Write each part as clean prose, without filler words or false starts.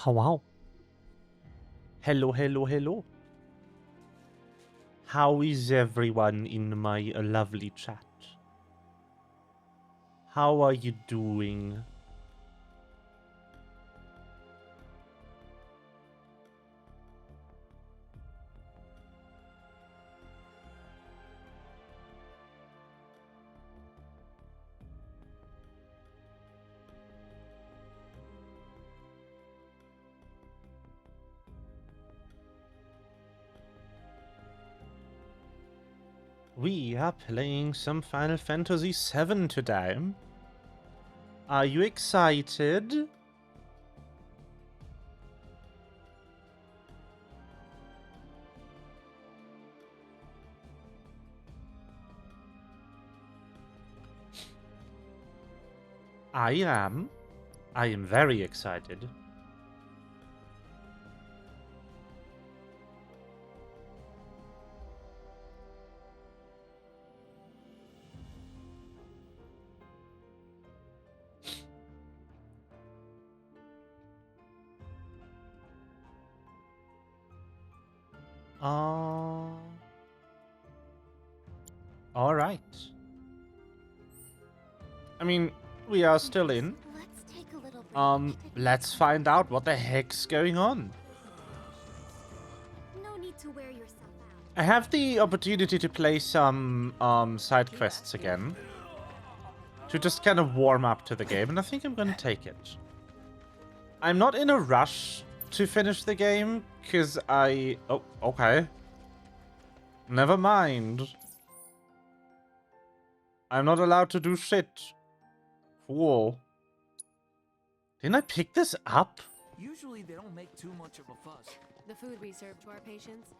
Oh, wow. Hello, hello, hello. How is everyone in my lovely chat? How are you doing? We are playing some Final Fantasy VII today. Are you excited? I am. I am very excited. All right. I mean, we are still in. Let's take a little break. Let's find out what the heck's going on. No need to wear yourself out. I have the opportunity to play some side quests again. To just kind of warm up to the game, and I think I'm gonna take it. I'm not in a rush to finish the game, because I... Oh, okay. Never mind. I'm not allowed to do shit. Cool. Didn't I pick this up? Usually they don't make too much of a fuss. The food we serve to our patients.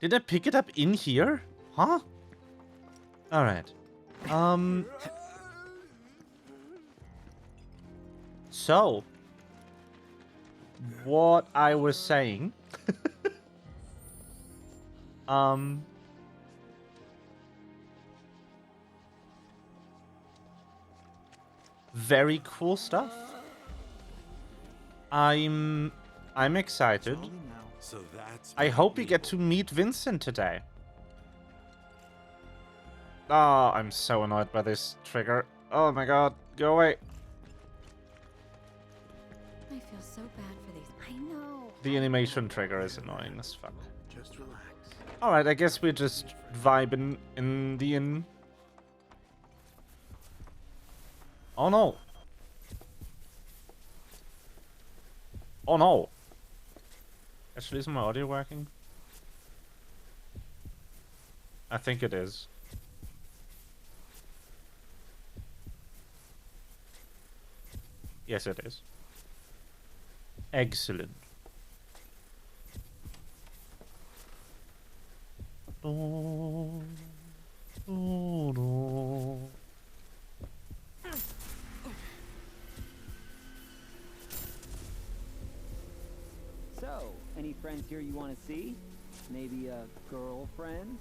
Did I pick it up in here? Huh? Alright. So, what I was saying, very cool stuff. I'm excited. So that's I hope we get to meet Vincent today. Oh, I'm so annoyed by this trigger. Oh my god, go away. I feel so bad for these. I know. The animation trigger is annoying as fuck. just relax. Alright, I guess we're just vibing in the inn. Oh no. Oh no. Actually, isn't my audio working? I think it is. Yes, it is. Excellent. So, any friends here you want to see? Maybe a girlfriend?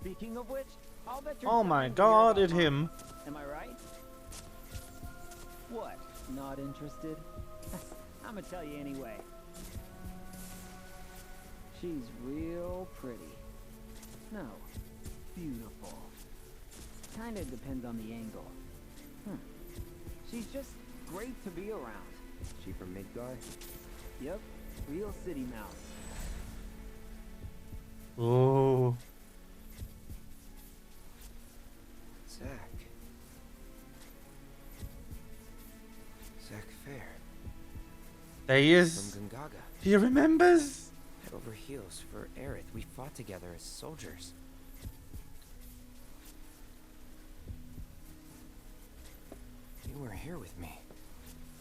Speaking of which, I'll bet you're Oh my dying to hear god, about it's him. mine. Am I right? What? Not interested? I'ma tell you anyway. She's real pretty. No, beautiful. Kinda depends on the angle. She's just great to be around. She from Midgar? Yep, real city mouse. Oh. Zack. Zack Fair. There he is. From Gungaga. He remembers. Head over heels for Aerith. We fought together as soldiers. You were here with me.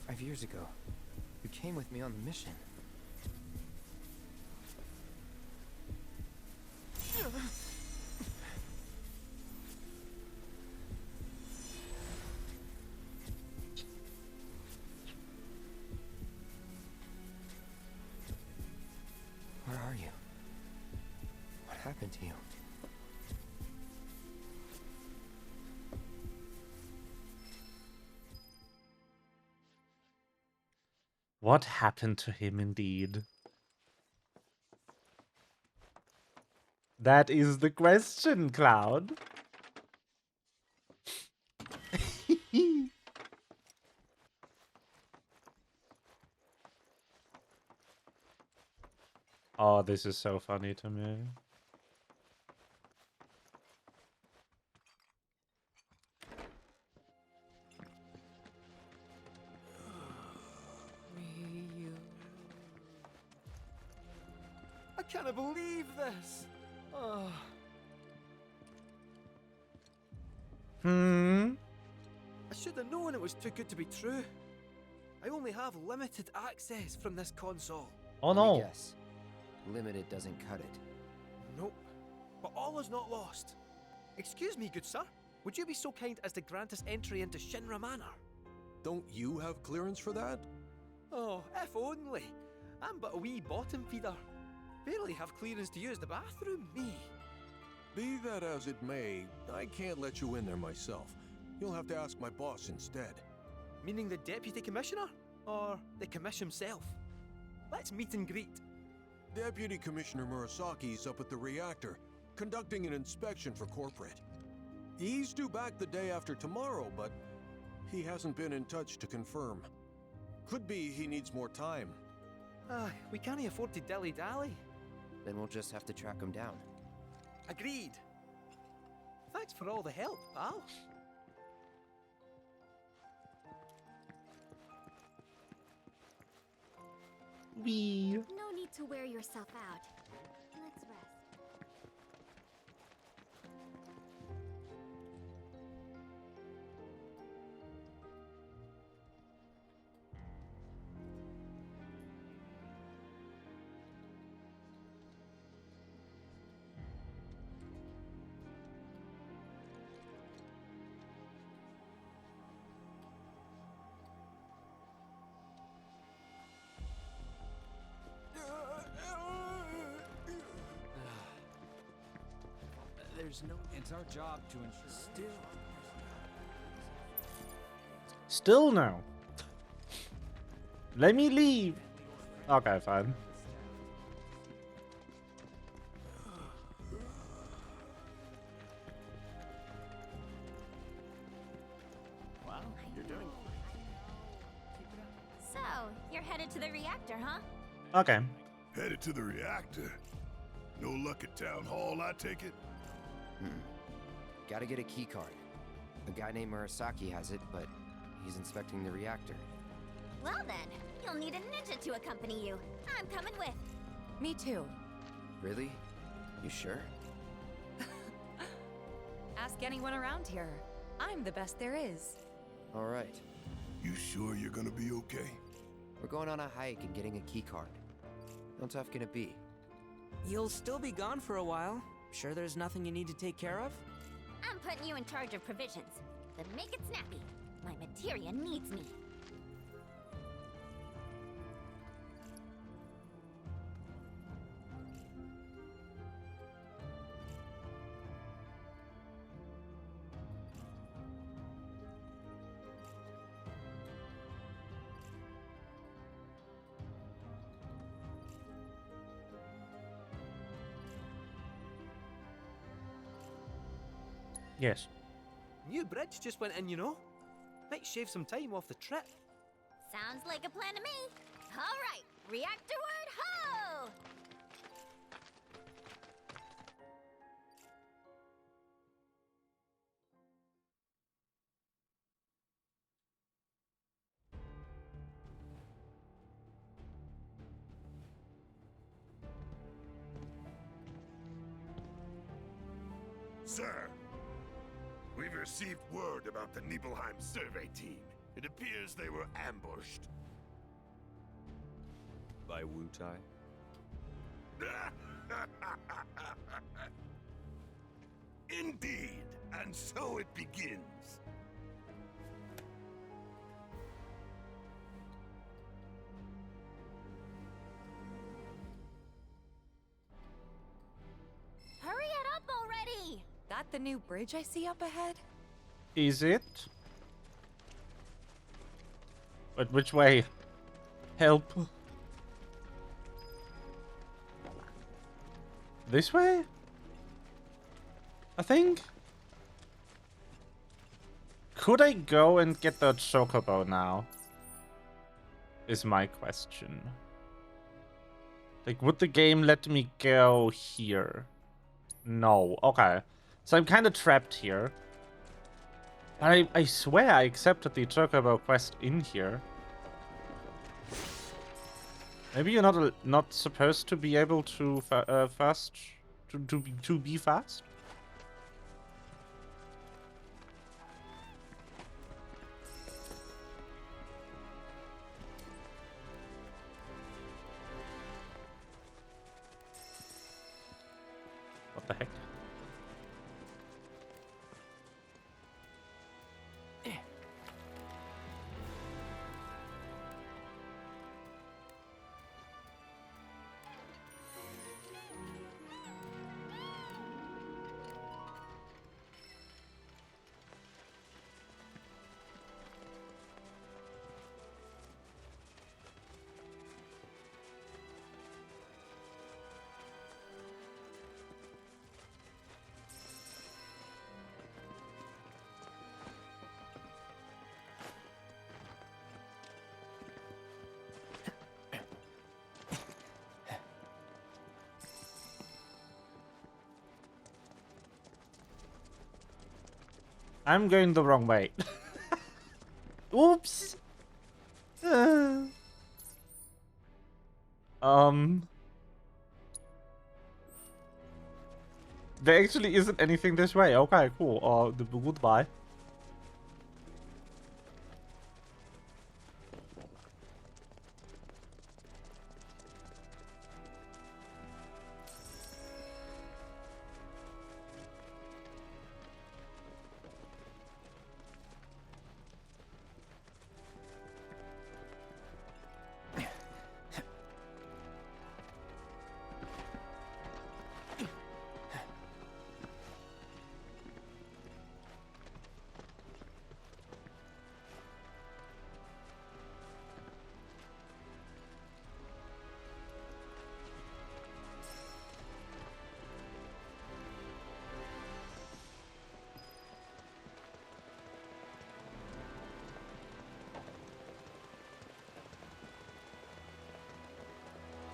5 years ago. You came with me on the mission. Where are you? What happened to you? What happened to him indeed? That is the question, Cloud. Oh, this is so funny to me. I can't believe this. Oh. I should have known it was too good to be true. I only have limited access from this console. Oh Let me no. guess. Limited doesn't cut it. Nope. But all is not lost. Excuse me, good sir. Would you be so kind as to grant us entry into Shinra Manor? Don't you have clearance for that? Oh, if only. I'm but a wee bottom feeder. Barely have clearance to use the bathroom, me. Be that as it may, I can't let you in there myself. You'll have to ask my boss instead. Meaning the deputy commissioner? Or the commission himself? Let's meet and greet. Deputy Commissioner Murasaki's up at the reactor, conducting an inspection for corporate. He's due back the day after tomorrow, but he hasn't been in touch to confirm. Could be he needs more time. We can't afford to dilly-dally. Then we'll just have to track him down. Agreed. Thanks for all the help, pal. No need to wear yourself out. Let's rest. There's no... It's our job to ensure. Still no. Let me leave. Okay, fine. Wow, you're doing. So, you're headed to the reactor, huh? Okay. Headed to the reactor. No luck at town hall, I take it? Gotta get a key card. A guy named Murasaki has it, but he's inspecting the reactor. Well then, you'll need a ninja to accompany you. I'm coming with. Me too. Really? You sure? Ask anyone around here. I'm the best there is. All right. You sure you're gonna be okay? We're going on a hike and getting a key card. How tough can it be? You'll still be gone for a while. Sure there's nothing you need to take care of? I'm putting you in charge of provisions. Then make it snappy. My materia needs me. Yes. New bridge just went in, you know? Might shave some time off the trip. Sounds like a plan to me. All right, reactorward ho! Sir, we've received word about the Nibelheim survey team. It appears they were ambushed. By Wu Tai? Indeed, and so it begins. Hurry it up already! That the new bridge I see up ahead? Is it? But which way? Help. This way? I think? Could I go and get the chocobo now? Is my question. Like, would the game let me go here? No. Okay. So I'm kind of trapped here. I swear I accepted the chocobo quest in here. Maybe you're not supposed to be able to fast to be fast. What the heck? I'm going the wrong way. Oops. There actually isn't anything this way. Okay, cool. Goodbye.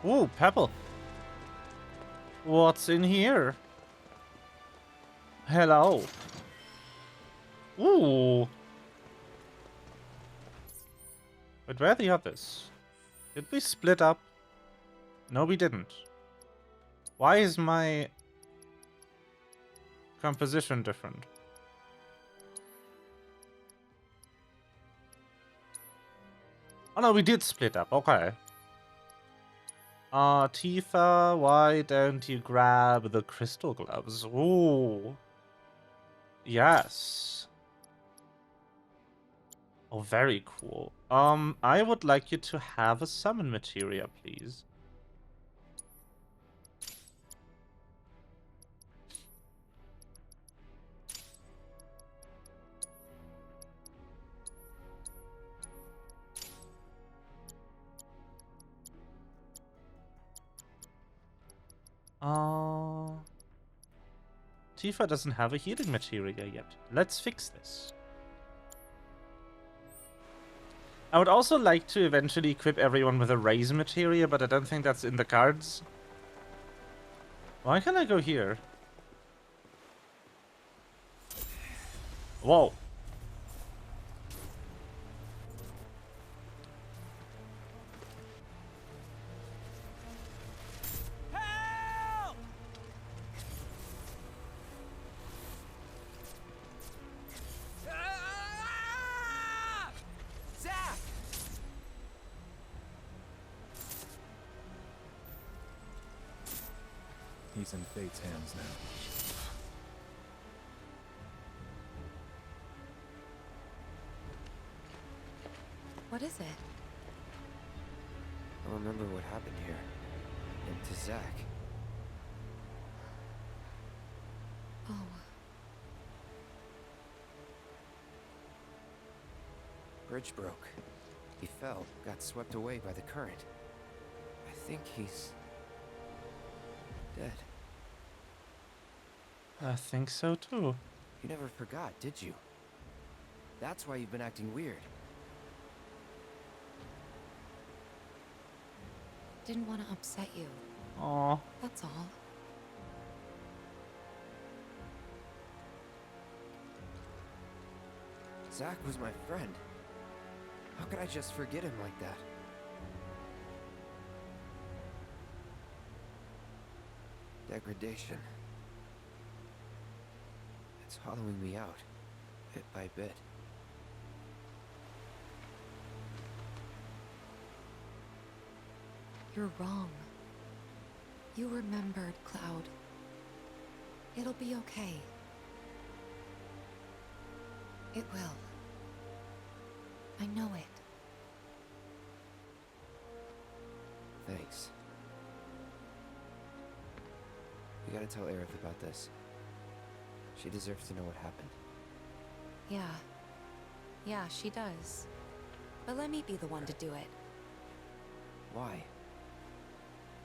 Ooh, Pebble. What's in here? Hello. Ooh. But where are the others? Did we split up? No, we didn't. Why is my composition different? Oh no, we did split up. Okay. Tifa, why don't you grab the crystal gloves? Ooh. Yes. Oh, very cool. I would like you to have a summon materia, please. Tifa doesn't have a healing materia yet. Let's fix this. I would also like to eventually equip everyone with a raise materia, but I don't think that's in the cards. Why can't I go here? Whoa. He's in Fate's hands now. What is it? I remember what happened here. And to Zack. Oh. Bridge broke. He fell, got swept away by the current. I think he's dead. I think so too. You never forgot, did you? That's why you've been acting weird. Didn't want to upset you. Aw. That's all. Zach was my friend. How could I just forget him like that? Degradation. It's hollowing me out, bit by bit. You're wrong. You remembered, Cloud. It'll be okay. It will. I know it. Thanks. We gotta tell Aerith about this. She deserves to know what happened. Yeah. Yeah, she does. But let me be the one to do it. Why?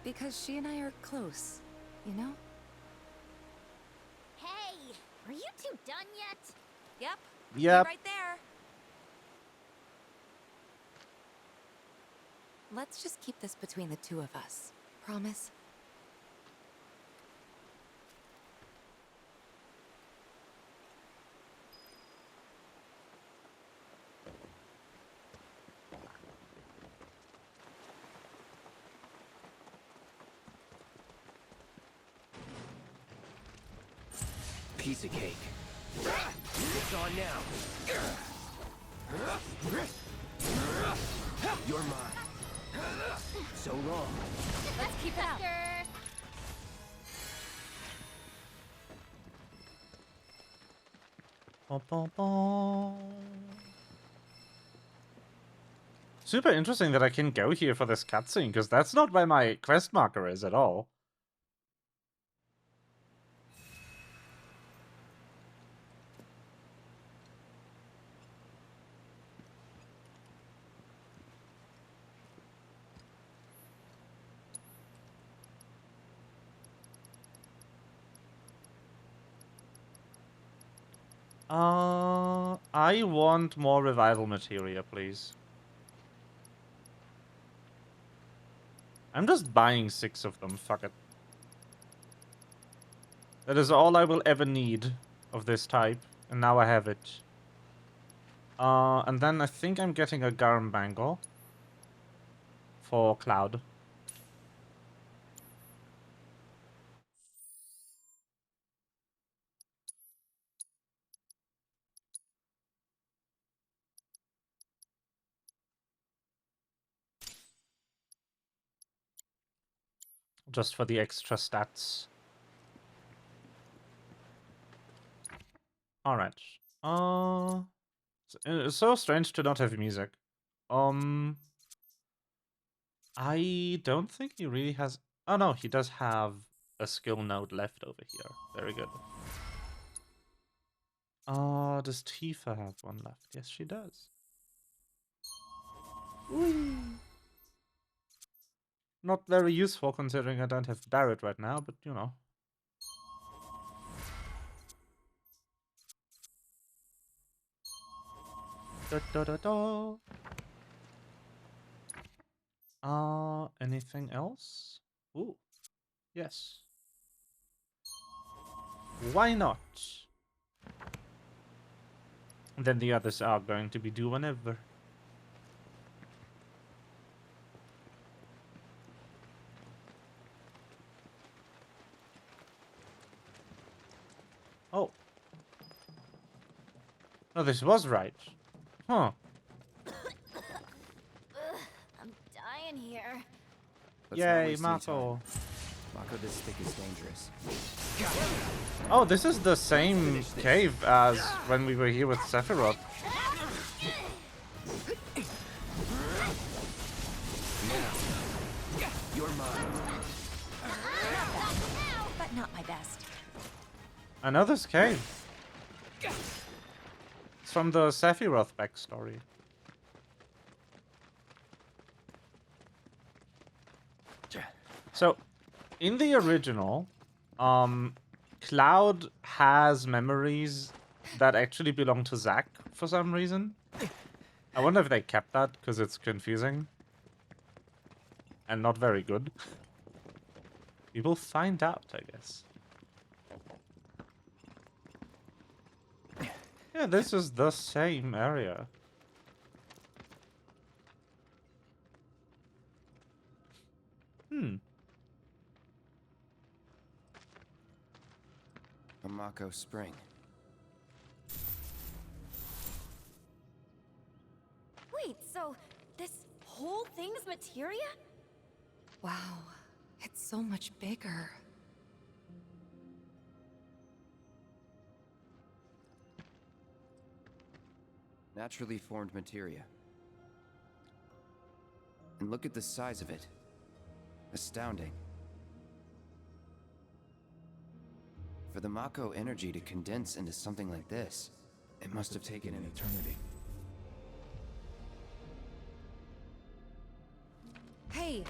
Because she and I are close, you know? Hey, are you two done yet? Yep. Yep. Right there. Let's just keep this between the two of us. Promise? Piece of cake. It's on now. You're mine. So long. Let's keep it up. Bum, bum, bum. Super interesting that I can go here for this cutscene, because that's not where my quest marker is at all. I want more revival materia, please. I'm just buying 6 of them, fuck it. That is all I will ever need of this type, and now I have it. And then I think I'm getting a Garum Bangle for Cloud. Just for the extra stats. Alright. It's so strange to not have music. I don't think he really has... Oh no, he does have a skill node left over here. Very good. Does Tifa have one left? Yes, she does. Whee! Not very useful considering I don't have Barret right now, but you know. Da, da, da, da. Anything else? Ooh, yes. Why not? Then the others are going to be due whenever. Oh. No, this was right. Huh. I'm dying here. Let's not Yay, waste any Mako. time. Mako, this stick is dangerous. Oh, this is the same cave as when we were here with Sephiroth. Now, you're mine. But not my best. I know this cave. It's from the Sephiroth backstory. So, in the original, Cloud has memories that actually belong to Zack for some reason. I wonder if they kept that, because it's confusing. And not very good. We will find out, I guess. Yeah, this is the same area. Amako Spring. Wait, so this whole thing's materia? Wow, it's so much bigger. Naturally formed materia. And look at the size of it. Astounding. For the Mako energy to condense into something like this, it must have taken an eternity. Hey,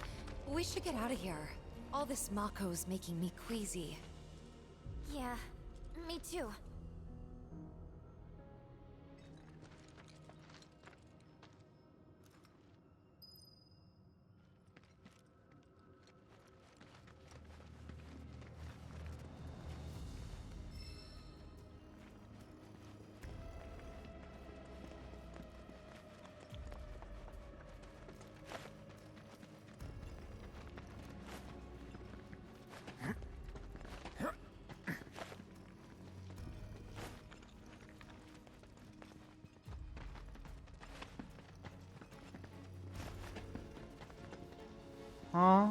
we should get out of here. All this Mako's making me queasy. Yeah, me too. Huh?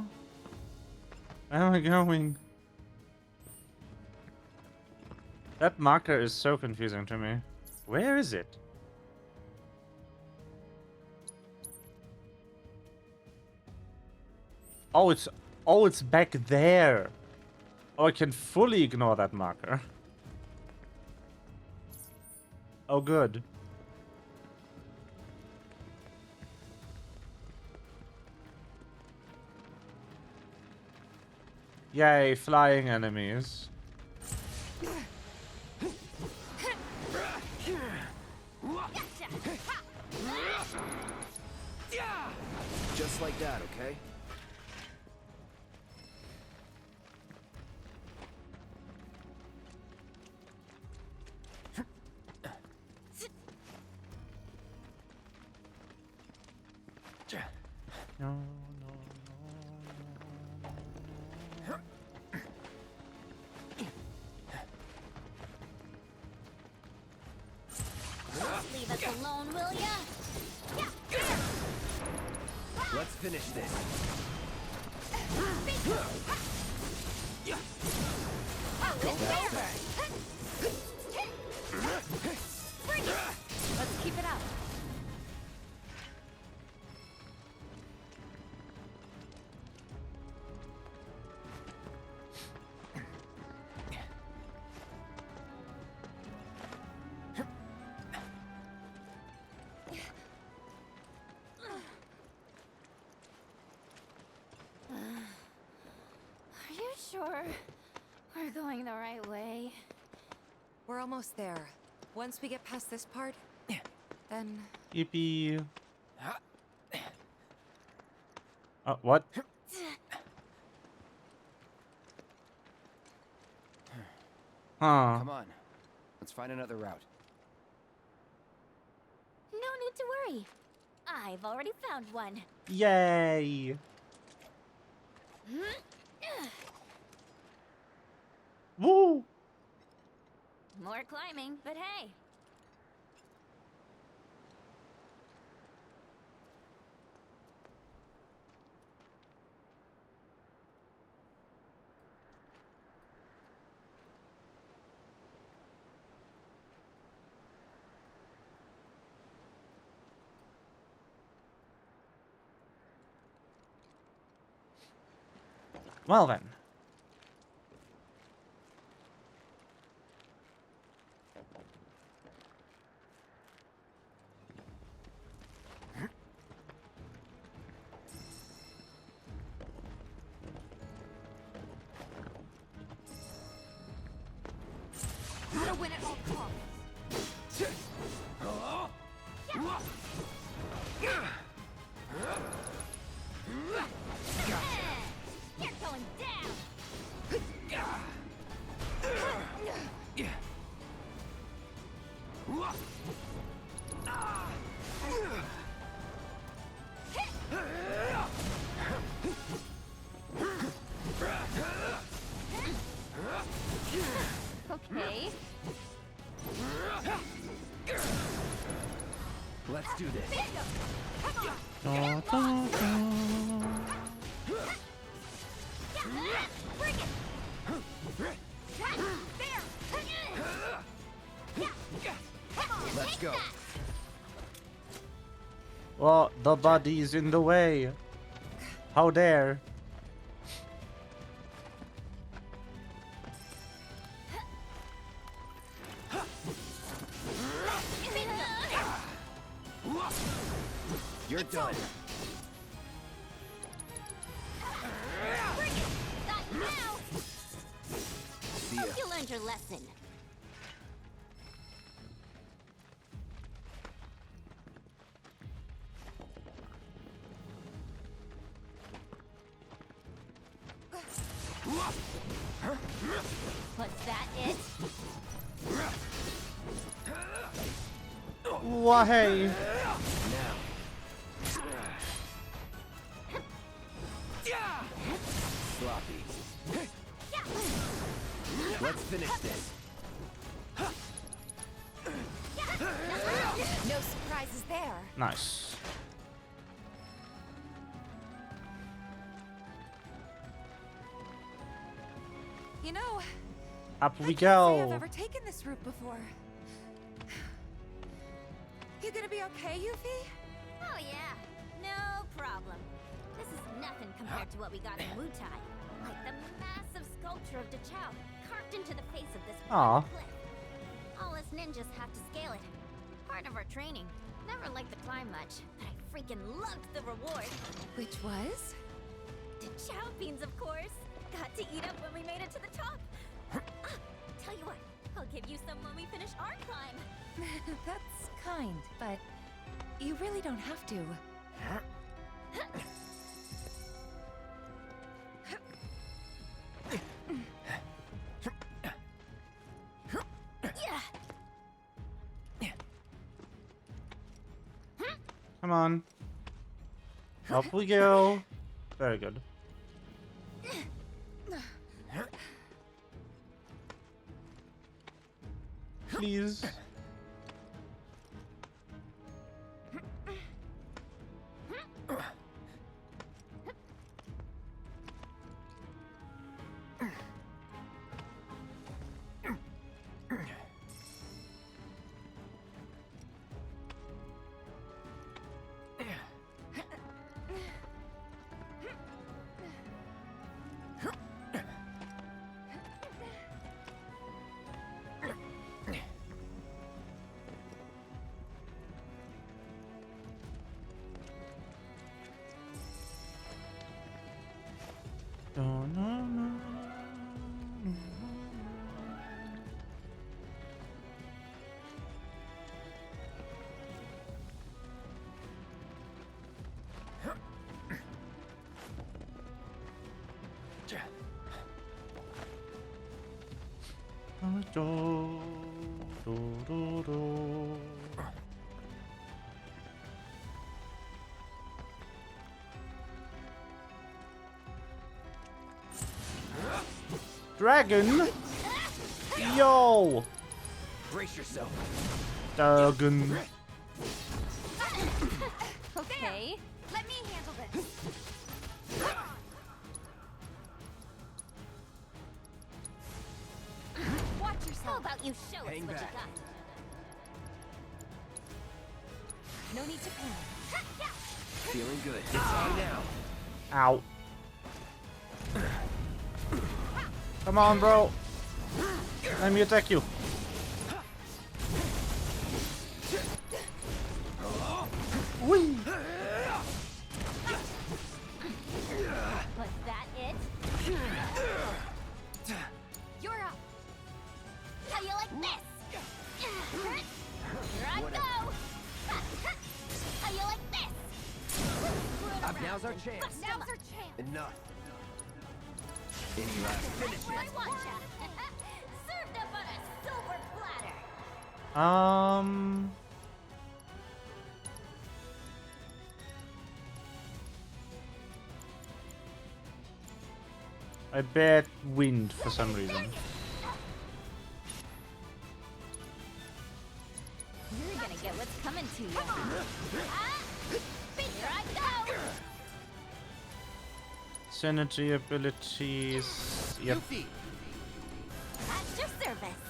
Where am I going? That marker is so confusing to me. Where is it? Oh, it's back there. Oh, I can fully ignore that marker. Oh, good. Yay, flying enemies. Just like that, okay? No, no, Leave us alone, will ya? Let's finish this. That's that. Let's keep it up. Are you sure we're going the right way? We're almost there. Once we get past this part, then... Yippee. What? Huh. Come on. Let's find another route. No need to worry. I've already found one. Yay. Woo. More climbing, but hey. Well then. to win at all costs. You're going down. Okay. Let's do this. Come on. Da, da, da. Bring it. There. Come on. Let's go. Well, the body's in the way. How dare? You're done. Bring it. Not now. See ya. Hope you learned your lesson. Was that it? Why? Now. Sloppy. Let's finish this. No surprises there. Nice. You know, Up I we can't say I've go. ever taken this route before. You gonna be okay, Yuffie? Oh yeah, no problem. This is nothing compared to what we got in Wutai. Like the massive sculpture of Dachao carved into the face of this Aw. one cliff. All us ninjas have to scale it. Part of our training. Never liked the climb much, but I freaking loved the reward. Which was? Dachao beans, of course. Got to eat up when we made it to the top. Tell you what, I'll give you some when we finish our climb. That's kind, but you really don't have to. Come on. Up we go. Very good. Please. No, no, no. Do, do, do, do. Dragon? Yo! Brace yourself. Dragon. Okay, let me handle this. Watch yourself. How about you show us Hang what back. you got? No need to panic. Feeling good. It's on now. Ow. Come on, bro. Let me attack you. Whee! Was that it? You're up. you like this? Here I go! How you like this? Now's our chance. Now's our chance! Enough. Any last finish I want ya! Served up on a silver platter! I bet wind for some reason. You're gonna get what's coming to you. Here I go! Synergy abilities. Yep. At your service.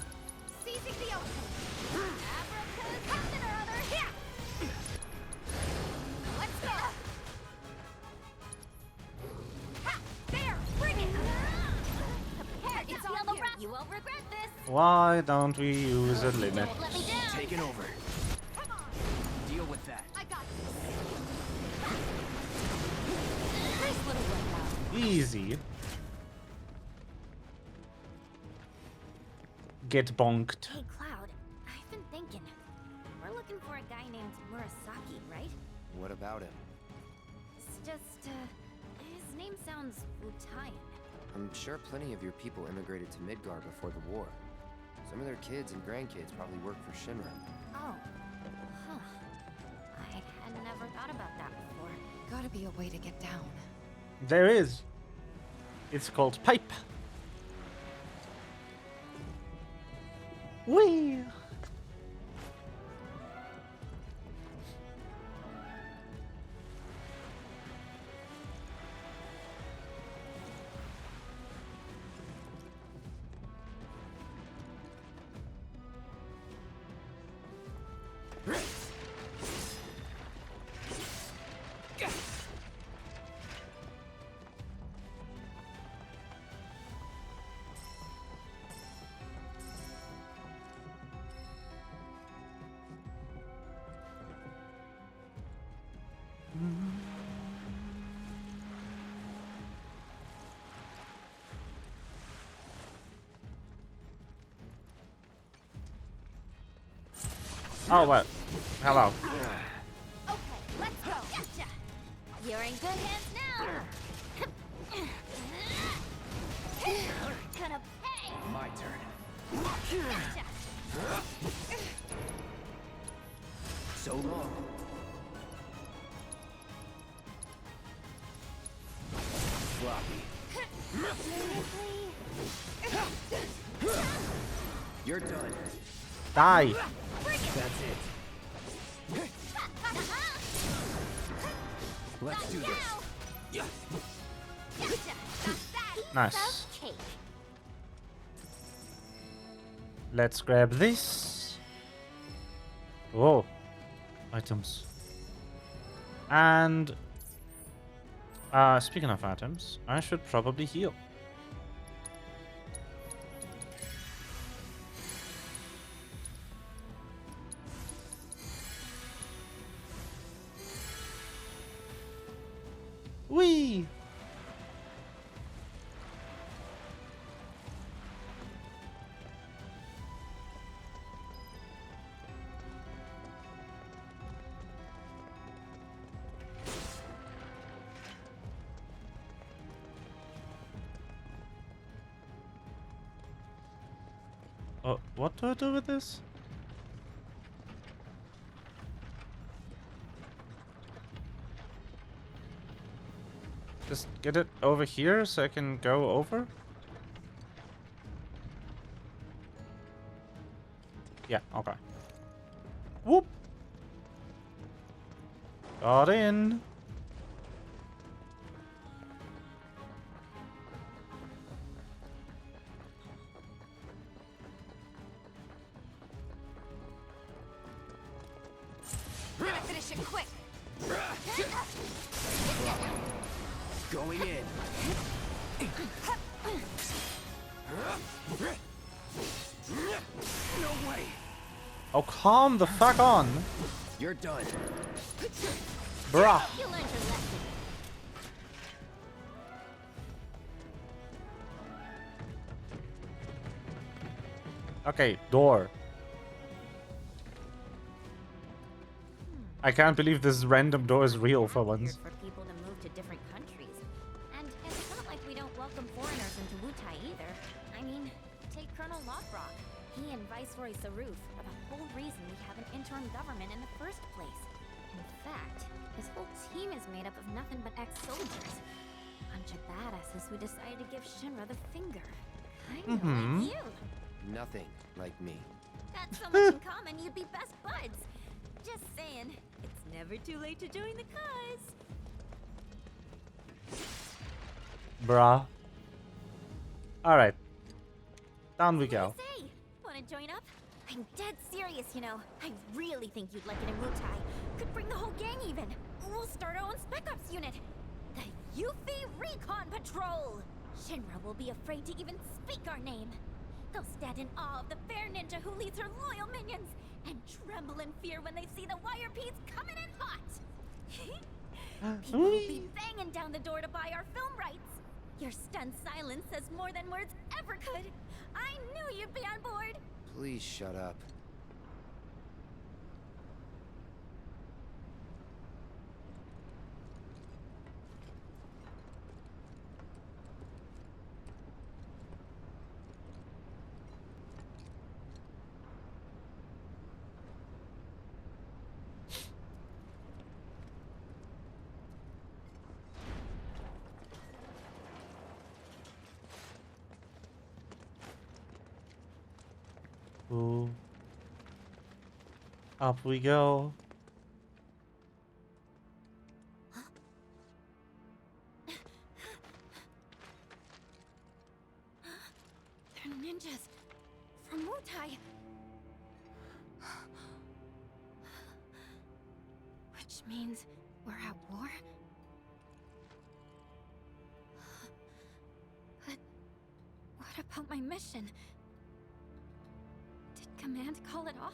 Seizing the open. Abracadabra or other here. Let's go. Ha! There! Bring it! Prepare to feel the wrath. You won't regret this. Why don't we use a limit? Don't let me down. taken over. Come on. Deal with that. I got this. Nice little workout. Easy. Get bonked. Hey, Cloud. I've been thinking. We're looking for a guy named Murasaki, right? What about him? It's just, his name sounds Utaian. I'm sure plenty of your people immigrated to Midgar before the war. Some of their kids and grandkids probably work for Shinra. Oh. Huh. I had never thought about that before. Gotta be a way to get down. There is. It's called pipe. Whee! Oh, what? Hello. Okay, let's go. Gotcha. You're in good hands now. Gonna pay. My turn. Gotcha. So long. Sloppy. You're done. Die. That's it. Let's do this. Nice. Cake. Let's grab this. Oh, items. And speaking of items, I should probably heal. Whee! Oh, what do I do with this? Just get it over here so I can go over? Yeah, okay. Whoop! Got in. Gotta finish it quick. Going in. No way. Oh, calm the fuck on. You're done. Bruh. You learned your lesson. Okay, door. I can't believe this random door is real for once. For people to move to different countries. And it's not like we don't welcome foreigners into Wutai either. I mean, take Colonel Lothrock. He and Viceroy Saruf are the whole reason we have an interim government in the first place. In fact, his whole team is made up of nothing but ex-soldiers. Bunch of badasses who decided to give Shinra the finger. Kinda like you. Nothing like me. Got so much in common, you'd be best buds. Just saying, it's never too late to join the cause. Bruh. Alright. Down we go. Say, wanna join up? I'm dead serious, you know. I really think you'd like it in Wutai. Could bring the whole gang even. We'll start our own Spec Ops unit. The Yuffie Recon Patrol! Shinra will be afraid to even speak our name. They'll stand in awe of the fair ninja who leads her loyal minions, and tremble in fear when they see the wire peas coming in hot. People will be banging down the door to buy our film rights. Your stunned silence says more than words ever could. I knew you'd be on board. Please shut up. Ooh. Up we go. They're ninjas from Wutai. Which means we're at war? But what about my mission? Did Command call it off?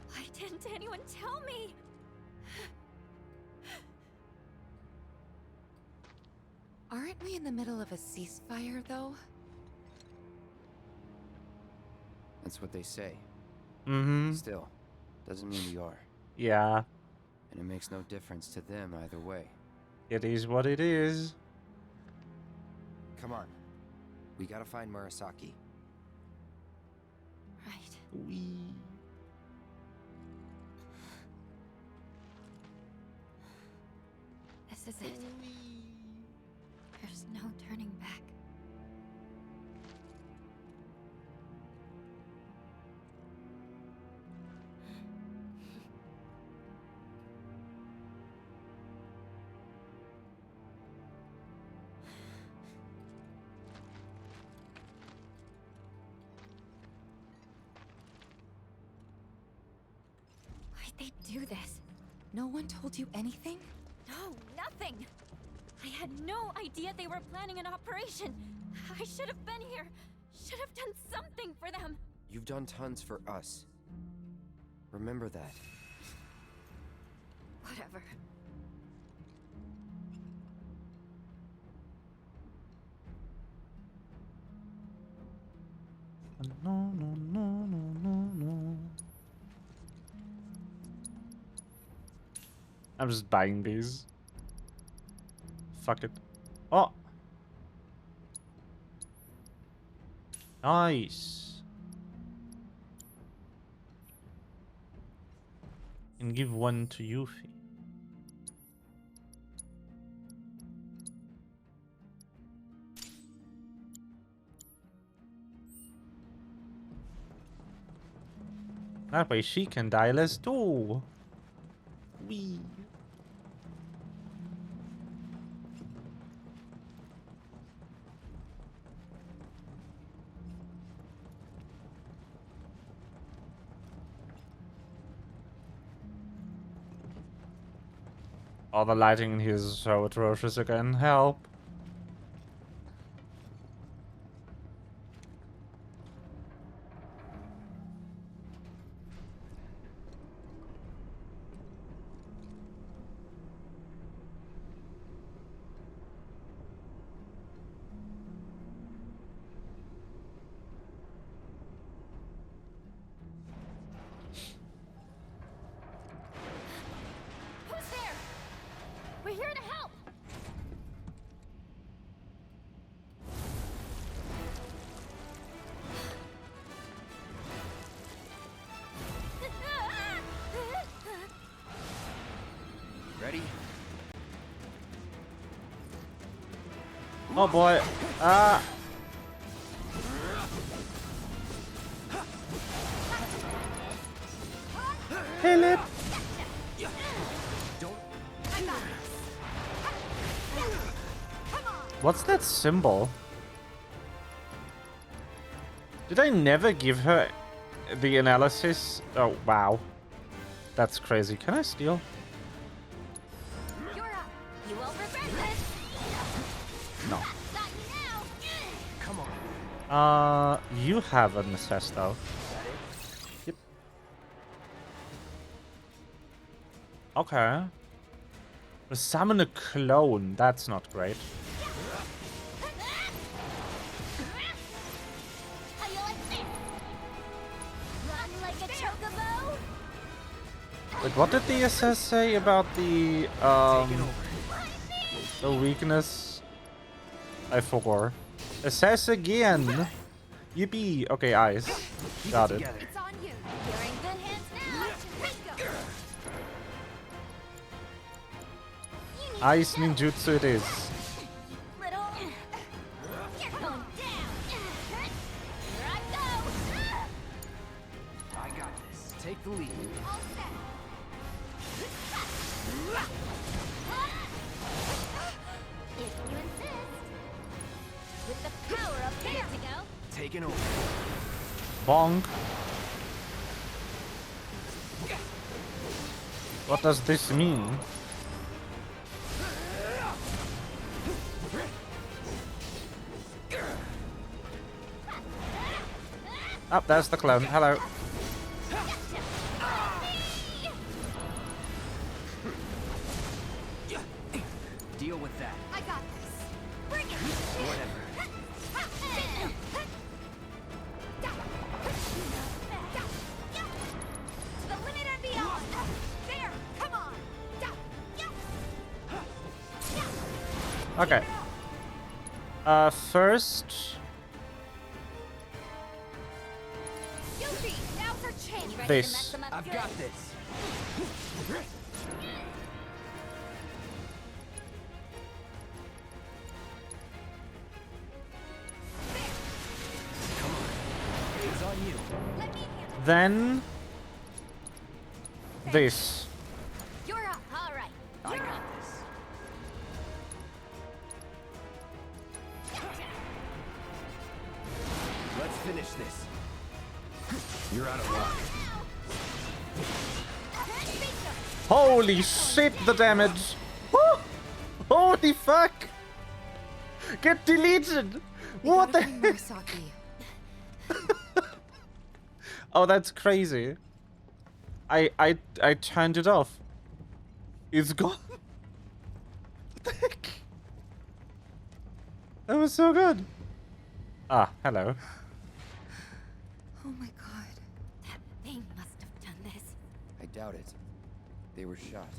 Why didn't anyone tell me? Aren't we in the middle of a ceasefire, though? That's what they say. Mm-hmm. Still, doesn't mean we are. Yeah. And it makes no difference to them either way. It is what it is. Come on. We gotta find Murasaki. Right. This is it. There's no turning back. Why'd they do this? No one told you anything? No, nothing! I had no idea they were planning an operation. I should have been here. Should have done something for them. You've done tons for us. Remember that. Whatever. No, no, no, no, no, no. I'm just buying these. Fuck it. Oh! Nice. And give one to Yuffie. That way she can die less too. Wee. Oh, the lighting in here is so atrocious again. Help. Oh boy. Ah. Kill it. What's that symbol? Did I never give her the analysis? Oh, wow. That's crazy. Can I steal? You're up. You won't regret this. No. Got you now. Come on. You have an assess though. Yep. Okay. Summon a clone. That's not great. How you like this? Run like a chocobo? Wait, what did the SS say about the weakness? I forgot. SS again. Yippee. Okay, eyes. Got it. It's on you. You're in good hands now. Bingo. Ice ninjutsu it is. Little. You're going down. Here I go. I got this. Take the lead. All set. If you insist. With the power of Vertigo. Taking over. Bonk. What does this mean? Oh, there's the clone. Hello. Deal with that. I got this. Bring it. Whatever. To the limit and beyond. There. Come on. Okay. First. Yuffie, now's our chance. Ready This. to mess them up I've good? got this. Come on. It's on you. Let me handle Then. This. it. You're up. All right. I You're got up. this. Let's finish this. You're out of luck. Holy shit, the damage! Woo! Holy fuck! Get deleted! What the heck? Murasaki. Oh, that's crazy. I turned it off. It's gone. What the heck? That was so good. Ah, hello. Oh my god. That thing must have done this. I doubt it. They were shot.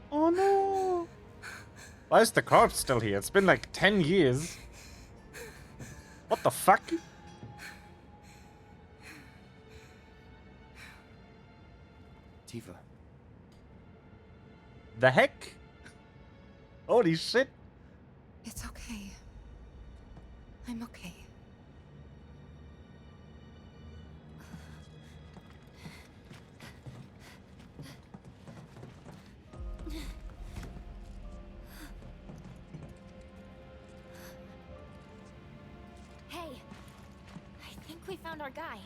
Oh no! Why is the corpse still here? It's been like 10 years. What the fuck? Tifa. The heck? Holy shit. It's okay. I'm okay. Hey, I think we found our guy.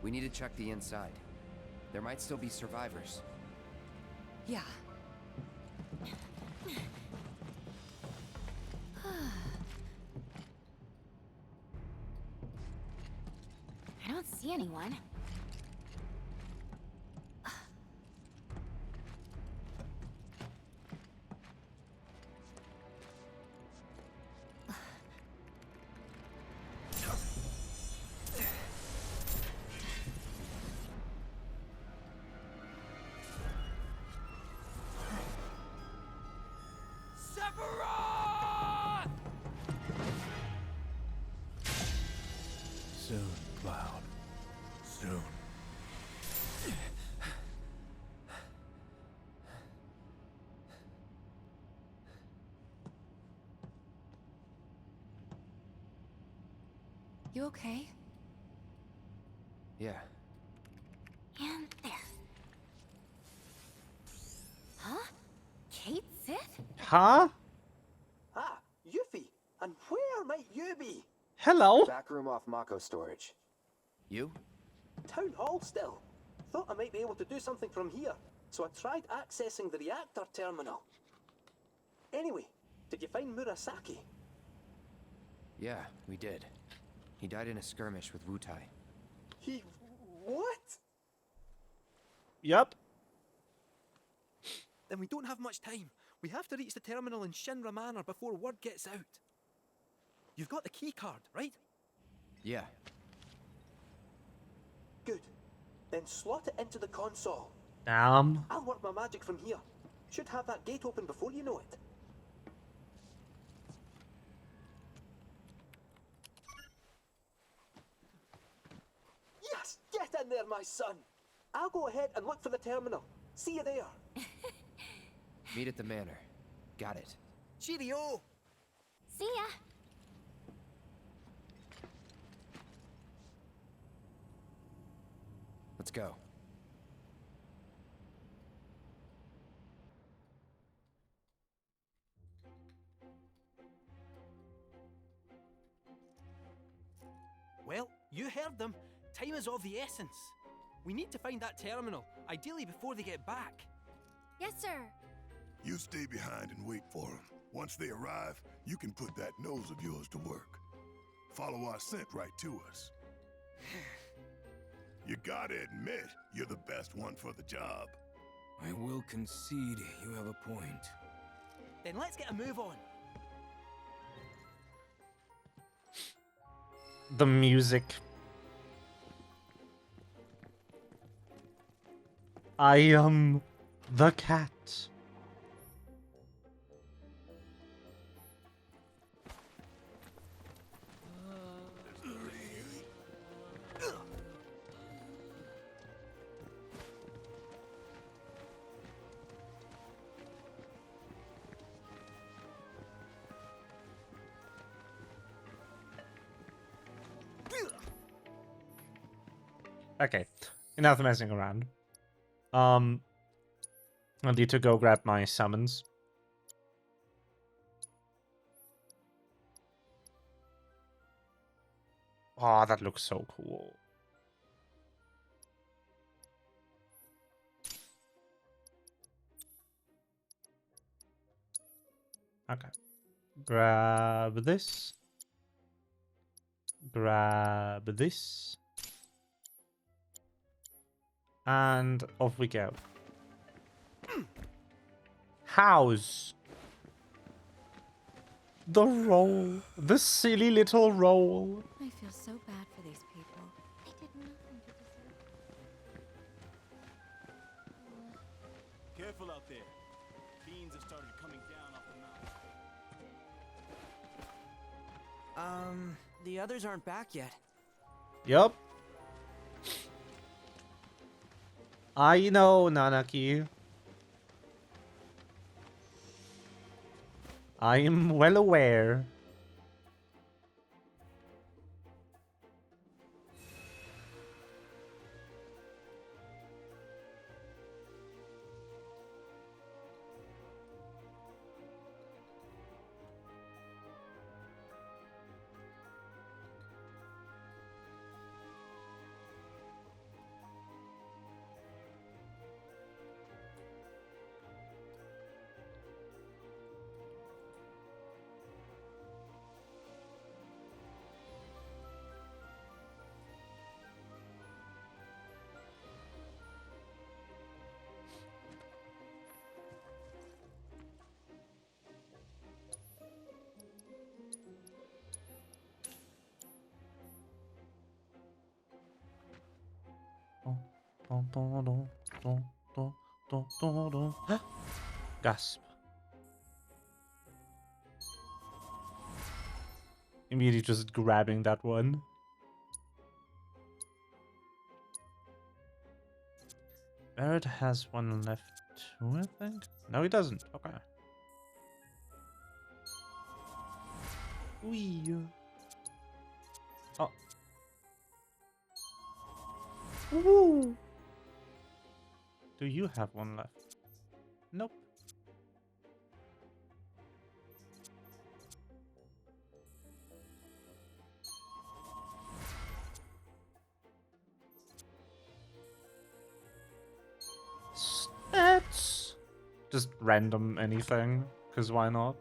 We need to check the inside. There might still be survivors. Yeah. I don't see anyone. Soon, Cloud. Soon. You okay? Yeah. And there. Huh? Kate Sith? Huh? Ah, Yuffie! And where might you be? Hello? Back room off Mako storage. You? Town hall still. Thought I might be able to do something from here, so I tried accessing the reactor terminal. Anyway, did you find Murasaki? Yeah, we did. He died in a skirmish with Wutai. He... what? Yep. Then we don't have much time. We have to reach the terminal in Shinra Manor before word gets out. You've got the key card, right? Yeah. Good. Then slot it into the console. Damn. I'll work my magic from here. Should have that gate open before you know it. Yes! Get in there, my son! I'll go ahead and look for the terminal. See you there. Meet at the manor. Got it. Cheerio! See ya. Let's go. Well, you heard them. Time is of the essence. We need to find that terminal, ideally before they get back. Yes, sir. You stay behind and wait for them. Once they arrive, you can put that nose of yours to work. Follow our scent right to us. You gotta admit, you're the best one for the job. I will concede you have a point. Then let's get a move on. The music. I am the cat. Okay, enough messing around. I need to go grab my summons. Oh, that looks so cool. Okay. Grab this. Grab this. And off we go. How's the roll? The silly little roll. I feel so bad for these people. I did nothing to deserve. Careful out there. Fiends have started coming down off the mountain. The others aren't back yet. Yup. I know, Nanaki. I am well aware. Gasp. Immediately just grabbing that one. Barrett has one left too, I think. No, he doesn't. Okay. Wee. Oh. Woo. Do you have one left? Nope. Stats. Just random anything, because why not?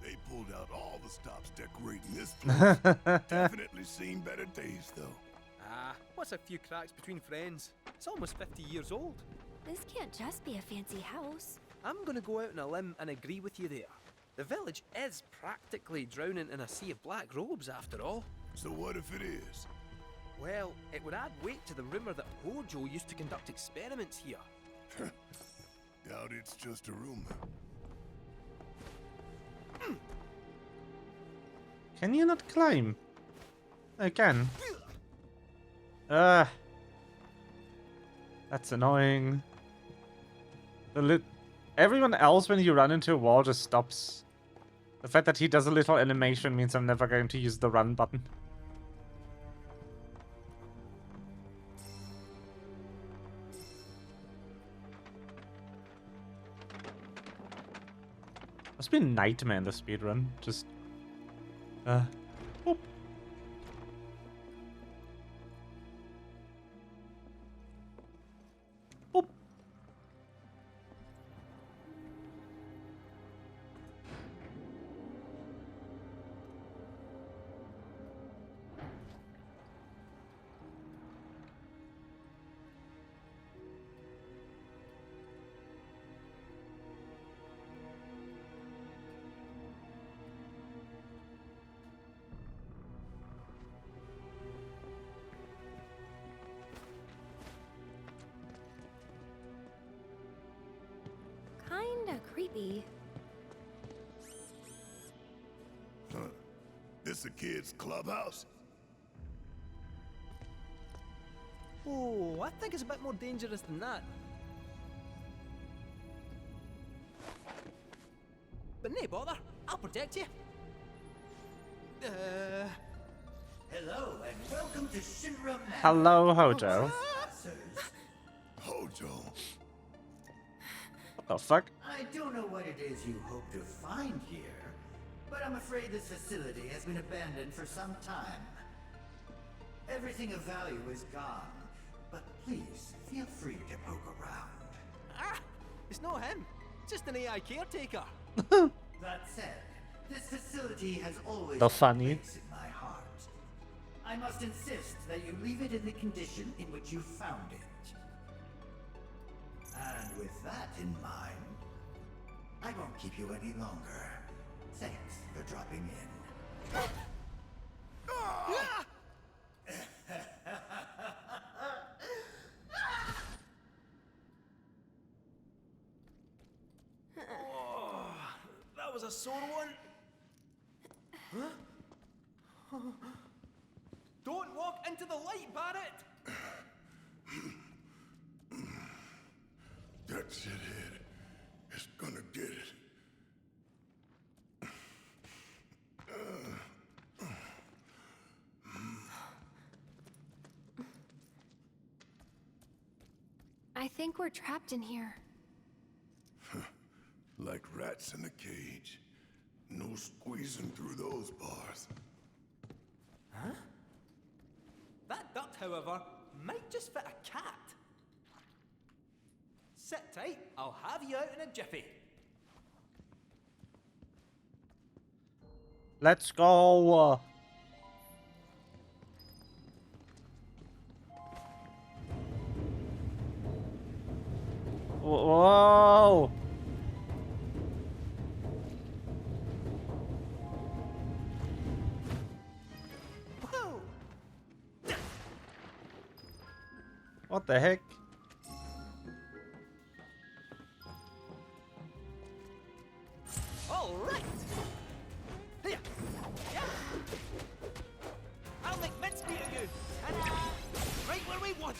They pulled out all the stops decorating this place. Definitely seen better days, though. Ah, what's a few cracks between friends? It's almost 50 years old. This can't just be a fancy house. I'm gonna go out on a limb and agree with you there. The village is practically drowning in a sea of black robes, after all. So what if it is? Well, it would add weight to the rumor that Hojo used to conduct experiments here. Doubt it's just a rumor. Can you not climb? Again. That's annoying. Everyone else, when you run into a wall, just stops. The fact that he does a little animation means I'm never going to use the run button. Must be a nightmare in the speedrun. Just boop. Boop. Kinda creepy. Huh. This a kid's clubhouse? Oh, I think it's a bit more dangerous than that. But nay bother, I'll protect you. Hello and welcome to Shinra Manor. Hello, Hojo. Hojo. What the fuck? I don't know what it is you hope to find here, but I'm afraid this facility has been abandoned for some time. Everything of value is gone, but please feel free to poke around. Ah, it's not him, just an AI caretaker. That said, this facility has always The been a funny. place in my heart. I must insist that you leave it in the condition in which you found it. And with that in mind, I won't keep you any longer. Thanks for dropping in. Oh, that was a sore one. Huh? Don't walk into the light, Barrett! That shithead is gonna get it. I think we're trapped in here. Like rats in a cage. No squeezing through those bars. Huh? That duct, however, might just fit a cat. Sit tight, I'll have you out in a jiffy. Let's go. Whoa. What the heck? All right. Here. Yeah. I'll make mincemeat of you. Ta-da! Right where we want.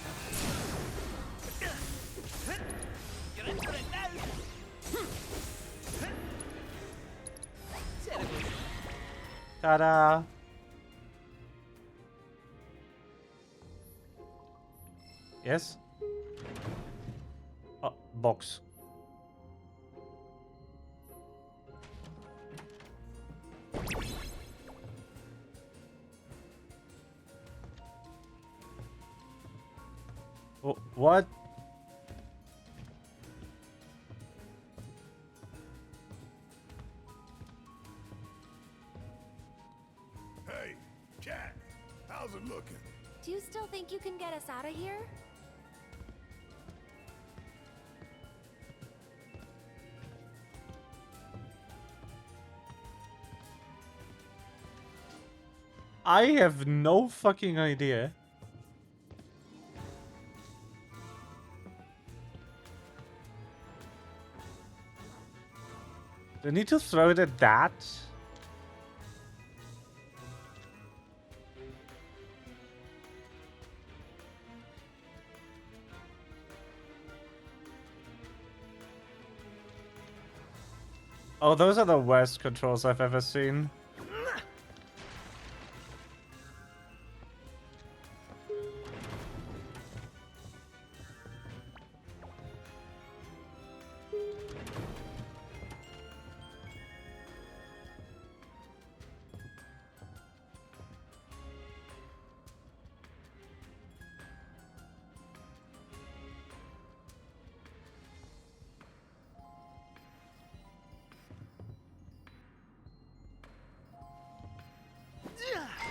You're in for it now. Terrible. Ta-da! Yes? Oh, box. Oh, what? Hey, cat, how's it looking? Do you still think you can get us out of here? I have no fucking idea. Do I need to throw it at that? Oh, those are the worst controls I've ever seen.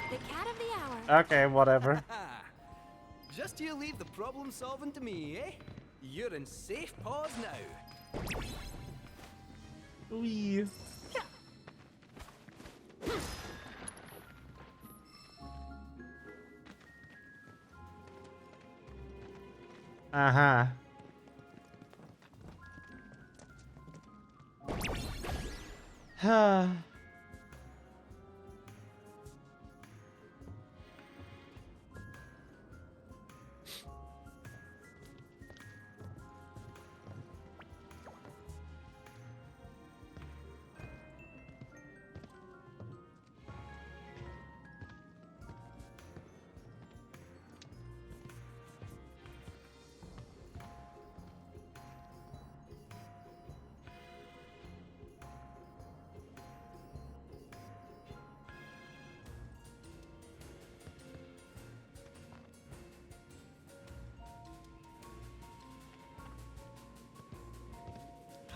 The cat of the hour. Okay, whatever. Just you leave the problem solving to me, eh? You're in safe paws now. Wee. Uh-huh. Huh.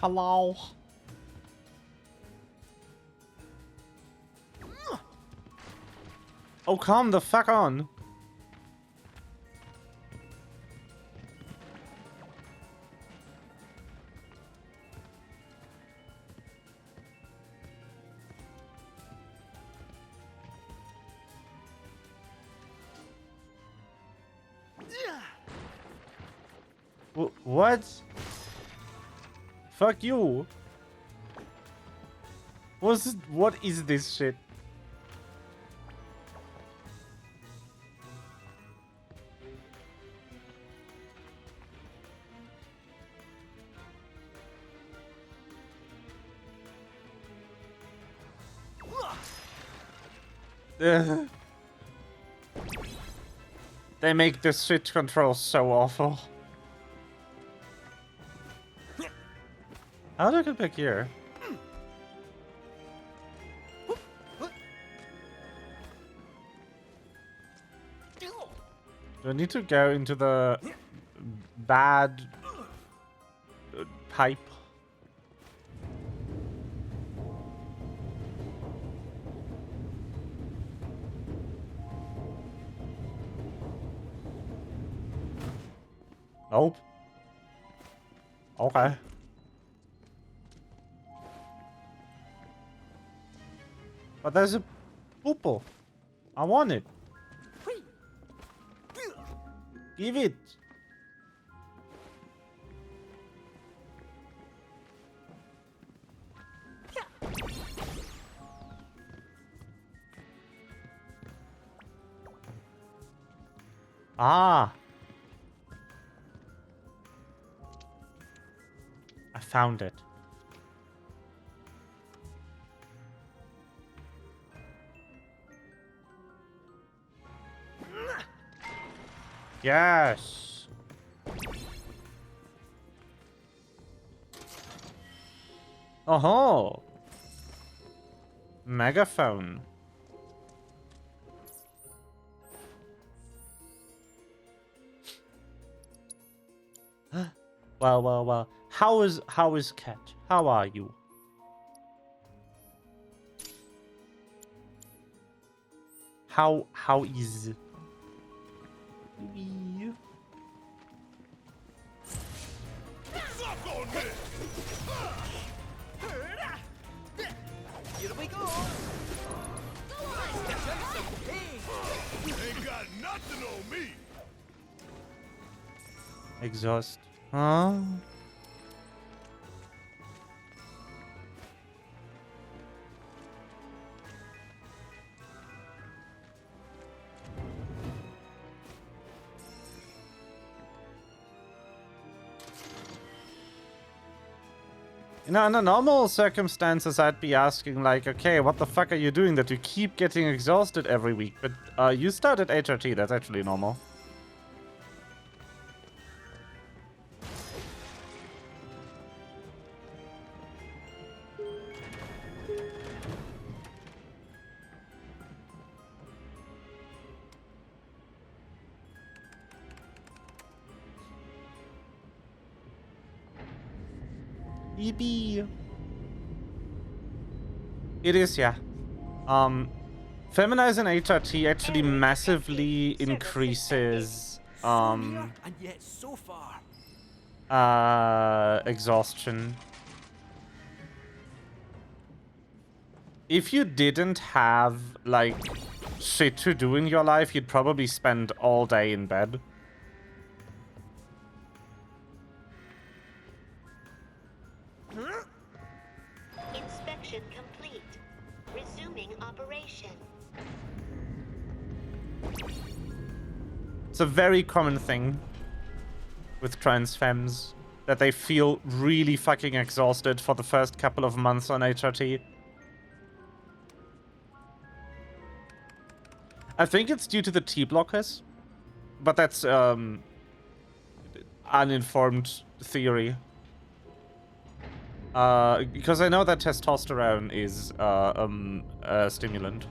Hello. Oh, calm the fuck on. What? Fuck you. What is this shit? They make the switch control so awful. How do I get back here? Do I need to go into the bad pipe? Nope. Okay. But there's a poople. I want it. Give it. Ah. I found it. Yes. Oh. Megaphone. Well. How is Cat? How are you? How is you? Here we go! Ain't got nothing on me! Exhaust. Huh? You know, under normal circumstances, I'd be asking, like, okay, what the fuck are you doing that you keep getting exhausted every week? But you started HRT, that's actually normal. Yippee. It is, yeah. Feminizing HRT actually massively increases and yet so far. exhaustion. If you didn't have like shit to do in your life, you'd probably spend all day in bed. Inspection complete. Resuming operation. It's a very common thing with trans femmes that they feel really fucking exhausted for the first couple of months on HRT. I think it's due to the T blockers, but that's uninformed theory. Because I know that testosterone is a stimulant.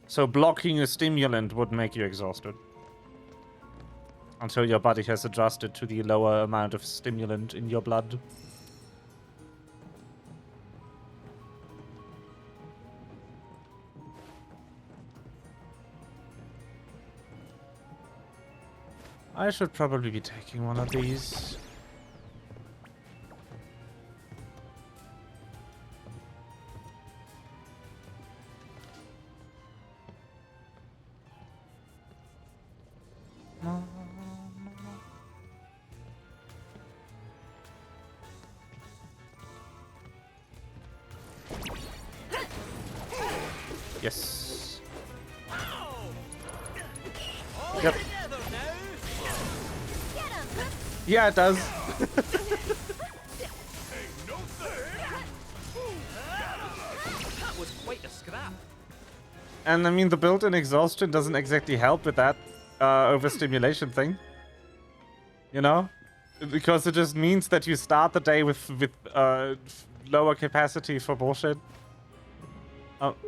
So blocking a stimulant would make you exhausted. Until your body has adjusted to the lower amount of stimulant in your blood. I should probably be taking one of these. Yes. Yep. Yeah, it does. That was quite a scrap. And I mean, the built-in exhaustion doesn't exactly help with that overstimulation thing. You know? Because it just means that you start the day with lower capacity for bullshit.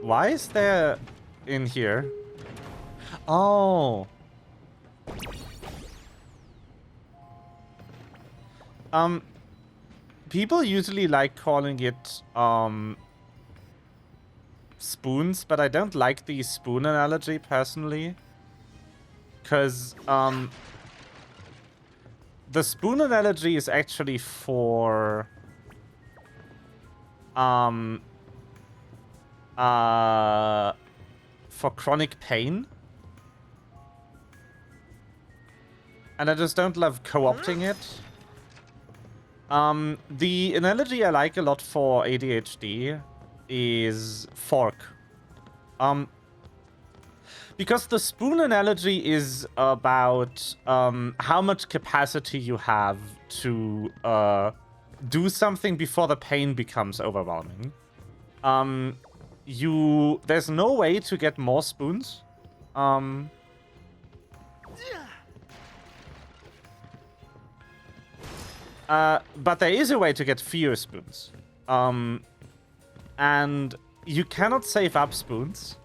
Why is there in here? Oh. People usually like calling it, spoons, but I don't like the spoon analogy personally. Because, the spoon analogy is actually for, for chronic pain. And I just don't love co-opting it. The analogy I like a lot for ADHD is fork. Because the spoon analogy is about how much capacity you have to do something before the pain becomes overwhelming. There's no way to get more spoons. But there is a way to get fewer spoons. And you cannot save up spoons.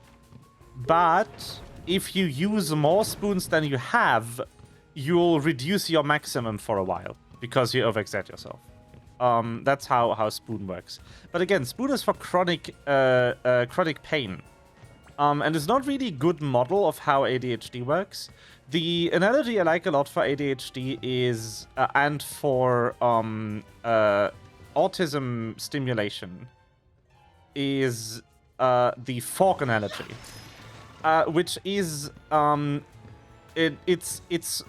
But if you use more spoons than you have, you'll reduce your maximum for a while because you overexert yourself. That's how spoon works. But again, spoon is for chronic pain. And it's not really a good model of how ADHD works. The analogy I like a lot for ADHD is, and for autism stimulation, is the fork analogy. Which is, it's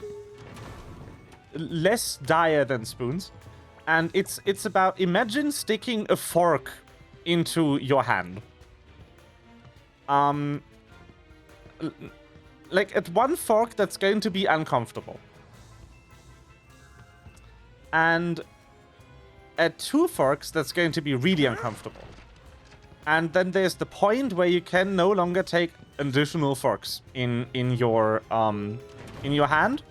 less dire than spoons. And it's about, imagine sticking a fork into your hand. Like, at one fork, that's going to be uncomfortable. And at two forks, that's going to be really uncomfortable. And then there's the point where you can no longer take additional forks in your hand,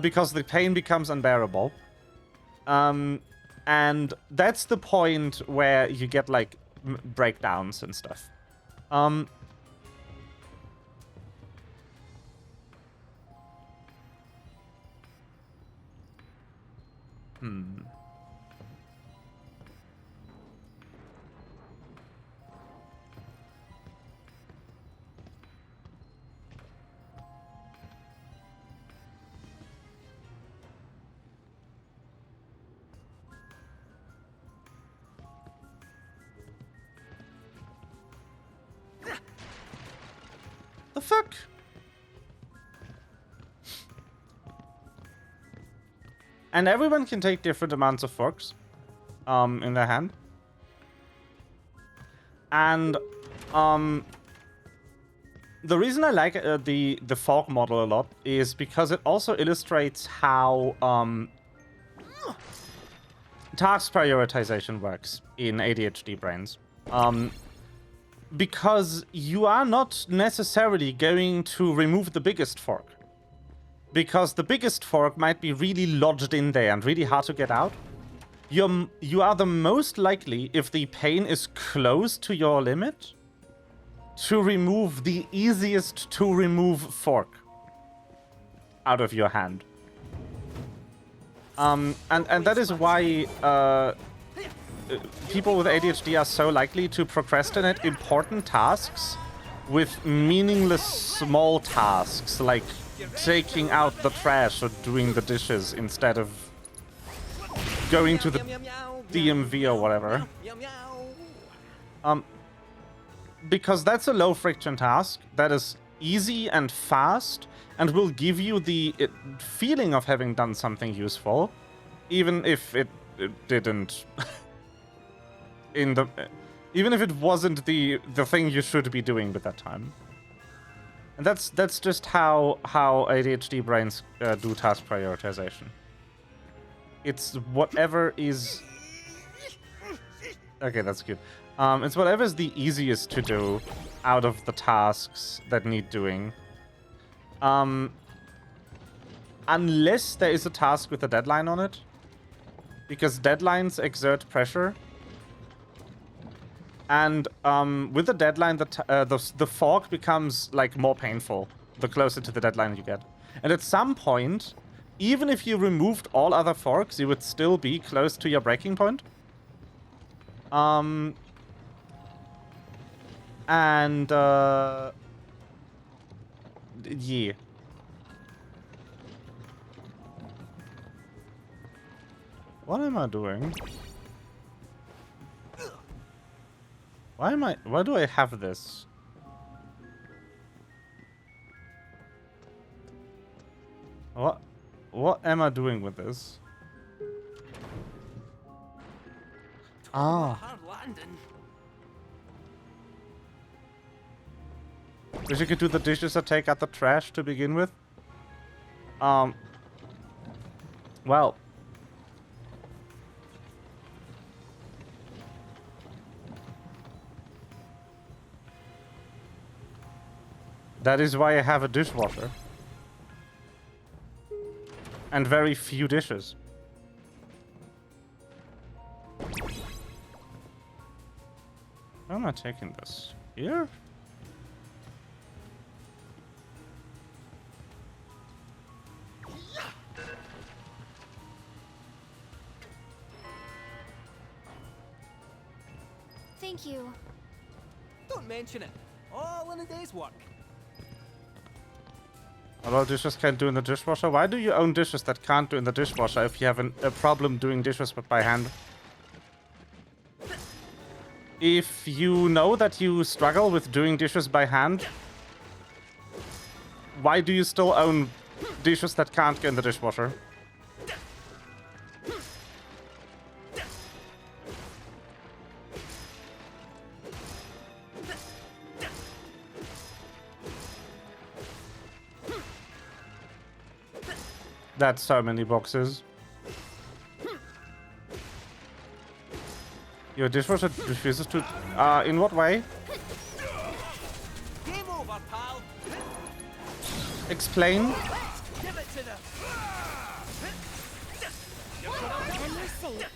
because the pain becomes unbearable. And that's the point where you get like breakdowns and stuff. The fuck? And everyone can take different amounts of forks in their hand. And the reason I like the fork model a lot is because it also illustrates how task prioritization works in ADHD brains. Because you are not necessarily going to remove the biggest fork. Because the biggest fork might be really lodged in there and really hard to get out. You are the most likely, if the pain is close to your limit, to remove the easiest to remove fork out of your hand. And that is why people with ADHD are so likely to procrastinate important tasks with meaningless small tasks, like taking out the trash or doing the dishes instead of going to the DMV or whatever. Because that's a low friction task that is easy and fast and will give you the feeling of having done something useful, even if it didn't. Even if it wasn't the thing you should be doing with that time. And that's just how ADHD brains do task prioritization. It's whatever is... Okay, that's good. It's whatever is the easiest to do out of the tasks that need doing. Unless there is a task with a deadline on it. Because deadlines exert pressure. And with the deadline, the fork becomes like more painful the closer to the deadline you get. And at some point, even if you removed all other forks, you would still be close to your breaking point. Yeah. What am I doing? Why do I have this? What am I doing with this? Ah. Wish you could do the dishes or take out the trash to begin with. Well. That is why I have a dishwasher. And very few dishes. Where am I taking this? Here? Thank you. Don't mention it. All in a day's work. A lot of dishes can't do in the dishwasher. Why do you own dishes that can't do in the dishwasher if you have a problem doing dishes by hand? If you know that you struggle with doing dishes by hand, why do you still own dishes that can't go in the dishwasher? That's so many boxes. Your dishwasher refuses to... in what way? Game over, pal. Explain. Give it to them. And you're safe.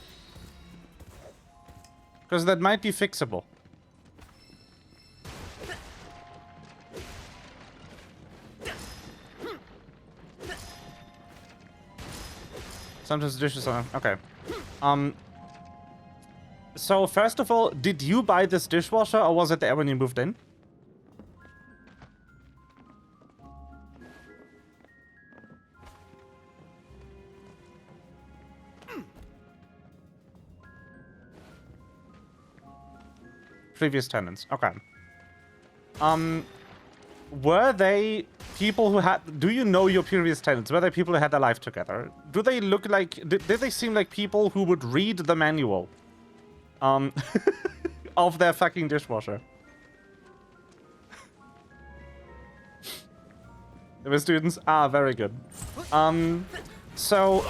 Because that might be fixable. Sometimes dishes are... Okay. So, first of all, did you buy this dishwasher or was it there when you moved in? Previous tenants. Okay. Were they people who had... Do you know your previous tenants? Were they people who had their life together? Do they look like... Did they seem like people who would read the manual? Of their fucking dishwasher? They were students? Ah, very good. So...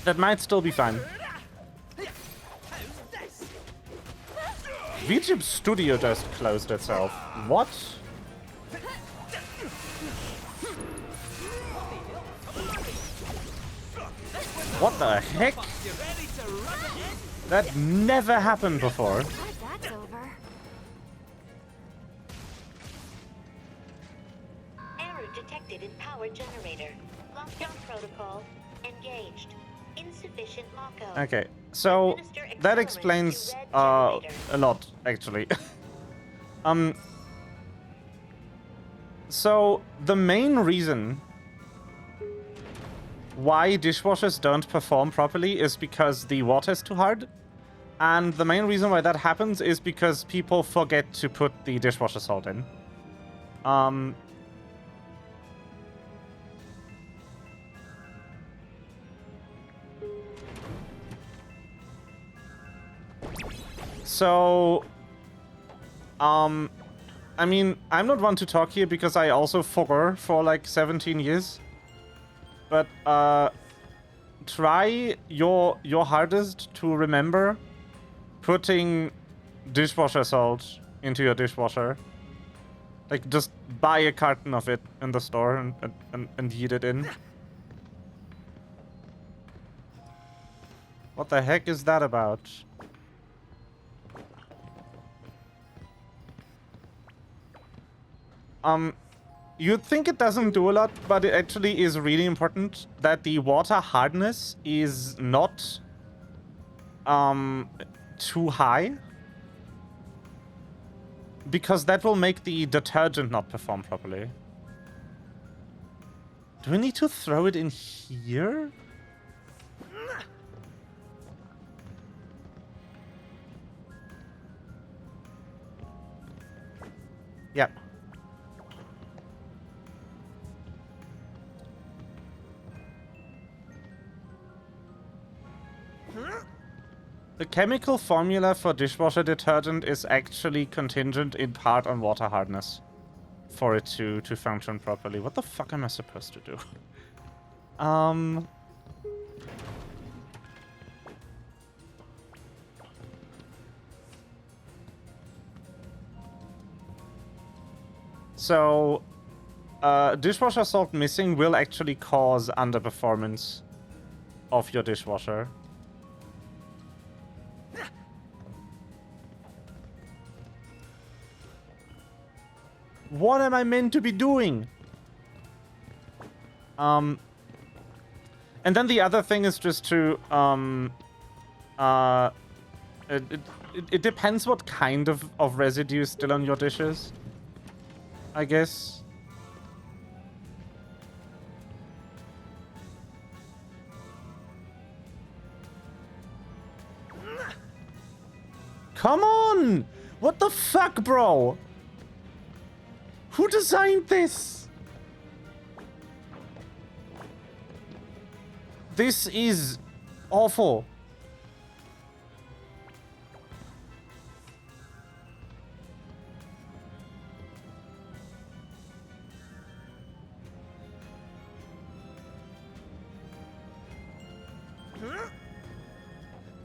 That might still be fine. VII Studio just closed itself. What? What the heck? That never happened before. That's over. Error detected in power generator. Lockdown protocol engaged. Insufficient Mako. Okay, so that explains a lot, actually. So the main reason why dishwashers don't perform properly is because the water is too hard. And the main reason why that happens is because people forget to put the dishwasher salt in. So, I mean, I'm not one to talk here because I also forgot for like 17 years. But, try your hardest to remember putting dishwasher salt into your dishwasher. Like, just buy a carton of it in the store and heat it in. What the heck is that about? You'd think it doesn't do a lot, but it actually is really important that the water hardness is not too high. Because that will make the detergent not perform properly. Do we need to throw it in here? Yep. The chemical formula for dishwasher detergent is actually contingent in part on water hardness. for it to function properly. What the fuck am I supposed to do? So, dishwasher salt missing will actually cause underperformance of your dishwasher. What am I meant to be doing? And then the other thing is just to, it depends what kind of residue is still on your dishes, I guess. Come on! What the fuck, bro? Who designed this? This is awful.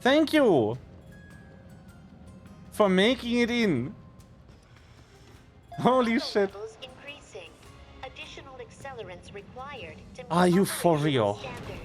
Thank you for making it in. Holy shit. Increasing. Additional accelerants required to Are you for real? standard.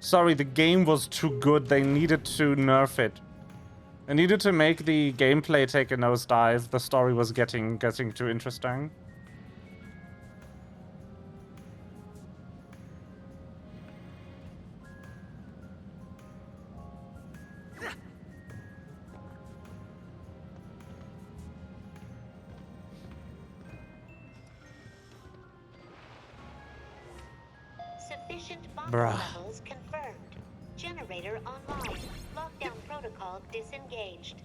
Sorry, the game was too good. They needed to nerf it. They needed to make the gameplay take a nosedive. The story was getting too interesting. Sufficient bomb Bruh. levels confirmed. Generator online. Lockdown protocol disengaged.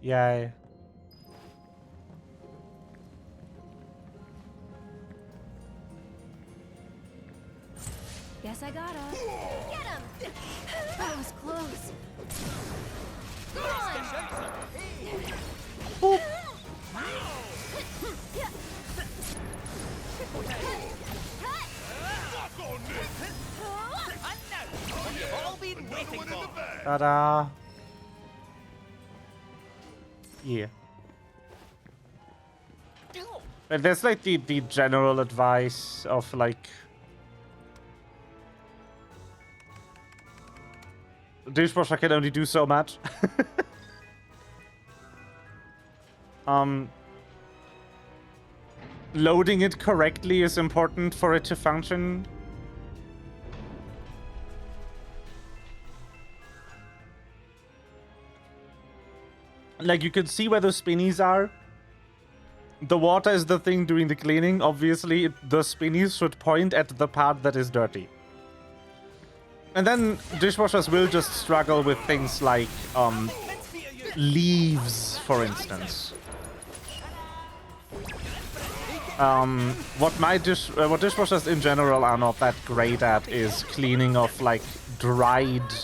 Yay. Guess I gotta get him. That was close. Boop. Ta-da. Yeah. But there's like the general advice of like dishwasher can only do so much. Loading it correctly is important for it to function. Like, you can see where the spinnies are. The water is the thing doing the cleaning. Obviously, the spinnies should point at the part that is dirty. And then dishwashers will just struggle with things like leaves, for instance. What dishwashers in general are not that great at is cleaning of like dried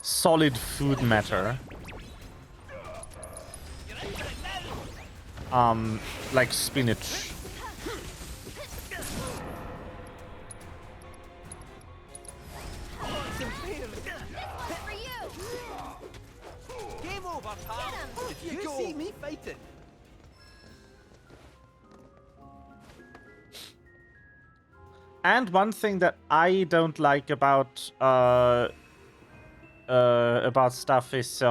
solid food matter. Like spinach. Game over, pal. You see me fighting. And one thing that I don't like about stuff is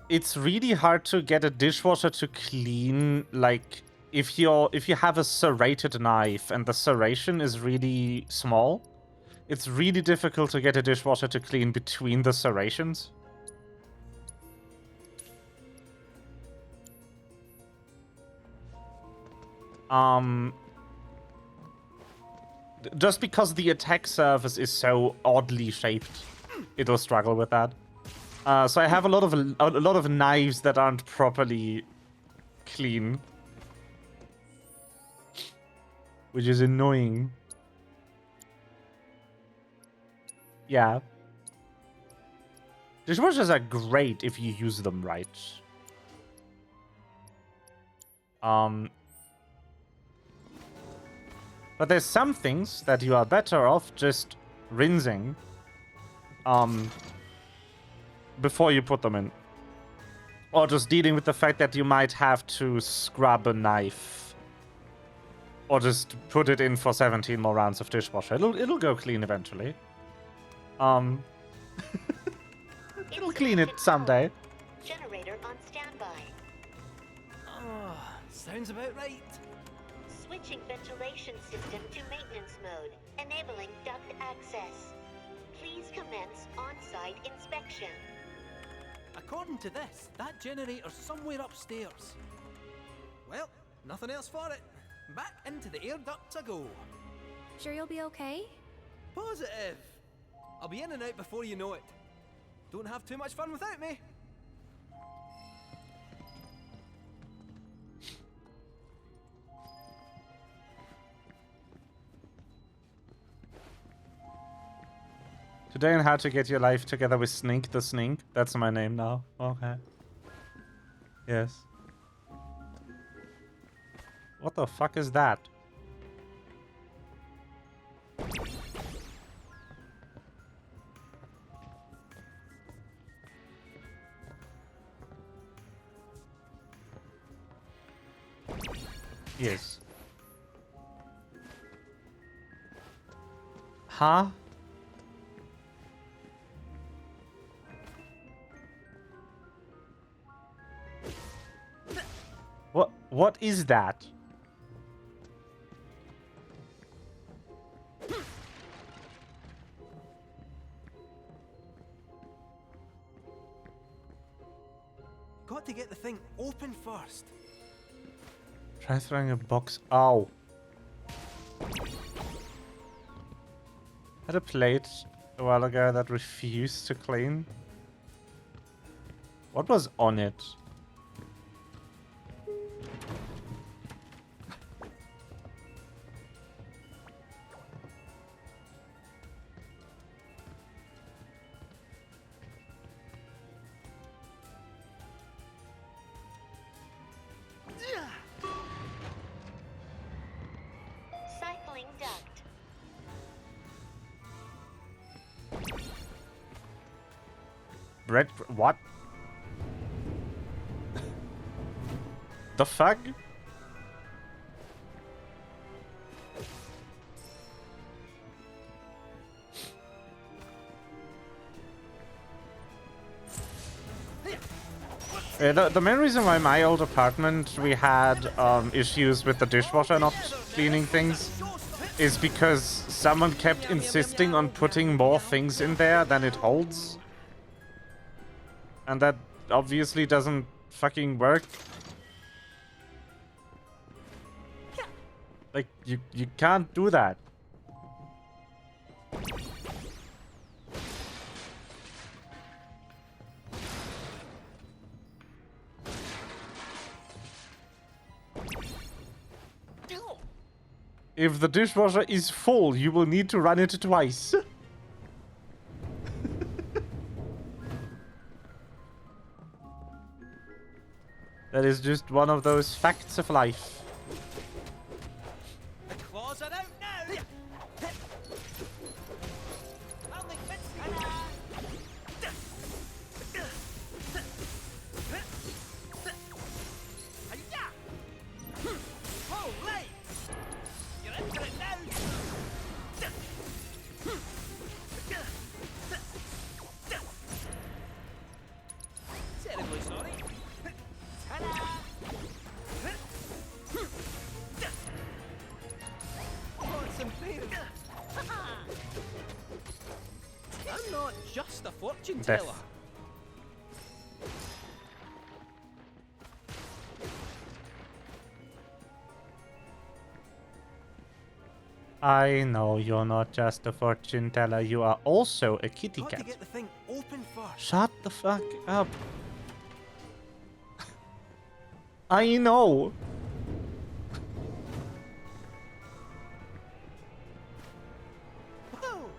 it's really hard to get a dishwasher to clean, like if you have a serrated knife and the serration is really small, it's really difficult to get a dishwasher to clean between the serrations. just because the attack surface is so oddly shaped, it'll struggle with that. So I have a lot of knives that aren't properly clean, which is annoying. Yeah. Dishwashers are great if you use them right. But there's some things that you are better off just rinsing before you put them in. Or just dealing with the fact that you might have to scrub a knife. Or just put it in for 17 more rounds of dishwasher. It'll go clean eventually. It'll clean it someday. Generator on standby. Oh, sounds about right. Switching ventilation system to maintenance mode, enabling duct access. Please commence on-site inspection. According to this, that generator's somewhere upstairs. Well, nothing else for it. Back into the air ducts I go. Sure you'll be okay? Positive. I'll be in and out before you know it. Don't have too much fun without me. Today on How to Get Your Life Together with Snink the Snink. That's my name now. Okay. Yes. What the fuck is that? Yes. Huh? What is that? Got to get the thing open first. Try throwing a box. Ow. Had a plate a while ago that refused to clean. What was on it? Cycling duct. Bread. What? The fuck? The main reason why my old apartment we had issues with the dishwasher not cleaning things is because someone kept insisting on putting more things in there than it holds. And that obviously doesn't fucking work. Like, you can't do that. If the dishwasher is full, you will need to run it twice. That is just one of those facts of life. The claws are out now. Terribly sorry. I'm not just a fortune teller. Death. I know you're not just a fortune teller, you are also a kitty Got to cat. get the thing open first. Shut the fuck up. I know. Whoa.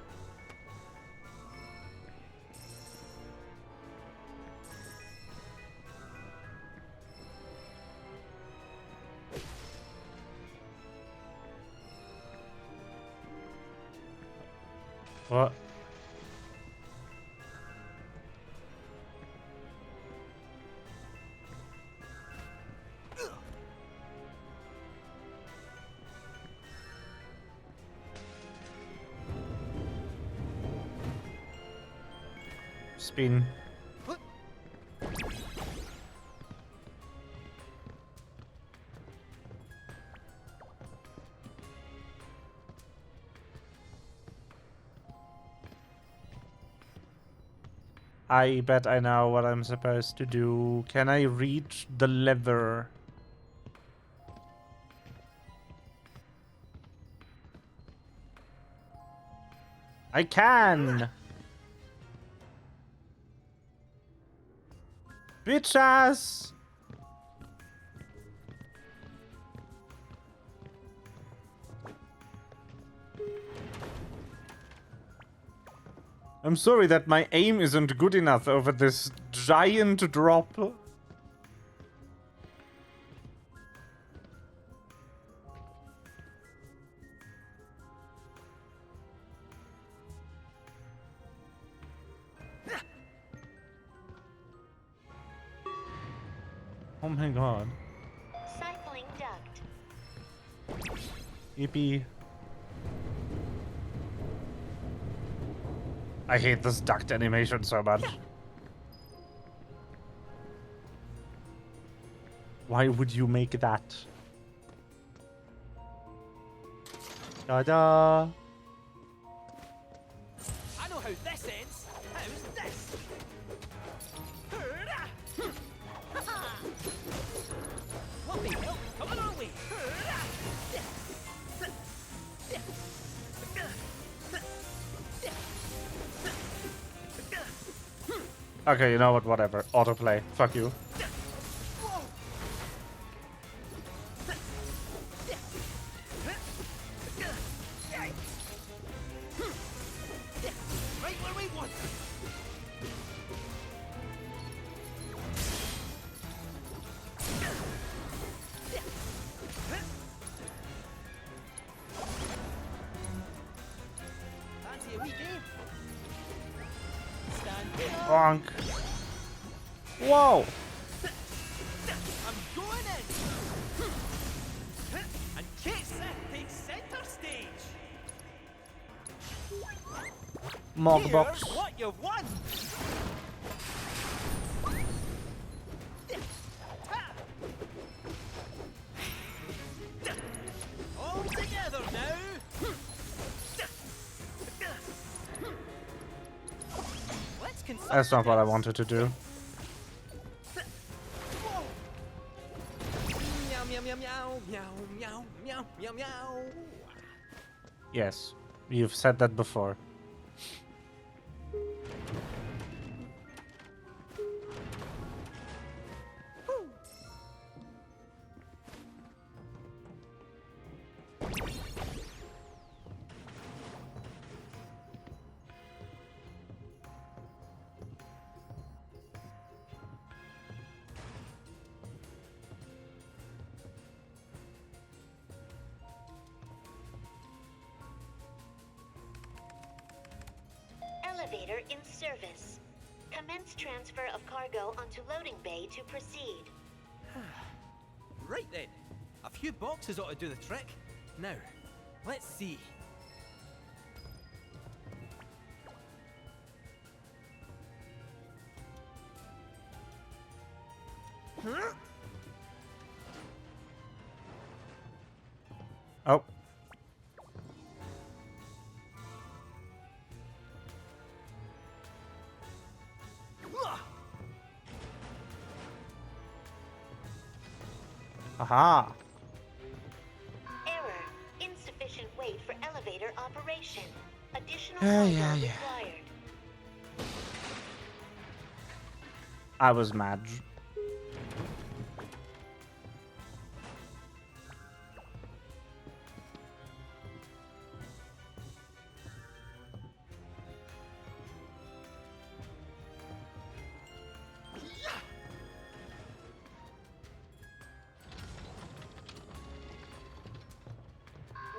What? Spin. I bet I know what I'm supposed to do. Can I reach the lever? I can! Bitch ass! I'm sorry that my aim isn't good enough over this giant drop. Oh my god. Cycling duct. Yippee. I hate this duct animation so much. Why would you make that? Ta-da! I know how this ends. How's this? What the hell? Coming our way. Okay, you know what? Whatever. Autoplay. Fuck you. Right where we want. Fancy a wee game? Stand here. Bonk. Whoa! I'm going in. And Kate Seth takes center stage. Mogbox. Here's what you've won. All together now. Let's consult. That's not what I wanted to do. Meow meow meow meow meow meow meow meow meow. Yes, you've said that before. Elevator in service. Commence transfer of cargo onto loading bay to proceed. Right then. A few boxes ought to do the trick. Now, let's see. Huh? Oh. Aha. Error. Insufficient weight for elevator operation. Additional Yeah. required. I was mad.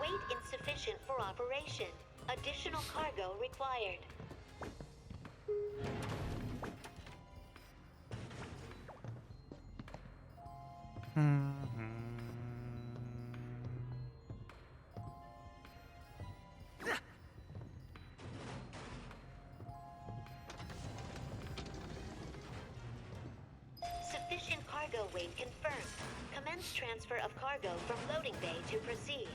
Weight insufficient for operation. Additional cargo required. Sufficient cargo weight confirmed. Commence transfer of cargo from loading bay to proceed.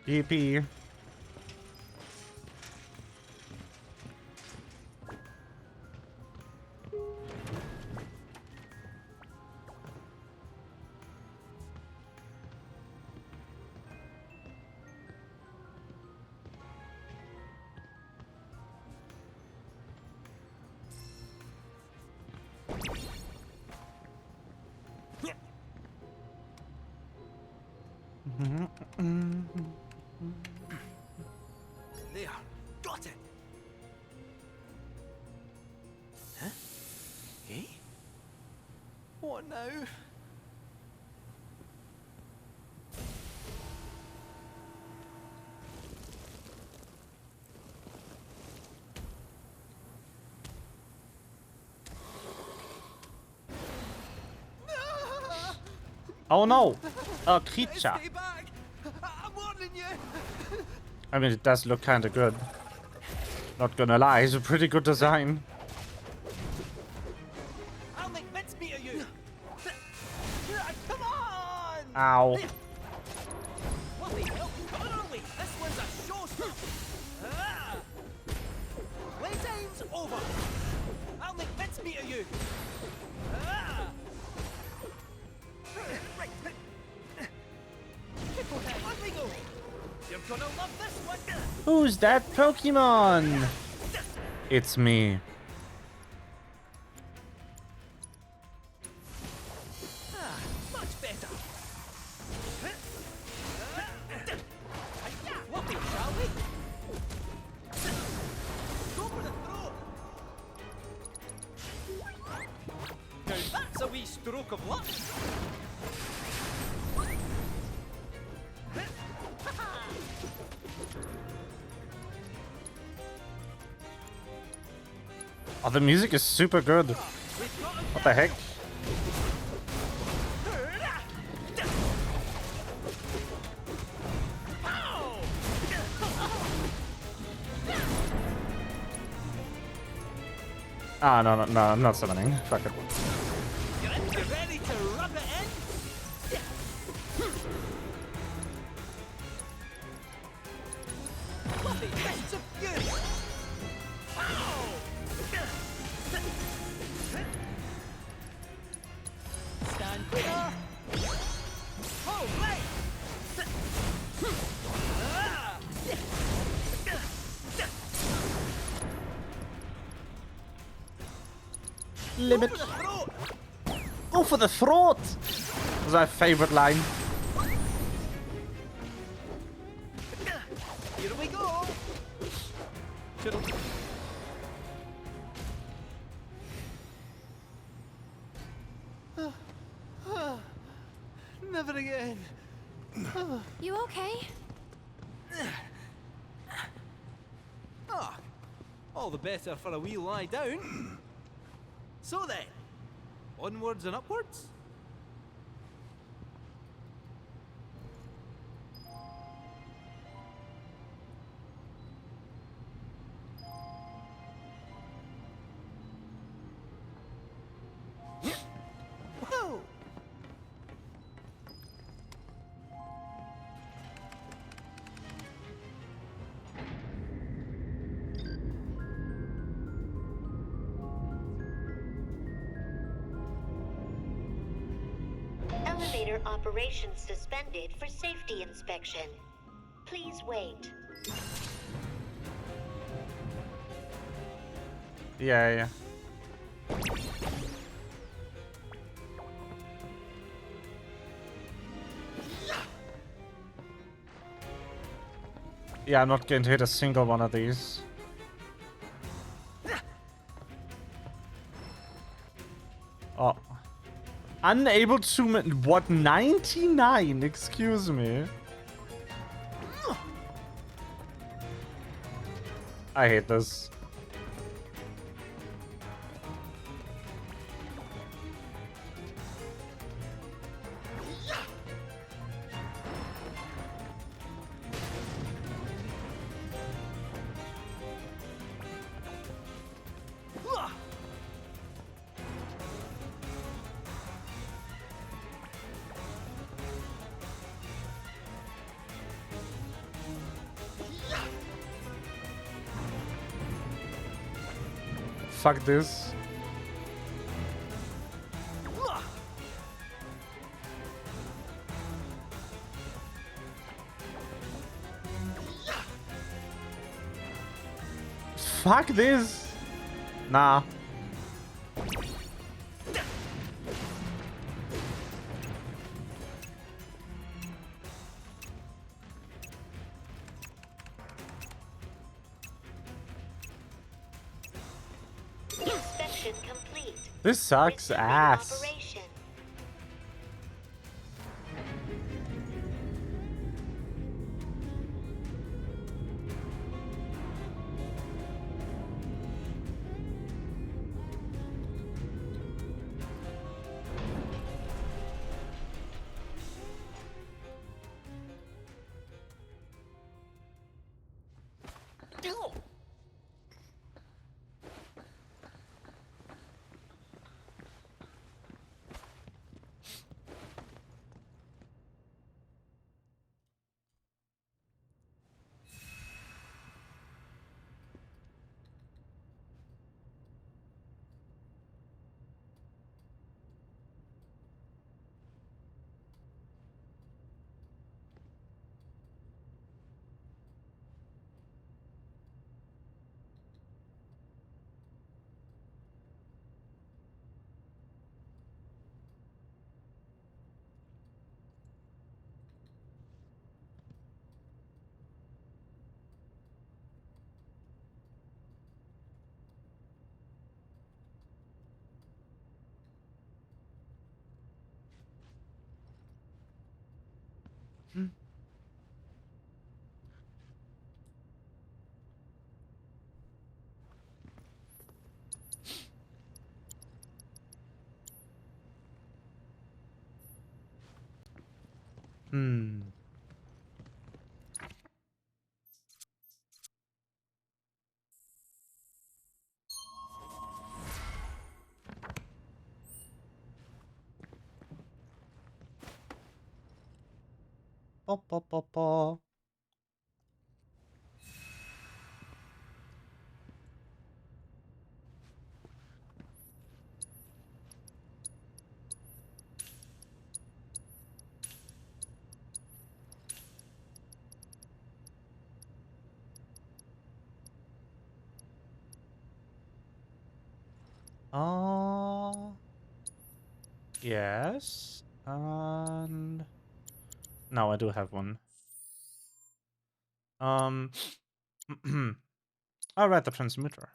Yippee. There, got it. Huh? Eh? What now? Oh no! A creature. Stay back! I'm warning you! I mean, it does look kind of good. Not gonna lie, it's a pretty good design. I'll make Vince beat you! Come on! Ow. What the hell? Come on, wait! This one's a showstopper! Ah! Playtime's over! I'll make Vince beat you! Ah! Right! On we go! You're gonna love this one! Who's that Pokemon? It's me. Much better! Whoopee, shall we? Go for the throat! Now that's a wee stroke of luck! Oh, the music is super good. What the heck? Ah, no, I'm not summoning. Fuck it. You ready to rub it in? Fluffy fists of fury! Stand clear! Oh, right! Limit. Go for the throat! That's my favorite line. Here we go! Never again. You okay? Ah, all the better for a wee lie down. So then, onwards and upwards? Whoa! elevator operations suspended for safety inspection. Please wait. Yeah. Yeah, I'm not going to hit a single one of these. Oh. Unable to... What? 99? Excuse me. I hate this. Fuck this. Fuck this. Nah. Inspection complete. This sucks Resuming ass. operation. Ba. Yes. And no, I do have one. I'll write the transmitter.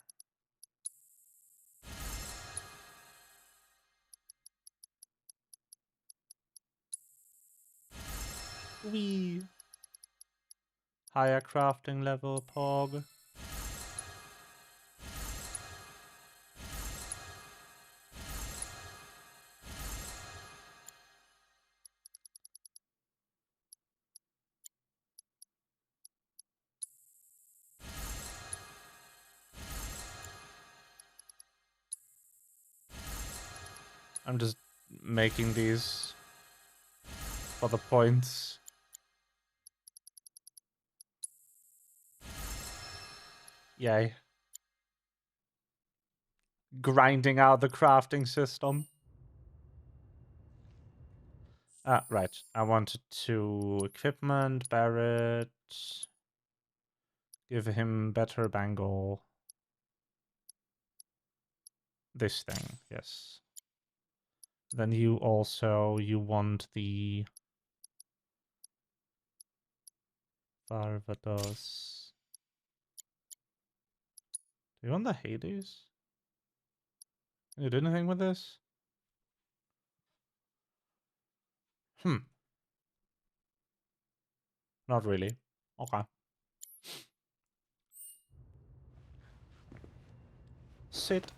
Wee. Higher crafting level, Pog. I'm just making these for the points. Yay. Grinding out the crafting system. Ah, right. I wanted to equipment, Barrett. Give him better bangle. This thing, yes. Then you want the Barbados. Do you want the Hades? Can you do anything with this? Not really. Okay. Sit.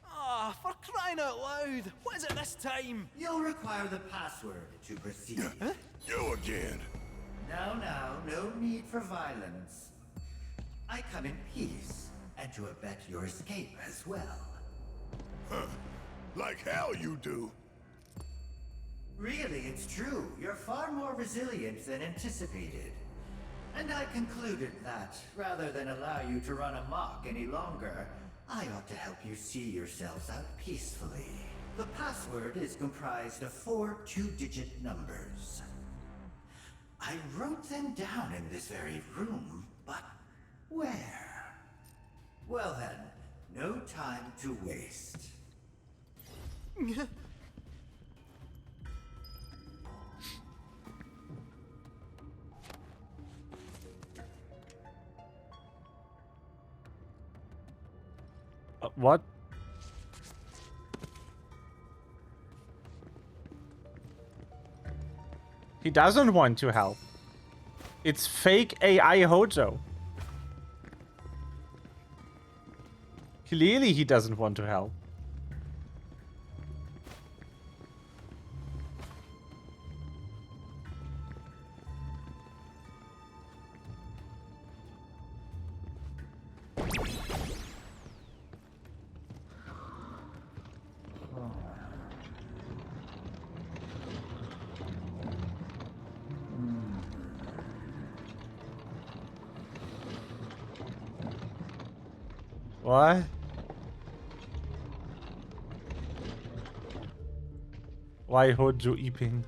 Ah, for crying out loud! What is it this time? You'll require the password to proceed. You again. Now, no need for violence. I come in peace, and to abet your escape as well. Huh. Like hell you do. Really, it's true. You're far more resilient than anticipated. And I concluded that, rather than allow you to run amok any longer, I ought to help you see yourselves out peacefully. The password is comprised of 4 two-digit numbers. I wrote them down in this very room, but where? Well then, no time to waste. What? He doesn't want to help. It's fake AI Hojo. Clearly he doesn't want to help. What? Why Hojo Iping?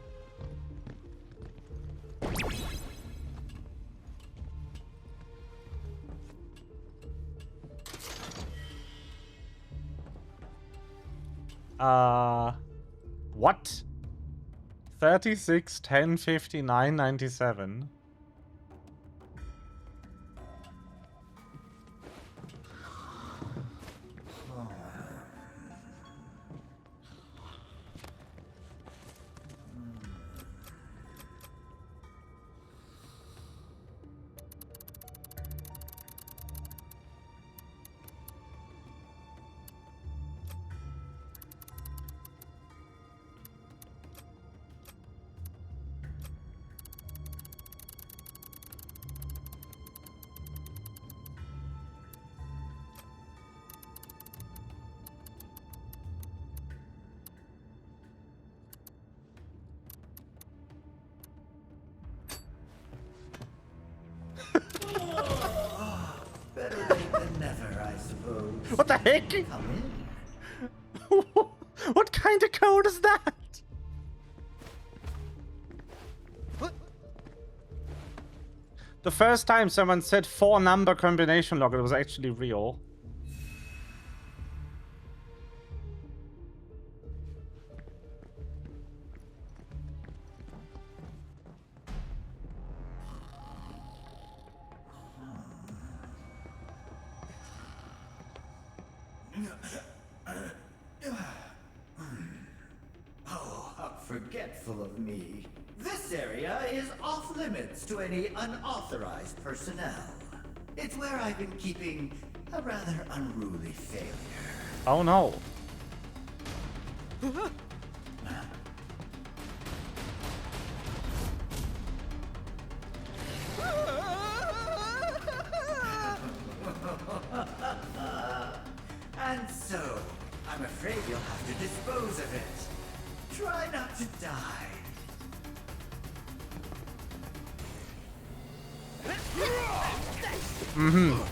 What? 36, 10, 59, 97. Better late than never, I suppose. What the heck? Come in. What kind of code is that? The first time someone said 4-number combination lock, it was actually real. Oh, how forgetful of me. This area is off limits to any unauthorized personnel. It's where I've been keeping a rather unruly failure. Oh no. And so, I'm afraid you'll have to dispose of it. Try not to die. Mm-hmm.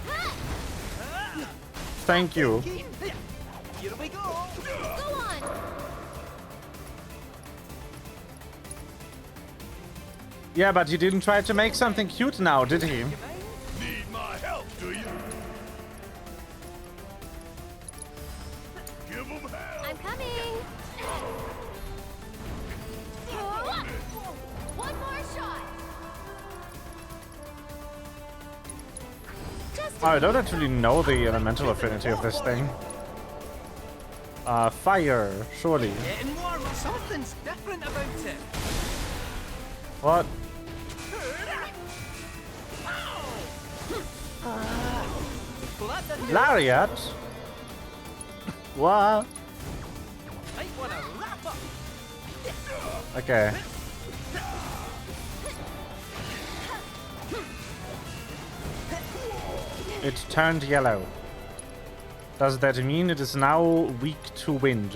Thank you. Here we go. Go on. Yeah, but he didn't try to make something cute now, did he? Need my help, do you? Give him hell. I'm coming. One more shot. Just I don't actually know the elemental affinity of this thing. Fire, surely. Getting warmer. Something's different about it. What? Lariat? What? Might wanna wrap up. Okay. It turned yellow. Does that mean it is now weak to wind?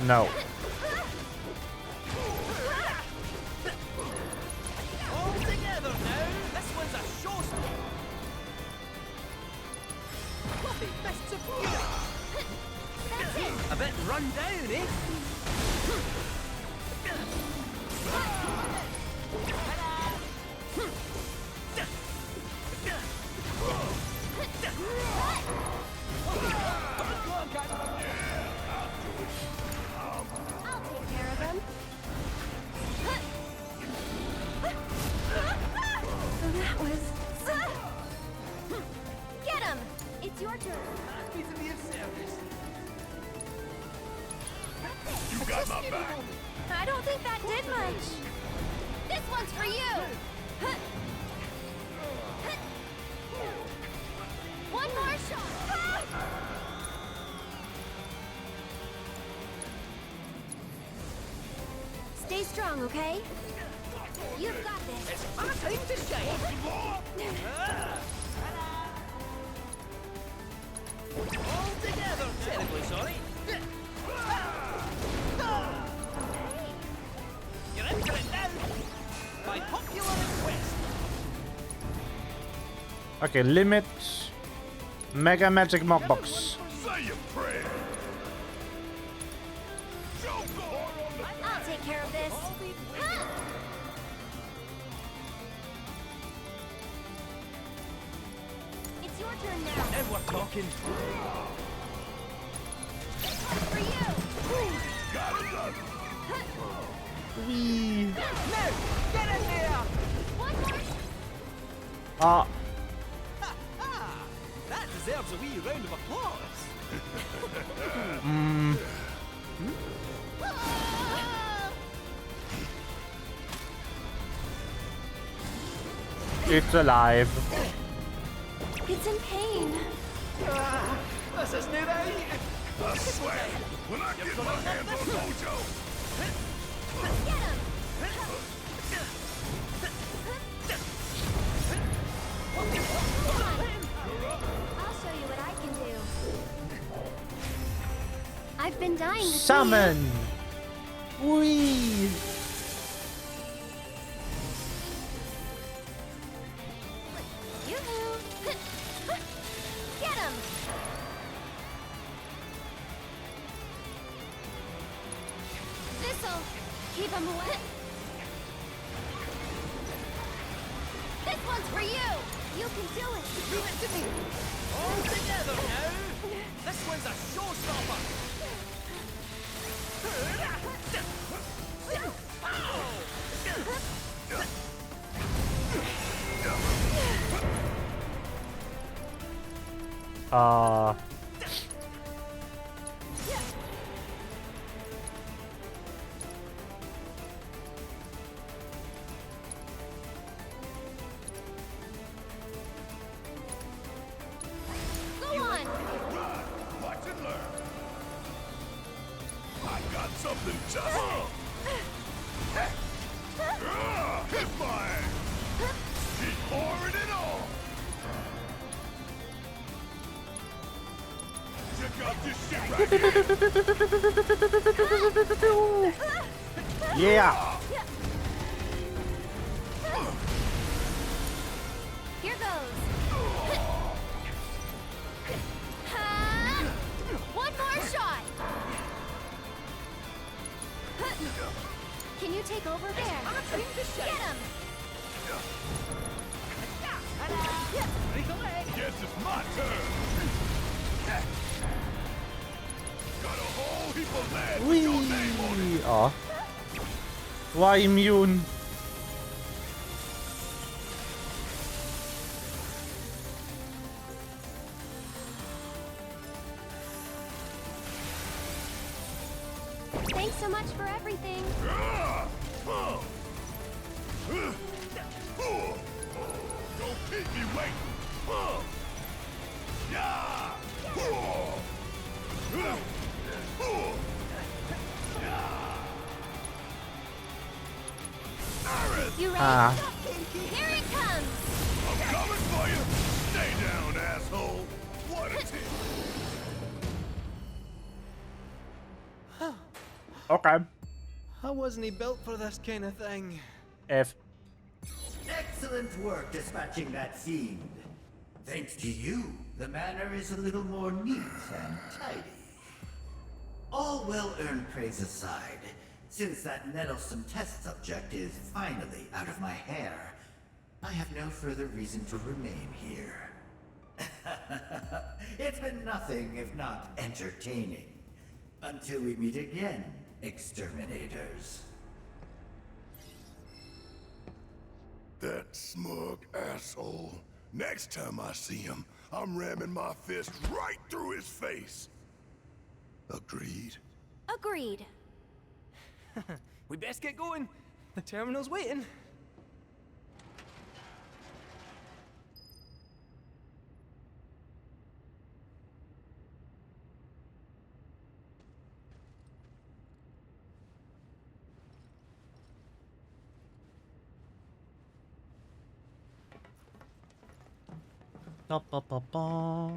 No. All together now. This one's a showstopper. Fluffy fists of fury. that's it. A bit run down, eh? I'll take care of him. That was. Get him! It's your turn. Happy to be of service. You got my back. I don't think that did much. This one's for you. One more shot. Stay strong, okay? You've got this. It's our time to shine. All together. Terribly sorry. You're in for it now. By popular request. Okay, limit Mega Magic Mock Box. Say your prayer. I'll take care of this. It's your turn now. Now we're talking. This one's for you. Got it, love. Wee. Now, get in there. One more. Ah, That deserves a wee round of applause. it's alive. It's in pain. This is new right. I swear, when I get my hands on Mojo, Get him. I'll show you what I can do. I've been dying to see Summon. Wee. Yoo-hoo. Get him. This'll keep him away. This one's for you. You can do it. Leave it to me. All together now. This one's a showstopper. Go on. watch and learn. I got something just. Hit my ass. Keep pouring it on. Check out Yeah. Here goes. One more shot. Can you take over there? Get him. Guess it's my turn. Got a whole heap of lead with your name on it. Aw. Why immune? Thanks so much for everything. Don't keep me waiting. Yeah. You ready? Here it comes. I'm coming for you. Stay down, asshole. What a team. Okay. How wasn't he built for this kind of thing? F. Excellent work dispatching that fiend. Thanks to you, the manor is a little more neat and tidy. All well-earned praise aside, since that nettlesome test subject is finally out of my hair, I have no further reason to remain here. It's been nothing if not entertaining. Until we meet again, exterminators. That smug asshole. Next time I see him, I'm ramming my fist right through his face. Agreed? Agreed. We best get going. The terminal's waiting. Da, ba, ba, ba.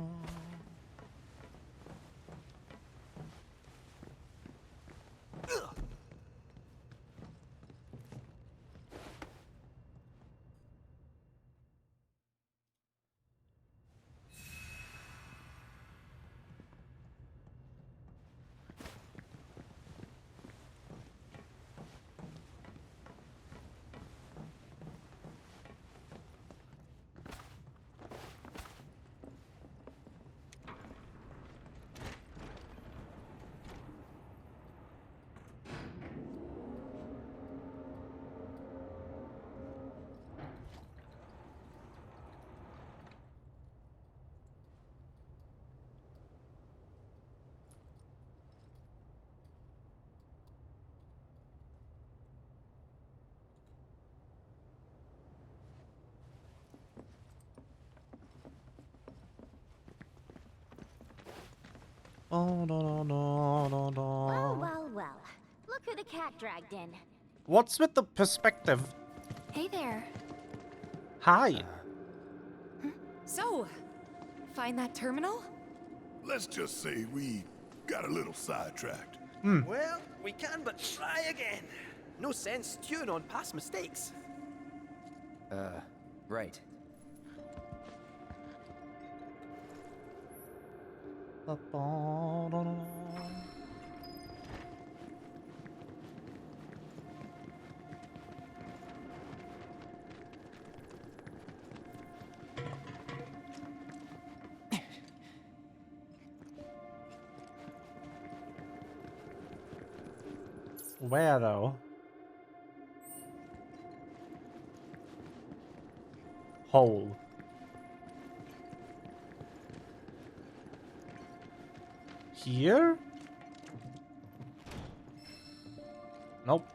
Oh, no, no, no, no, no. Well. Look who the cat dragged in. What's with the perspective? Hey there. Hi. So, find that terminal? Let's just say we got a little sidetracked. Well, we can but try again. No sense stewing on past mistakes. Right. Ba, ba, no, no, no. Where though? Hole. Here? Nope.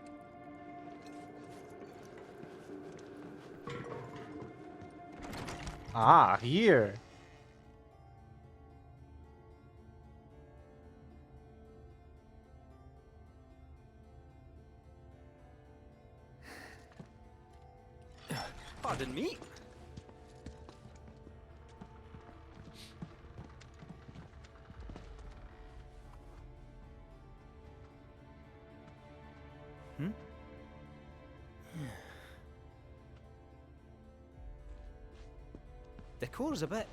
Ah, here. Pardon me. Decor's a bit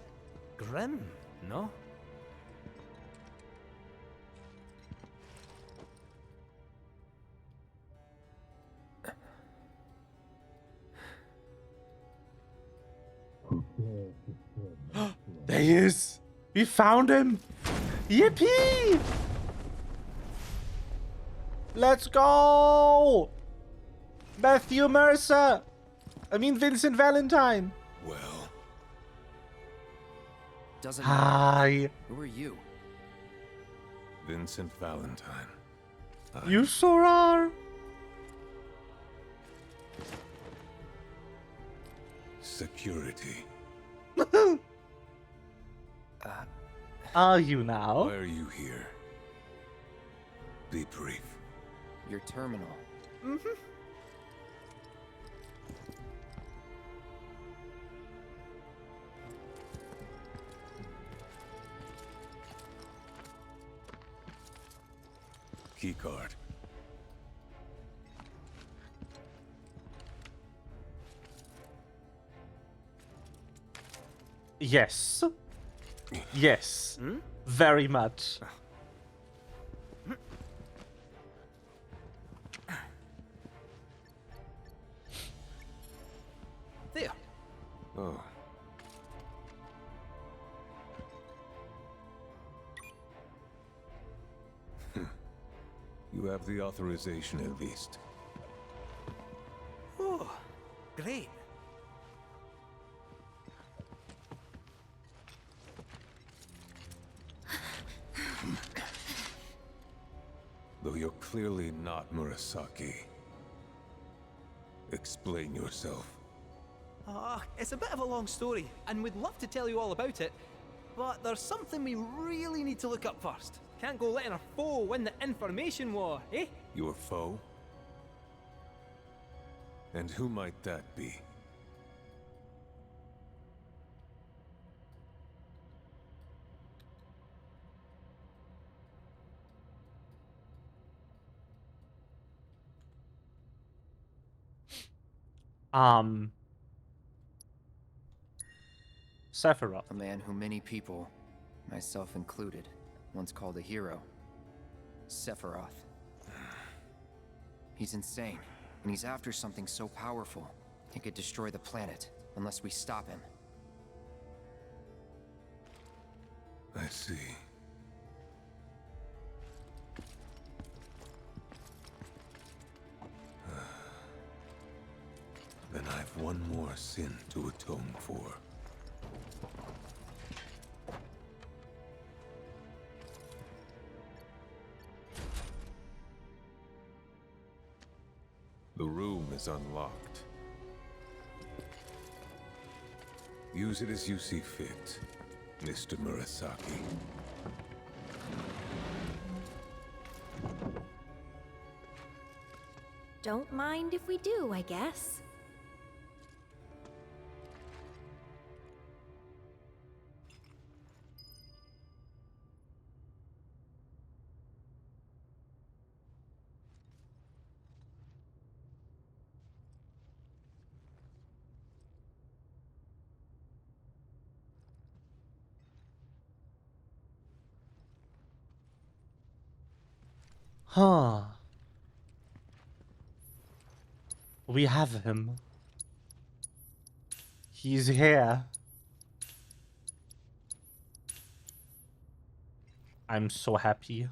grim, no? There he is! We found him! Yippee! Let's go! Matthew Mercer! I mean Vincent Valentine! Well, Doesn't matter. Hi! Who are you? Vincent Valentine. You sure are! Security. Are you now? Why are you here? Be brief. Your terminal. Mm-hmm. Keycard. Yes. Yes. Very much. There. Oh. You have the authorization at least. Oh, great. Though you're clearly not Murasaki. Explain yourself. It's a bit of a long story, and we'd love to tell you all about it, but there's something we really need to look up first. Can't go letting our foe win the information war, eh? Your foe? And who might that be? Sephiroth. A man who many people, myself included, once called a hero. Sephiroth. He's insane, and he's after something so powerful, it could destroy the planet, unless we stop him. I see. Then I've one more sin to atone for. The room is unlocked. Use it as you see fit, Mr. Murasaki. Don't mind if we do, I guess. Huh. We have him. He's here. I'm so happy.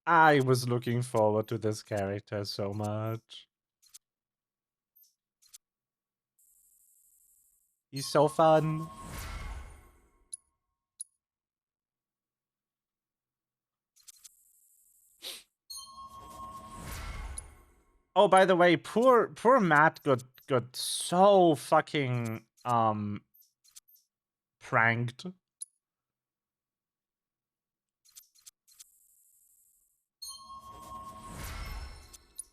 I was looking forward to this character so much. He's so fun. Oh, by the way, poor Matt got so fucking pranked.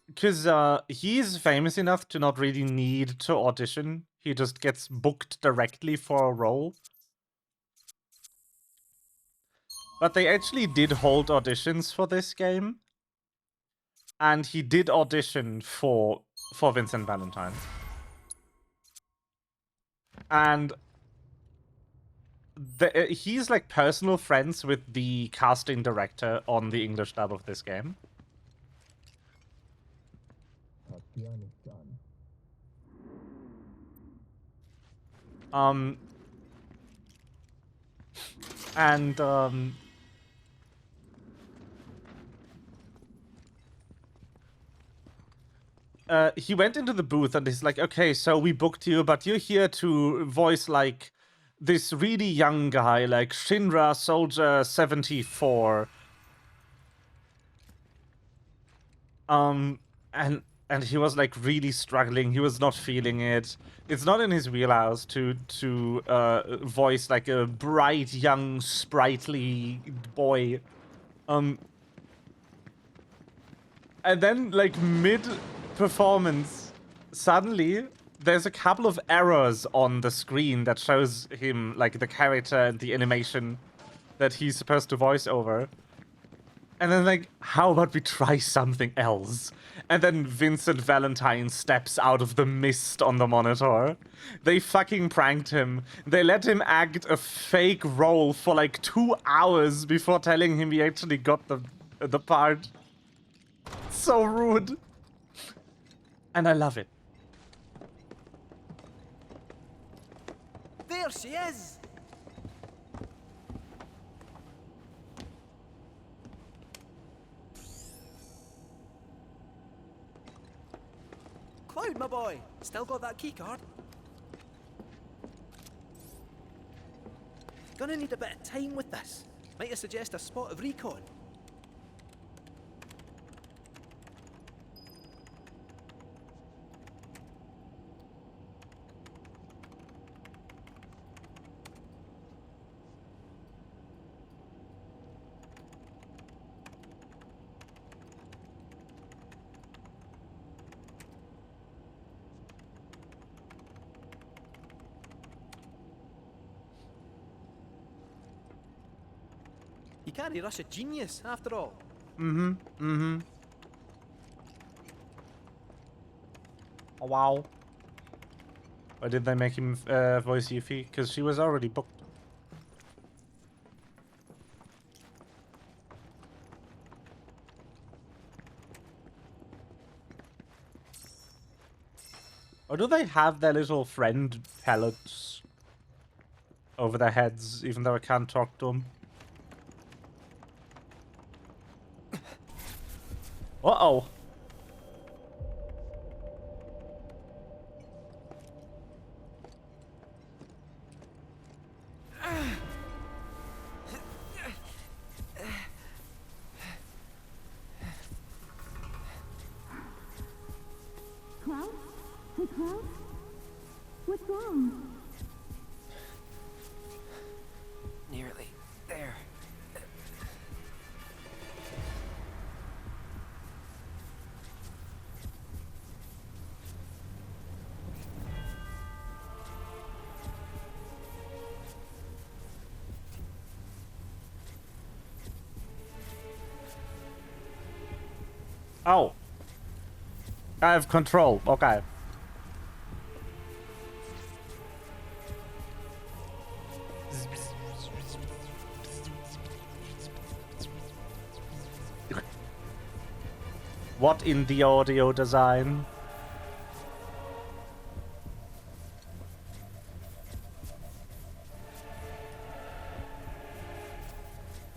Because he's famous enough to not really need to audition. He just gets booked directly for a role. But they actually did hold auditions for this game. And he did audition for Vincent Valentine. And he's like personal friends with the casting director on the English dub of this game. And he went into the booth and he's like, okay, so we booked you, but you're here to voice like this really young guy, like Shinra Soldier 74. And he was like really struggling. He was not feeling it. It's not in his wheelhouse to voice like a bright, young, sprightly boy. And then like mid-performance, suddenly there's a couple of errors on the screen that shows him like the character and the animation that he's supposed to voice over. And then like, how about we try something else? And then Vincent Valentine steps out of the mist on the monitor. They fucking pranked him. They let him act a fake role for like 2 hours before telling him he actually got the part. So rude. And I love it. There she is! Cloud, my boy! Still got that keycard? Gonna need a bit of time with this. Might I suggest a spot of recon? You can't rush a genius, after all. Oh, wow. Why did they make him voice Yuffie? Because she was already booked. Or do they have their little friend pellets over their heads, even though I can't talk to them? Uh-oh. Cloud? Hey, Cloud? What's wrong? Nearly there. Oh. I have control. Okay. What in the audio design?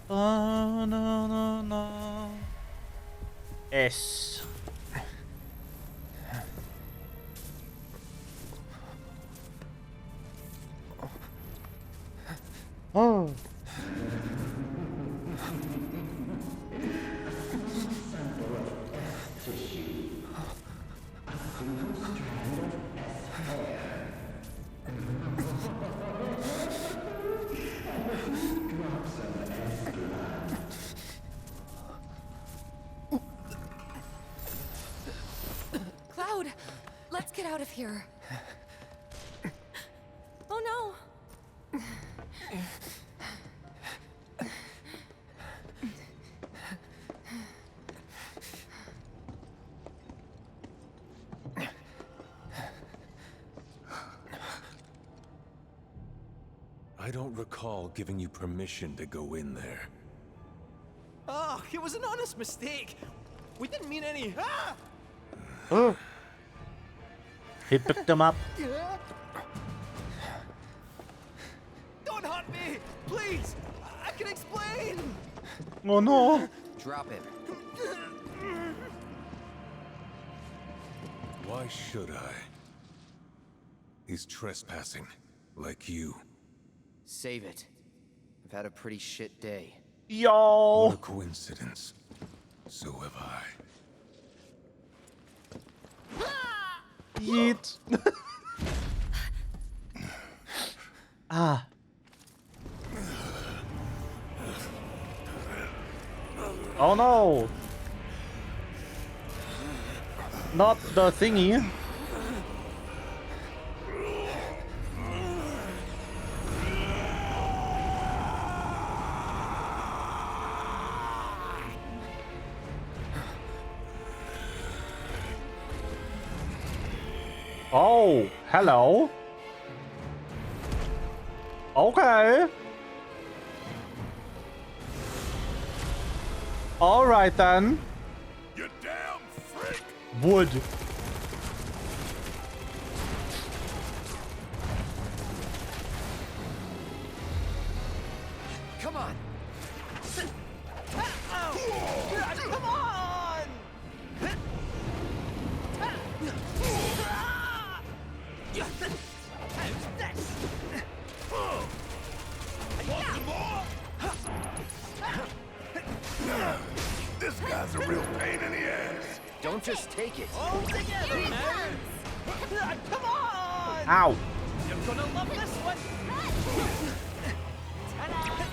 Oh, no, no, no. S. Oh. Cloud! Let's get out of here. Oh no! I don't recall giving you permission to go in there. Oh, it was an honest mistake. We didn't mean any. Ah! Oh. He picked them up. Don't hurt me, please. I can explain. Oh no. Drop him. Why should I? He's trespassing, like you. Save it. I've had a pretty shit day. Yo. What a coincidence. So have I. Yeet. Ah. Oh no. Not the thingy. Oh, hello. Okay. All right then. You damn freak! Wood. Come on. Come on! This guy's a real pain in the ass. Don't just take it. All together, man! Come on! Ow. You're gonna love this one! Ta-da!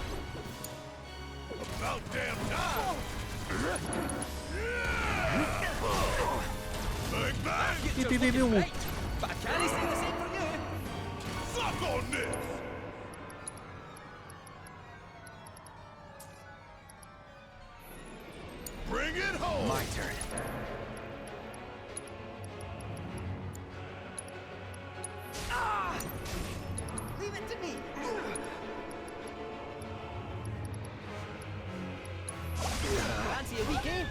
About damn time. Bang, bang. Get your fucking right, but I can't say the same for you. Suck on this. Bring it home. My turn. Ah! Leave it to me. Fancy a wee game?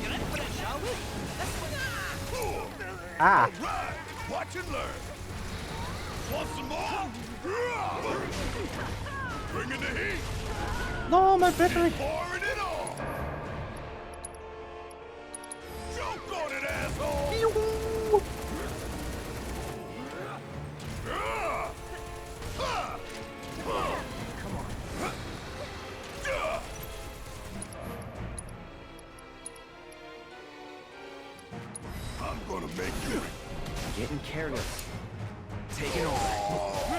You're in for it, shall we? This one. Ah. All right. Watch and learn. Want some more? Bring in the heat. No, my battery. Pouring it on. Choke on it, asshole. Come on. I'm gonna make you. Getting careless. Taking over.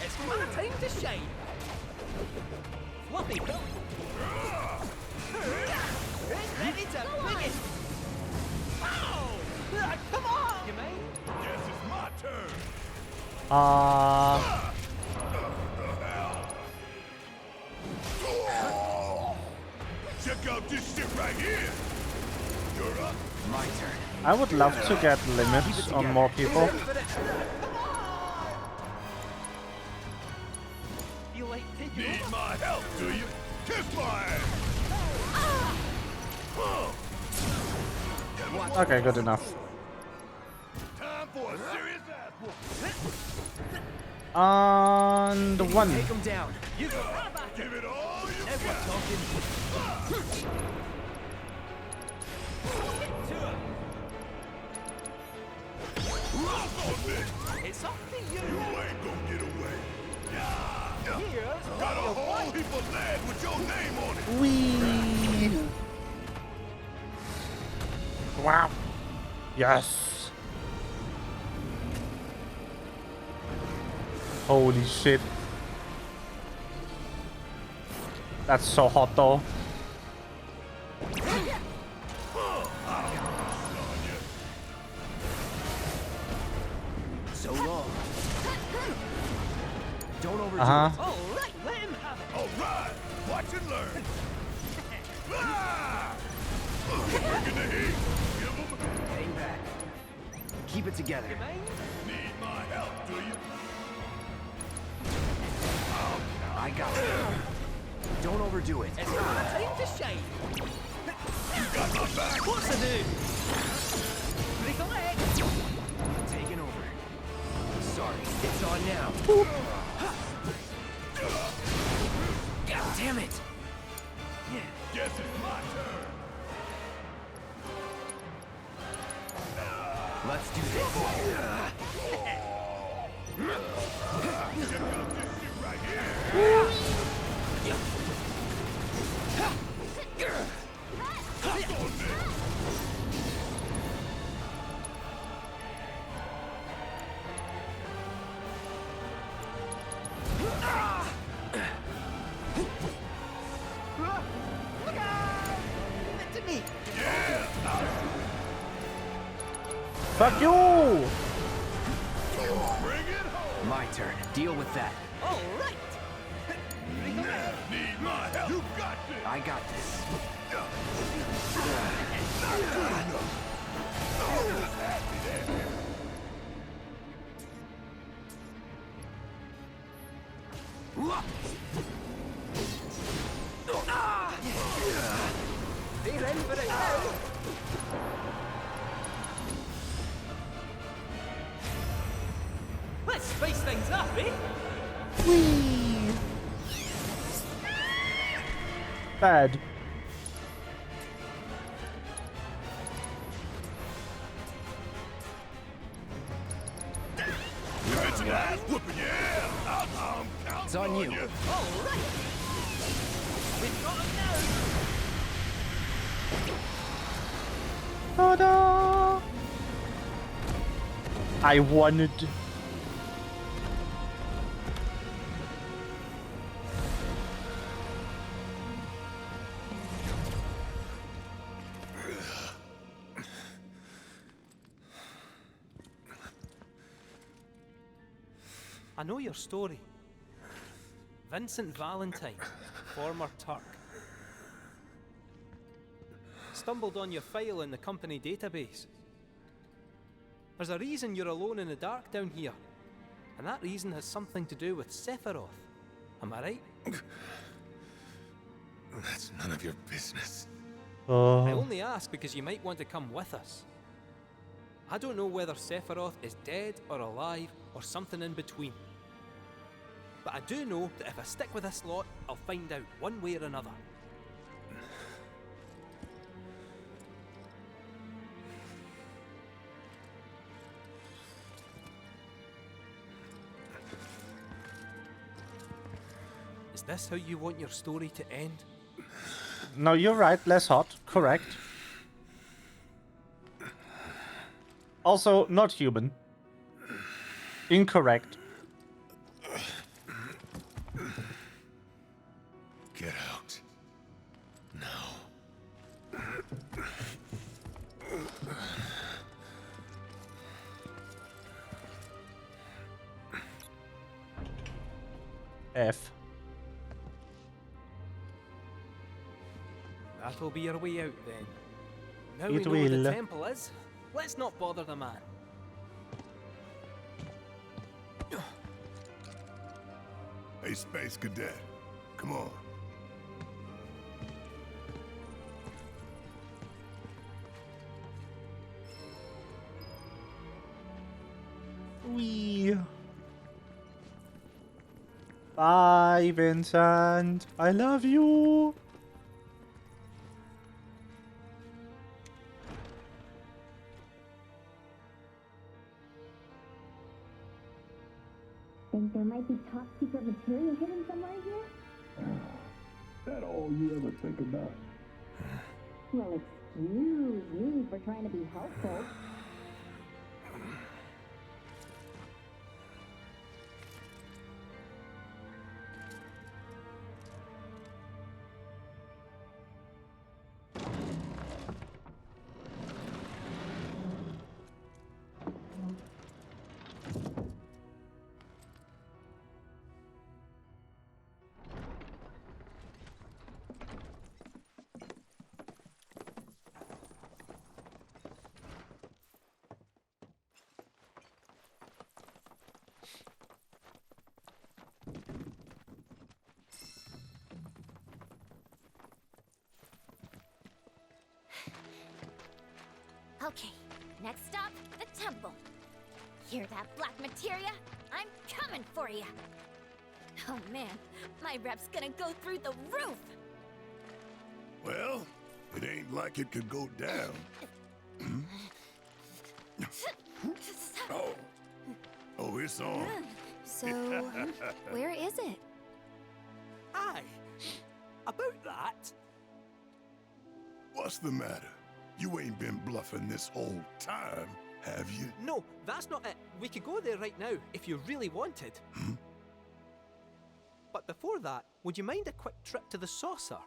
It's my time to shine. Fluffy Bill. Ready to wing it. Ow! Come on! You mean? Guess it's my turn. Check out this shit right here. You're up. My turn. I would love to get limits on more people. You like taking Need over? my help, do you? Kiss my ass. Okay, good enough. Time for a serious ass whooping. And one. Take him down. You go right back. Give it all you Never got. talking. Rock on this. It's up to you. You ain't gonna get away. Yeah. Here's Got a your whole heap of lead with your name on it. Wee. Wow. Yes. Holy shit. That's so hot though. So long. Don't overdo Uh-huh. it. all right. Let him have it. All right. Watch and learn. Ah! Hang back. Keep it together. Need my help, do you? I got it. Don't overdo it. It's our time to shine. You got my back. Of course I do. Recollect. Taking over. Sorry, it's on now. God damn it! Guess it's my turn. Let's do this. Check out this shit right here. Fuck you! My turn. Deal with that. All right. Need my help. You got this. I got this. They're in for it now. Let's spice things up, eh? Whee! Bad. It's an ass whooping, yeah. I'm It's on you. All right. We've got him now. Ta-da! I wanted. I know your story. Vincent Valentine, former Turk. Stumbled on your file in the company database. There's a reason you're alone in the dark down here. And that reason has something to do with Sephiroth. Am I right? That's none of your business. I only ask because you might want to come with us. I don't know whether Sephiroth is dead or alive or something in between. But I do know that if I stick with this lot, I'll find out one way or another. Is this how you want your story to end? No, you're right. Less hot. Correct. Also, not human. Incorrect. Get out. Now. F. That'll be your way out then. Now It we know where the will. temple is, let's not bother the man. Hey, Space Cadet. Come on. Wee. Bye, Vincent. I love you. Think there might be top secret material hidden somewhere here? That all you ever think about? Well, excuse me for trying to be helpful. Okay, next stop, the temple. Hear that, black materia? I'm coming for you. Oh man, my rep's gonna go through the roof. Well, it ain't like it could go down. Oh, it's on. So, where is it? Aye, about that. What's the matter? You ain't been bluffing this whole time, have you? No, that's not it. We could go there right now if you really wanted. But before that, would you mind a quick trip to the saucer?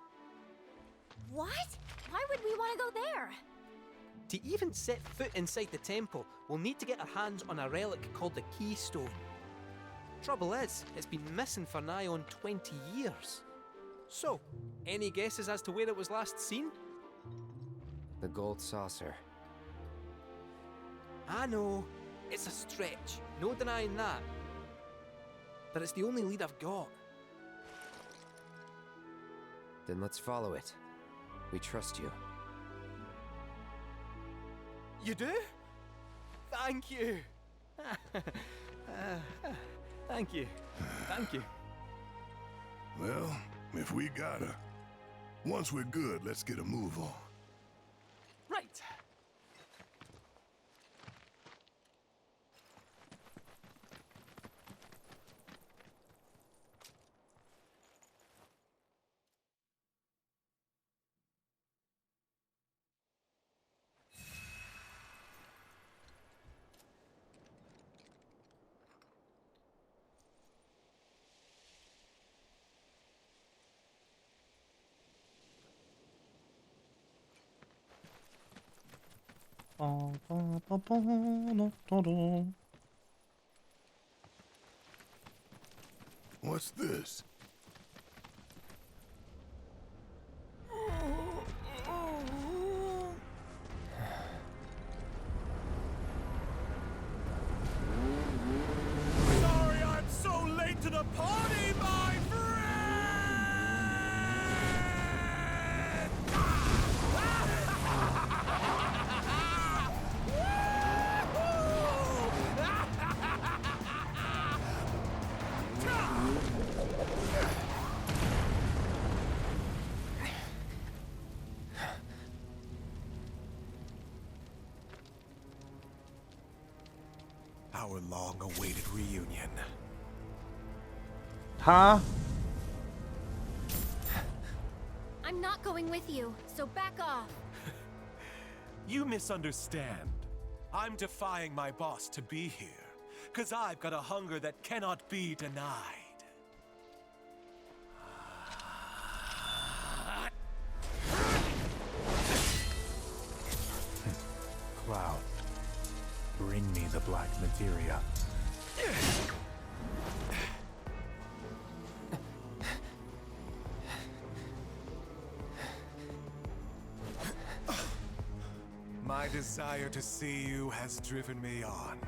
What? Why would we want to go there? To even set foot inside the temple, we'll need to get our hands on a relic called the Keystone. Trouble is, it's been missing for nigh on 20 years. So, any guesses as to where it was last seen? The gold saucer. I know, it's a stretch, no denying that. But it's the only lead I've got. Then let's follow it. We trust you. You do? Thank you. Thank you. Thank you. Well, if we gotta. Once we're good, let's get a move on. Right. What's this? Sorry I'm so late to the party, my friend! Our long-awaited reunion. Huh? I'm not going with you, so back off. You misunderstand. I'm defying my boss to be here, 'cause I've got a hunger that cannot be denied. Cloud, bring me the black materia. My desire to see you has driven me on.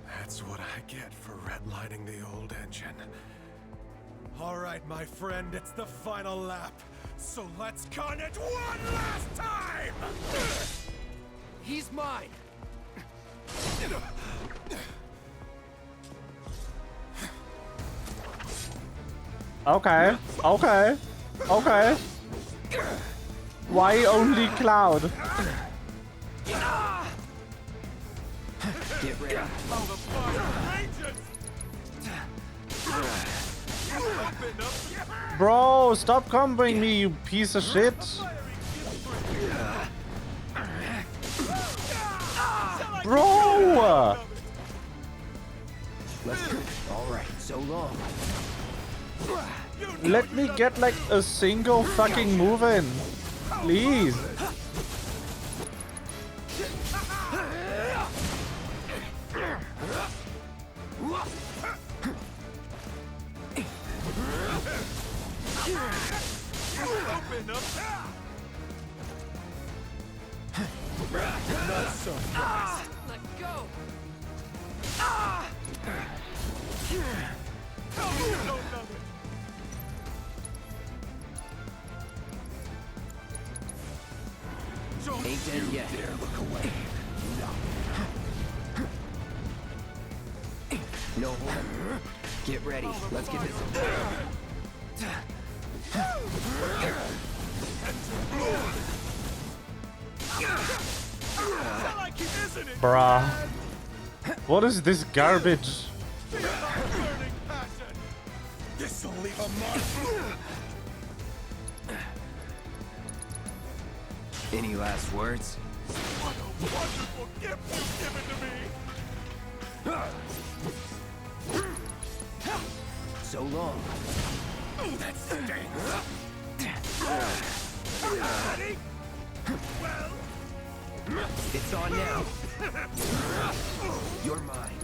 That's what I get for redlining the old engine. All right, my friend, it's the final lap. So let's con it one last time! He's mine! Okay, okay, okay. Why only Cloud? Get ready. Bro, stop comboing me, you piece of shit. Bro! Let's go. All right, so long. Let me get like a single fucking move in. Please. Open up. Not so fast. Let go. Tell me you don't love it. ain't dead yet. Dare look away. No, hold on. Get ready. Let's get this. Bruh. What is this garbage? This'll leave a mark. Any last words? What a wonderful gift you've given to me! So long. That stings! Ready? Well... It's on now. You're mine.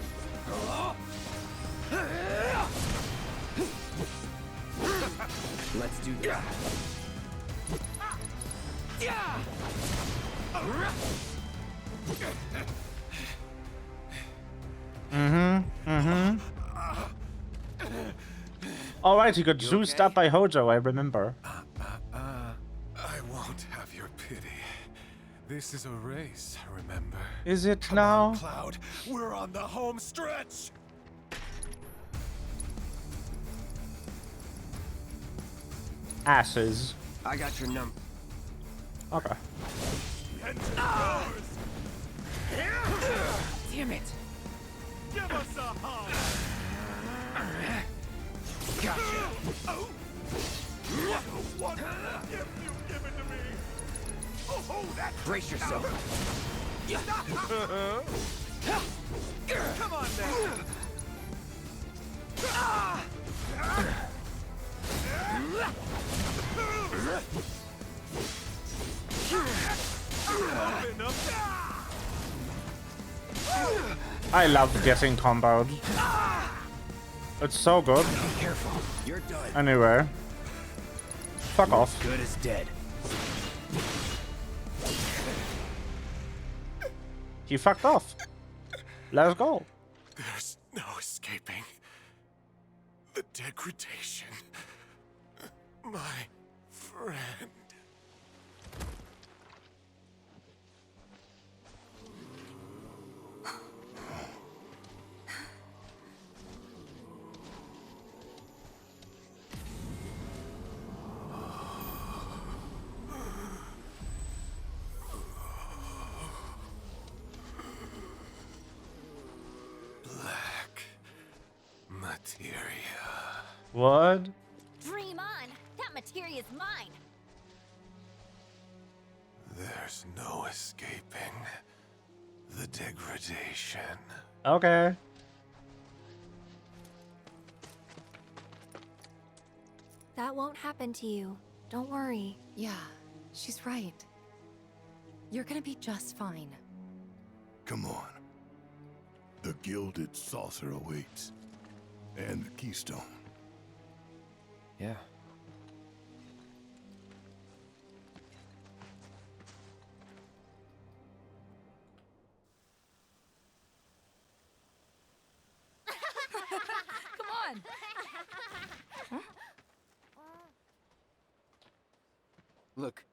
Let's do this. Alright, he got juiced up by Hojo, I remember. I won't have your pity. This is a race, remember? Is it Come now? on, Cloud. We're on the home stretch! Asses. I got your number. Okay. Damn it! Give us a hug! Gotcha. What a wonderful gift you've given to me! Oh, that... Brace yourself. Come on now! I love getting comboed. It's so good. Be careful. You're done. Anyway. Fuck off. Good as dead. He fucked off. Let's go. There's no escaping the degradation. My friend. Materia. What? Dream on! That materia's mine! There's no escaping the degradation. Okay. That won't happen to you. Don't worry. Yeah, she's right. You're gonna be just fine. Come on. The gilded saucer awaits. And the keystone. Yeah. Come on. Huh? Look.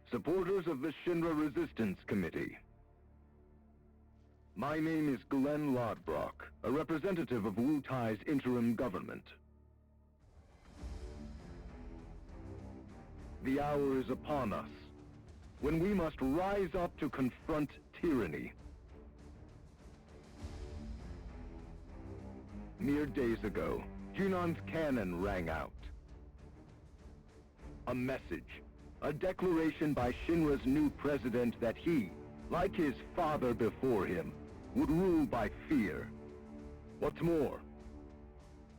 Supporters of the Shinra Resistance Committee. My name is Glenn Lodbrok, a representative of Wu Tai's interim government. The hour is upon us, when we must rise up to confront tyranny. Mere days ago, Junon's cannon rang out. A message. A declaration by Shinra's new president that he, like his father before him, would rule by fear. What's more,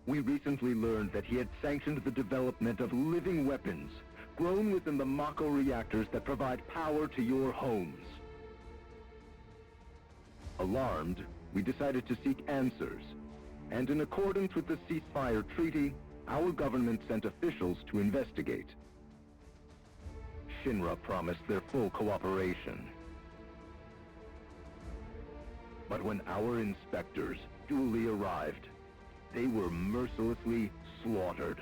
we recently learned that he had sanctioned the development of living weapons grown within the Mako reactors that provide power to your homes. Alarmed, we decided to seek answers, and in accordance with the ceasefire treaty, our government sent officials to investigate. Shinra promised their full cooperation. But when our inspectors duly arrived, they were mercilessly slaughtered.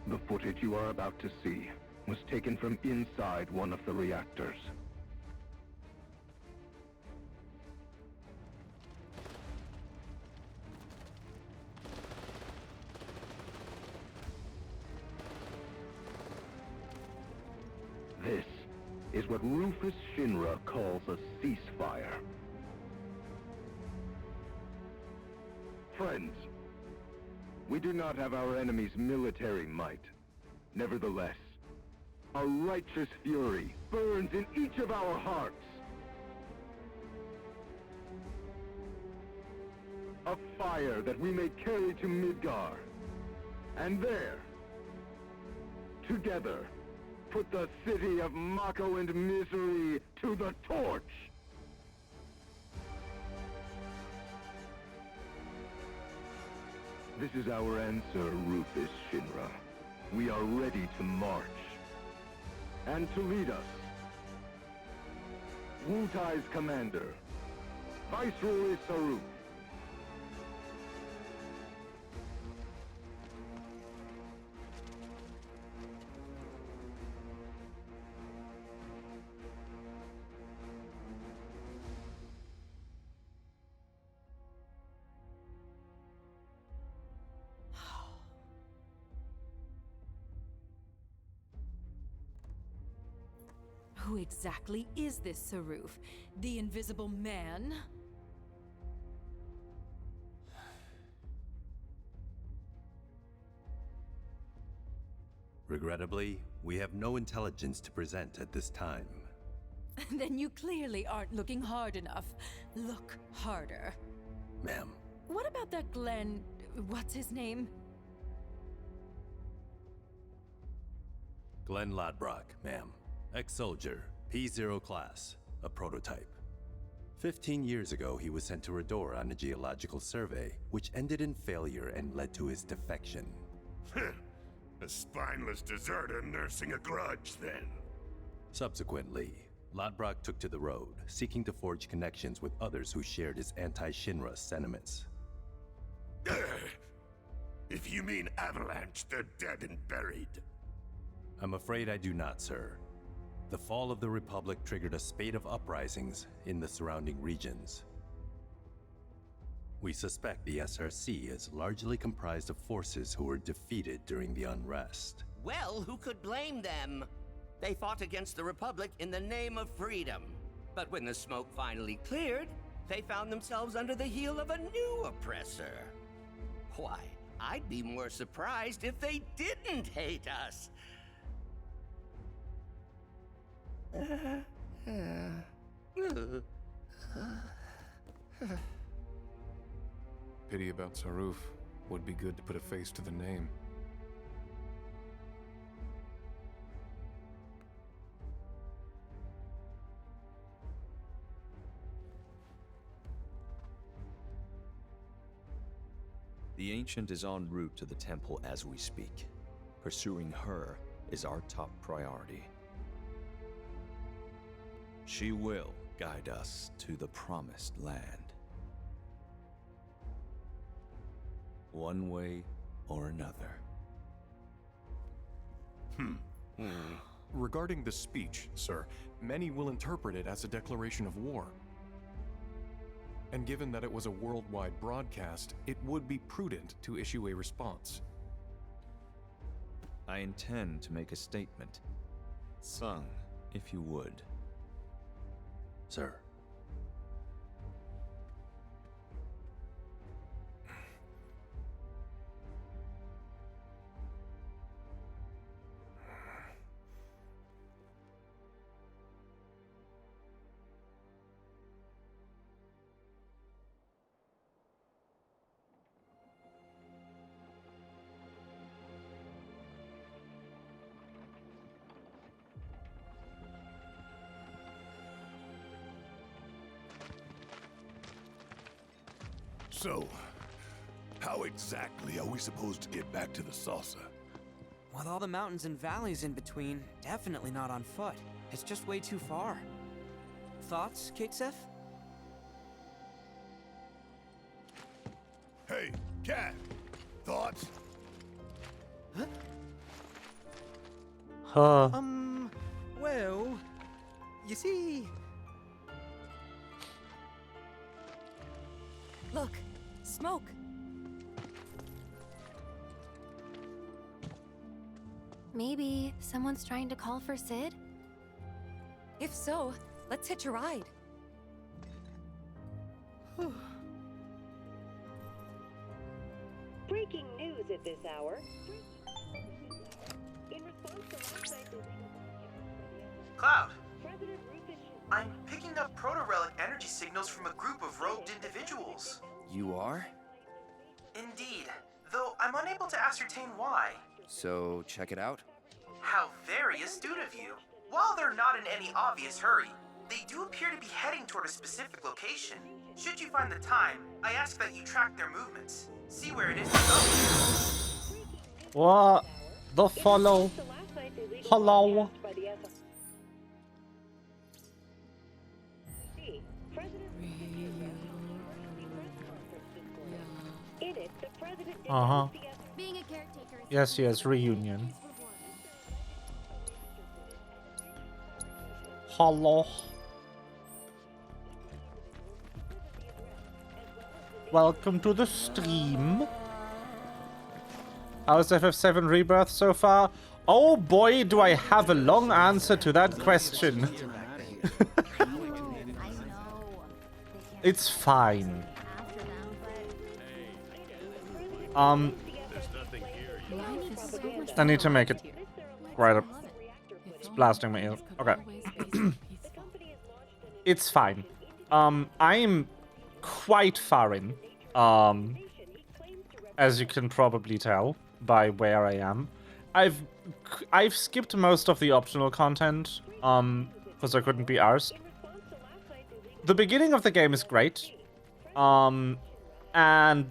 The footage you are about to see was taken from inside one of the reactors. This is what Rufus Shinra calls a ceasefire. Friends, we do not have our enemy's military might. Nevertheless, a righteous fury burns in each of our hearts. A fire that we may carry to Midgar. And there, together, put the city of Mako and misery to the torch! This is our answer, Rufus Shinra. We are ready to march. And to lead us, Wutai's commander, Viceroy Saruf. Who exactly is this Saruf? The Invisible Man? Regrettably, we have no intelligence to present at this time. Then you clearly aren't looking hard enough. Look harder. Ma'am. What about that Glenn... what's his name? Glenn Ladbrock, ma'am. Ex-soldier, P0 class, a prototype. 15 years ago, he was sent to Redor on a geological survey, which ended in failure and led to his defection. A spineless deserter nursing a grudge, then. Subsequently, Ladbrock took to the road, seeking to forge connections with others who shared his anti-Shinra sentiments. If you mean Avalanche, they're dead and buried. I'm afraid I do not, sir. The fall of the Republic triggered a spate of uprisings in the surrounding regions. We suspect the SRC is largely comprised of forces who were defeated during the unrest. Well, who could blame them? They fought against the Republic in the name of freedom. But when the smoke finally cleared, they found themselves under the heel of a new oppressor. Why, I'd be more surprised if they didn't hate us. Pity about Saruf. Would be good to put a face to the name. The Ancient is en route to the temple as we speak. Pursuing her is our top priority. She will guide us to the Promised Land. One way or another. Regarding the speech, sir, many will interpret it as a declaration of war. And given that it was a worldwide broadcast, it would be prudent to issue a response. I intend to make a statement. Sung, if you would. Sir. So, how exactly are we supposed to get back to the saucer? With all the mountains and valleys in between, definitely not on foot. It's just way too far. thoughts, Kate Seth? Hey, Cat. Thoughts? Huh. Well, you see... Look, smoke. Maybe someone's trying to call for Sid? If so, let's hitch a ride. Breaking news at this hour. In response to last night's Cloud, I'm picking up proto-relic energy signals from a group of robed individuals. You are? Indeed, though I'm unable to ascertain why. So, check it out? How very astute of you. While they're not in any obvious hurry, they do appear to be heading toward a specific location. Should you find the time, I ask that you track their movements. See where it is to go. What? The follow? Hello? Uh-huh. Yes, yes, reunion. Hello. Welcome to the stream. How's FF7 Rebirth so far? Oh boy, do I have a long answer to that question. It's fine. I need to make it right up. It's blasting my ear. Okay. It's fine. I'm quite far in. As you can probably tell by where I am. I've skipped most of the optional content, because I couldn't be arsed. The beginning of the game is great. And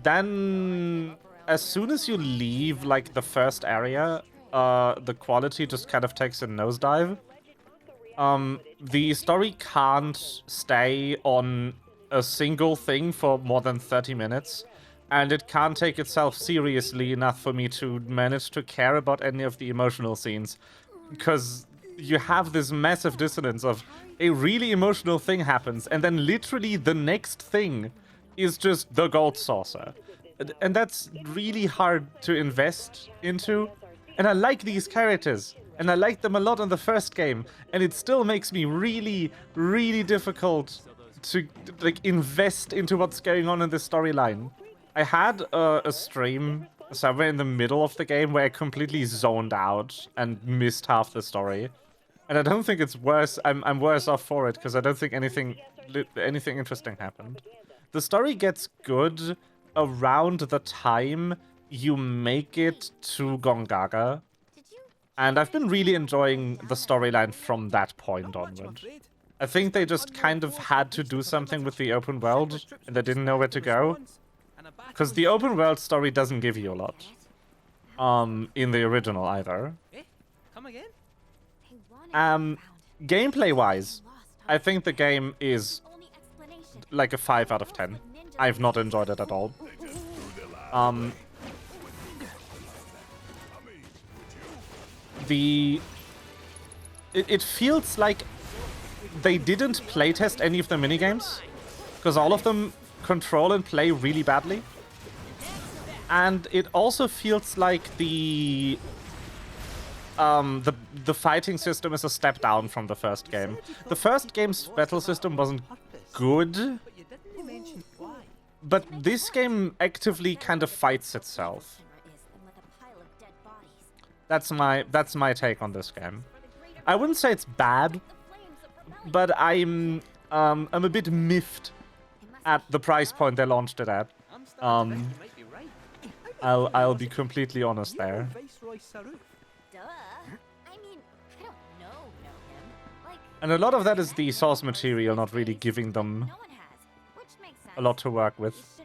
then as soon as you leave like the first area, the quality just kind of takes a nosedive. The story can't stay on a single thing for more than 30 minutes. And it can't take itself seriously enough for me to manage to care about any of the emotional scenes. Because you have this massive dissonance of a really emotional thing happens, and then literally the next thing is just the gold saucer. And that's really hard to invest into. And I like these characters, and I liked them a lot in the first game, and it still makes me really, really difficult to like invest into what's going on in this storyline. I had a stream somewhere in the middle of the game where I completely zoned out and missed half the story. And I don't think it's worse. I'm worse off for it because I don't think anything interesting happened. The story gets good around the time you make it to Gongaga. And I've been really enjoying the storyline from that point onward. I think they just kind of had to do something with the open world and they didn't know where to go. Because the open world story doesn't give you a lot. In the original either. Come again? Gameplay-wise, I think the game is like a 5 out of 10. I've not enjoyed it at all. It feels like they didn't playtest any of the minigames. Because all of them control and play really badly. And it also feels like the fighting system is a step down from the first game. The first game's battle system wasn't good, but this game actively kind of fights itself. That's my take on this game. I wouldn't say it's bad, but I'm a bit miffed at the price point they launched it at. I'll be completely honest there. And a lot of that is the source material not really giving them a lot to work with.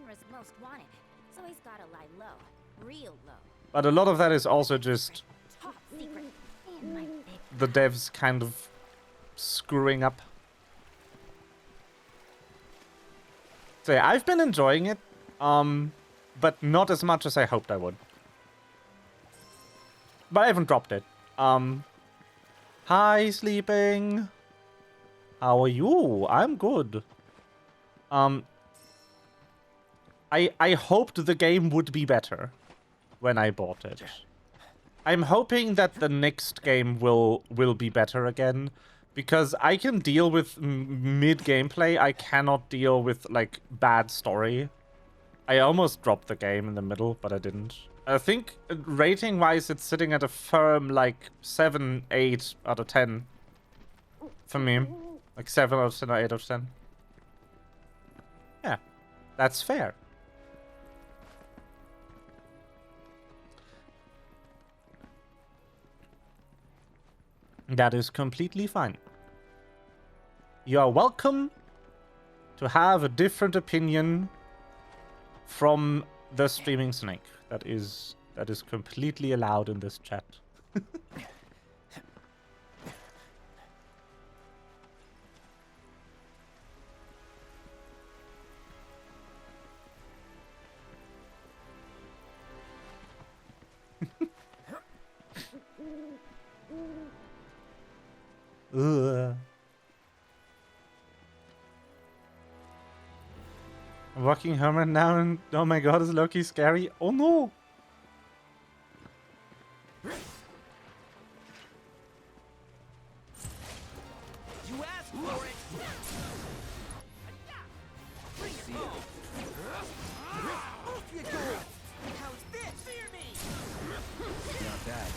But a lot of that is also just the devs kind of screwing up. So yeah, I've been enjoying it, but not as much as I hoped I would. But I haven't dropped it. Hi, sleeping. How are you? I'm good. I hoped the game would be better when I bought it. I'm hoping that the next game will be better again, because I can deal with mid gameplay. I cannot deal with like bad story. I almost dropped the game in the middle, but I didn't. I think rating wise it's sitting at a firm like 7, 8 out of 10 for me. Like 7 out of 10 or 8 out of 10. Yeah, that's fair. That is completely fine. You are welcome to have a different opinion from the streaming snake. That is completely allowed in this chat. Ugh. I'm walking home right now and oh my god, is Loki scary? Oh no! You asked for it. Off you go. How's this? Fear me. Not bad.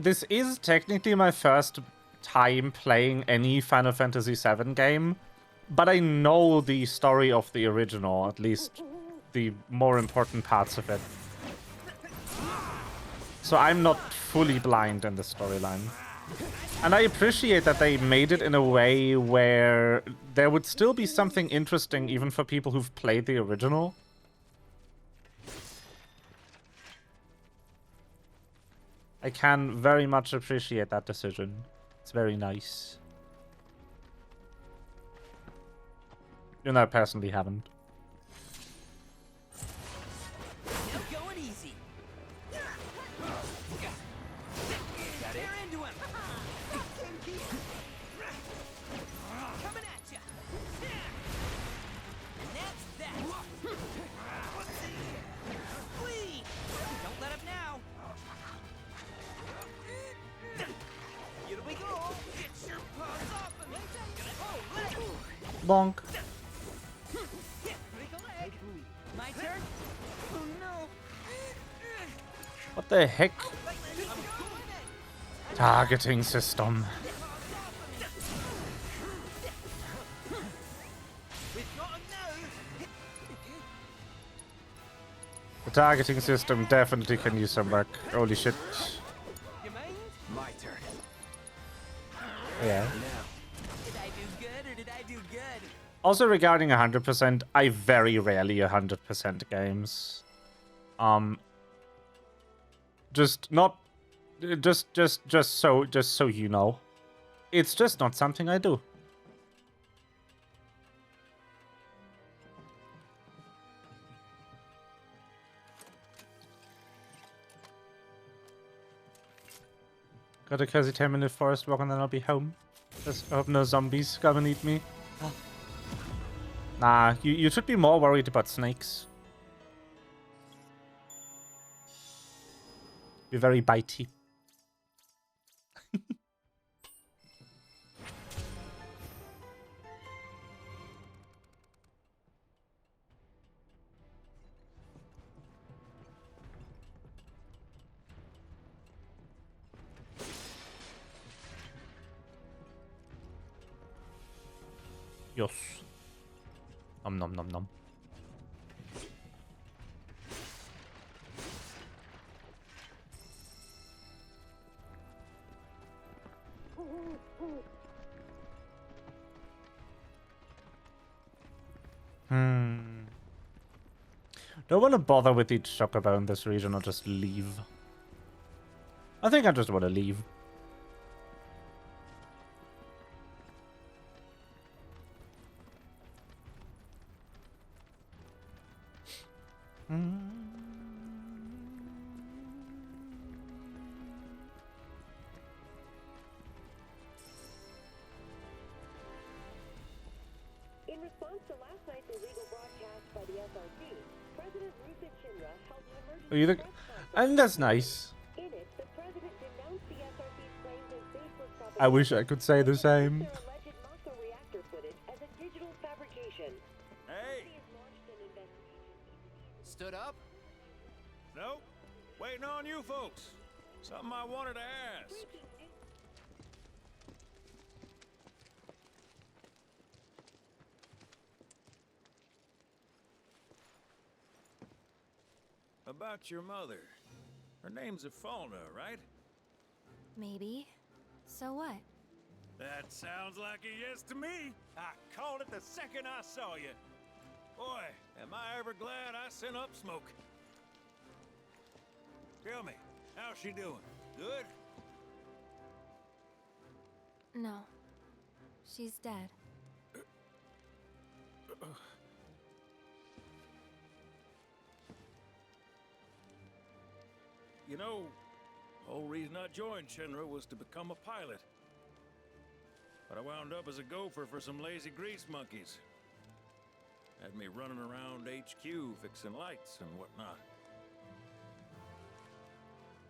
This is technically my first time playing any Final Fantasy VII game, but I know the story of the original, at least the more important parts of it. So I'm not fully blind in the storyline. And I appreciate that they made it in a way where there would still be something interesting even for people who've played the original. I can very much appreciate that decision. It's very nice. You know, I personally haven't. Now going easy. Got it. Into him. Coming at you. And that's that. Flee. Don't let up now. Here we go. Get your paws off of me. Oh, let go. Bonk. My turn? Oh no. What the heck? Targeting system. The targeting system definitely can use some work. Holy shit. My turn. Yeah. Did I do good or did I do good? Also regarding 100%, I very rarely 100% games. Just so you know. It's just not something I do. Got a cozy 10-minute forest walk and then I'll be home. Just hope no zombies come and eat me. Nah, you should be more worried about snakes. Be very bitey. Yes. Nom nom nom nom. Don't want to bother with each chocobo in this region or just leave. I think I just want to leave. In response to last night's illegal broadcast by the SRC, President Ruth Shinra held an Are you the? I think that's nice. In it, the president denounced the SRC's claims as baseless propaganda. I wish I could say the same. Their alleged Mako reactor footage as a digital fabrication. Hey! Stood up? Nope. Waiting on you folks. Something I wanted to ask. About your mother. Her name's Ifalna, right? Maybe. So what? That sounds like a yes to me. I called it the second I saw you. Boy, am I ever glad I sent up smoke. Tell me, how's she doing? Good? No. She's dead. You know, the whole reason I joined Shinra was to become a pilot. But I wound up as a gopher for some lazy grease monkeys. Had me running around HQ fixing lights and whatnot.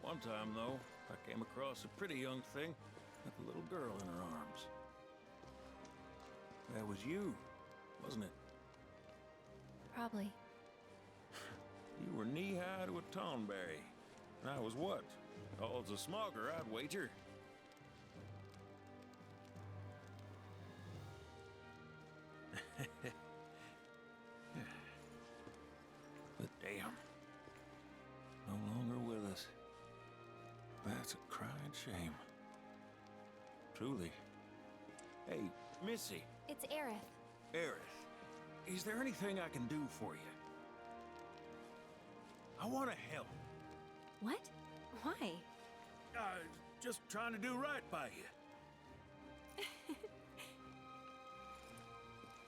One time, though, I came across a pretty young thing with a little girl in her arms. That was you, wasn't it? Probably. You were knee-high to a tonberry. And I was what? Called a smogger, I'd wager. But damn. No longer with us. That's a crying shame. Truly. Hey, Missy. It's Aerith. Aerith, is there anything I can do for you? I want to help. What? Why? Just trying to do right by you.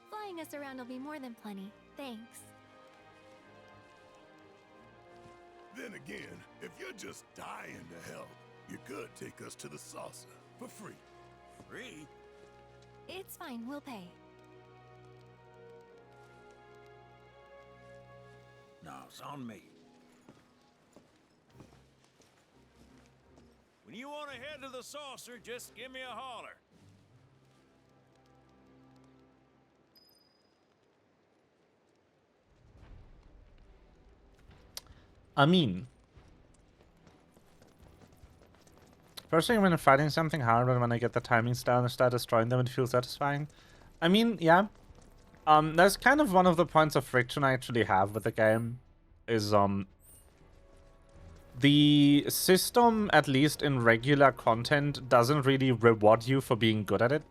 Flying us around will be more than plenty. Thanks. Then again, if you're just dying to help, you could take us to the saucer for free. Free? It's fine, we'll pay. No, it's on me. When you want to head to the saucer, just give me a holler. I mean, first thing when fighting something hard, and when I get the timings down and start destroying them, it feels satisfying. I mean, yeah. That's kind of one of the points of friction I actually have with the game, is the system, at least in regular content, doesn't really reward you for being good at it.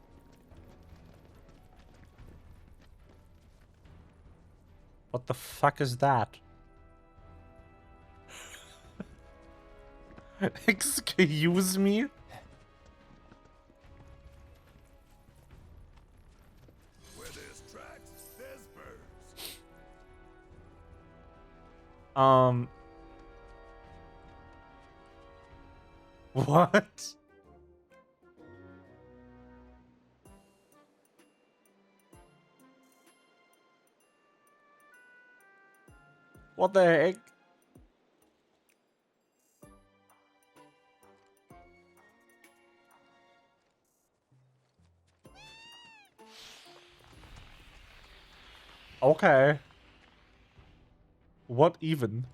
What the fuck is that? Excuse me? Where there's tracks, there's birds. What? What the heck? Okay. What even?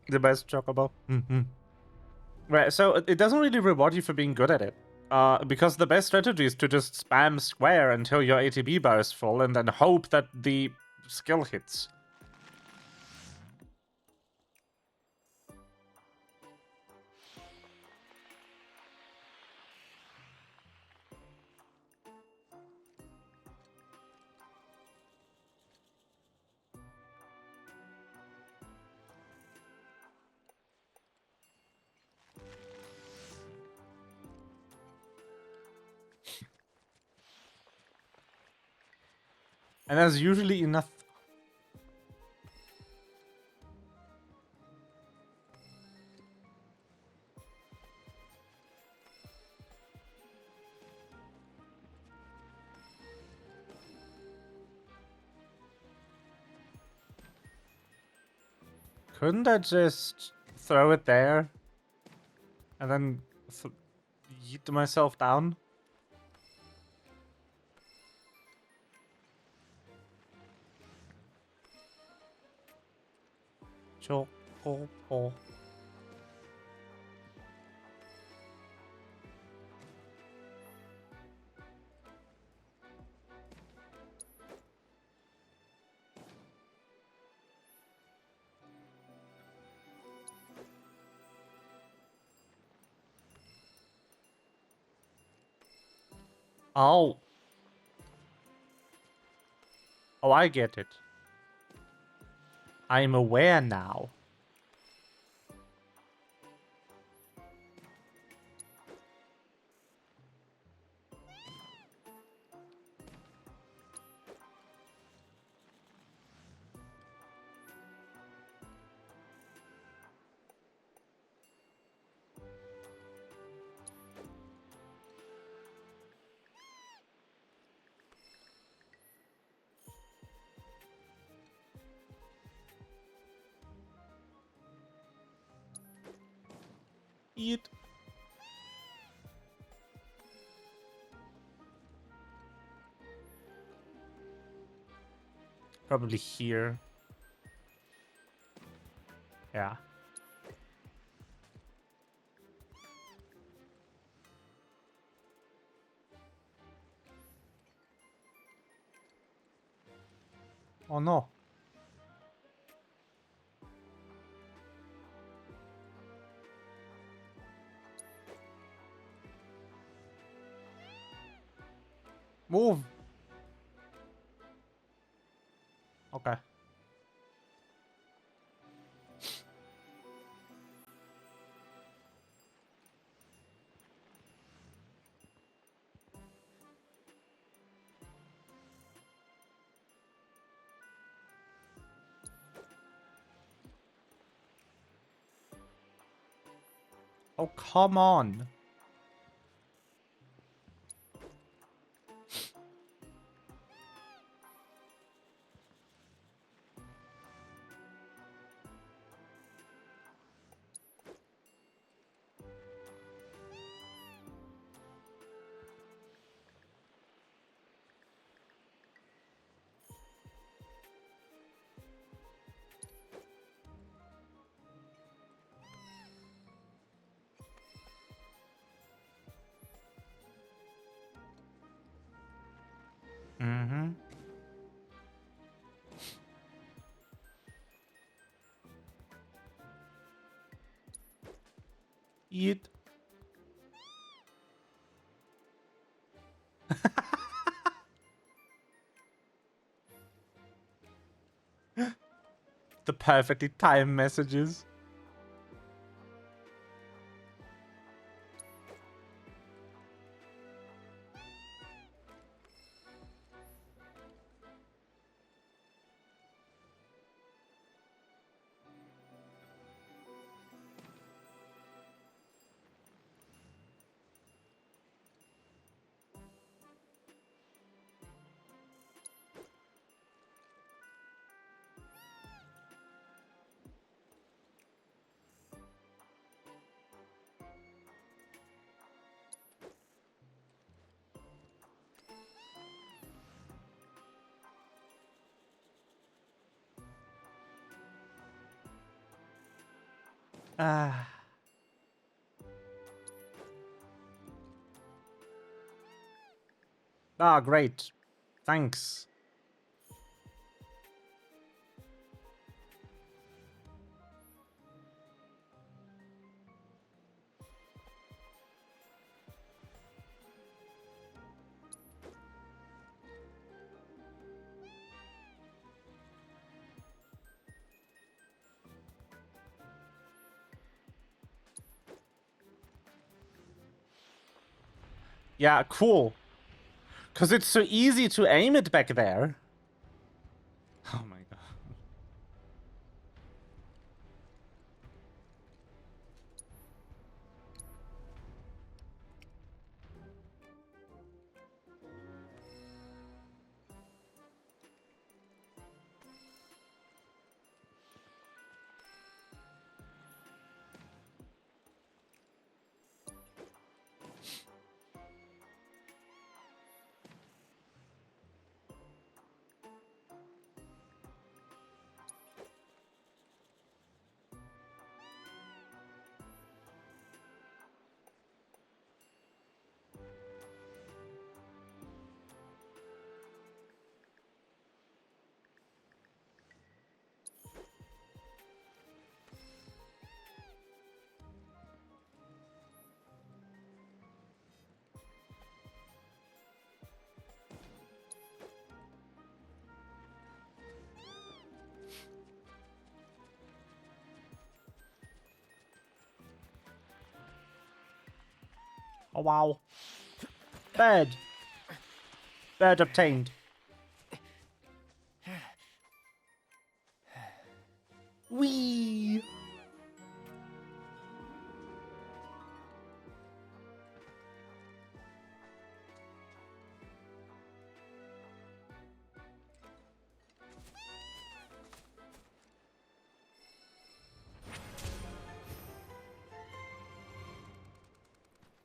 The best chocobo. Right, so it doesn't really reward you for being good at it. Because the best strategy is to just spam square until your ATB bar is full and then hope that the skill hits. And there's usually enough. Couldn't I just throw it there and then yeet myself down? Choco. Oh. Oh, I get it. I'm aware now. Eat. Probably here. Yeah. Oh no. Move. Okay. Oh, come on. Mm-hmm. Eat. The perfectly timed messages. Ah. Ah, great. Thanks. Yeah, cool. Because it's so easy to aim it back there. Oh my god. Oh wow. Bird. Bird obtained. Wee.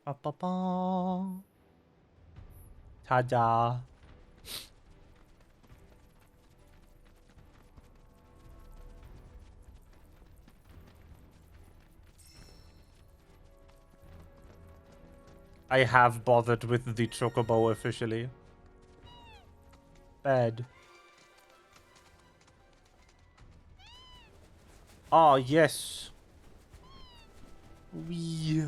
Ba-ba-ba. Ta-da. I have bothered with the chocobo officially. Bed. Oh, yes. Wee.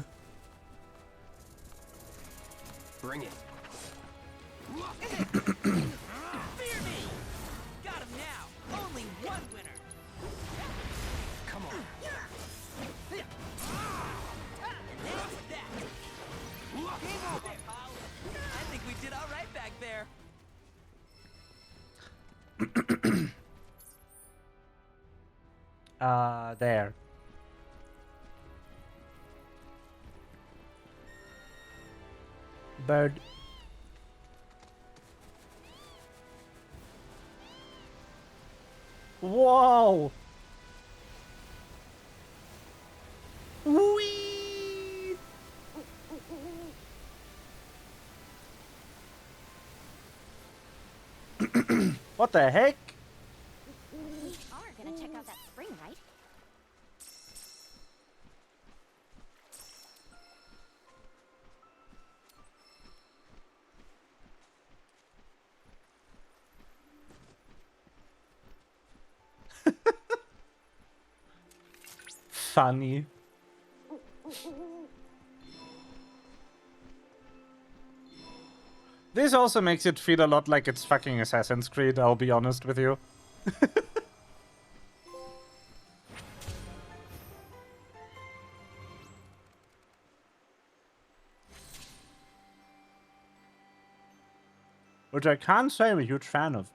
Bring it. Fear me! Got him now! Only one winner! Come on. And that's that! Game over, pal! I think we did alright back there! There. Bird. Whoa! Whee! What the heck? We are gonna check out that spring, right? Funny. This also makes it feel a lot like it's fucking Assassin's Creed, I'll be honest with you. Which I can't say I'm a huge fan of.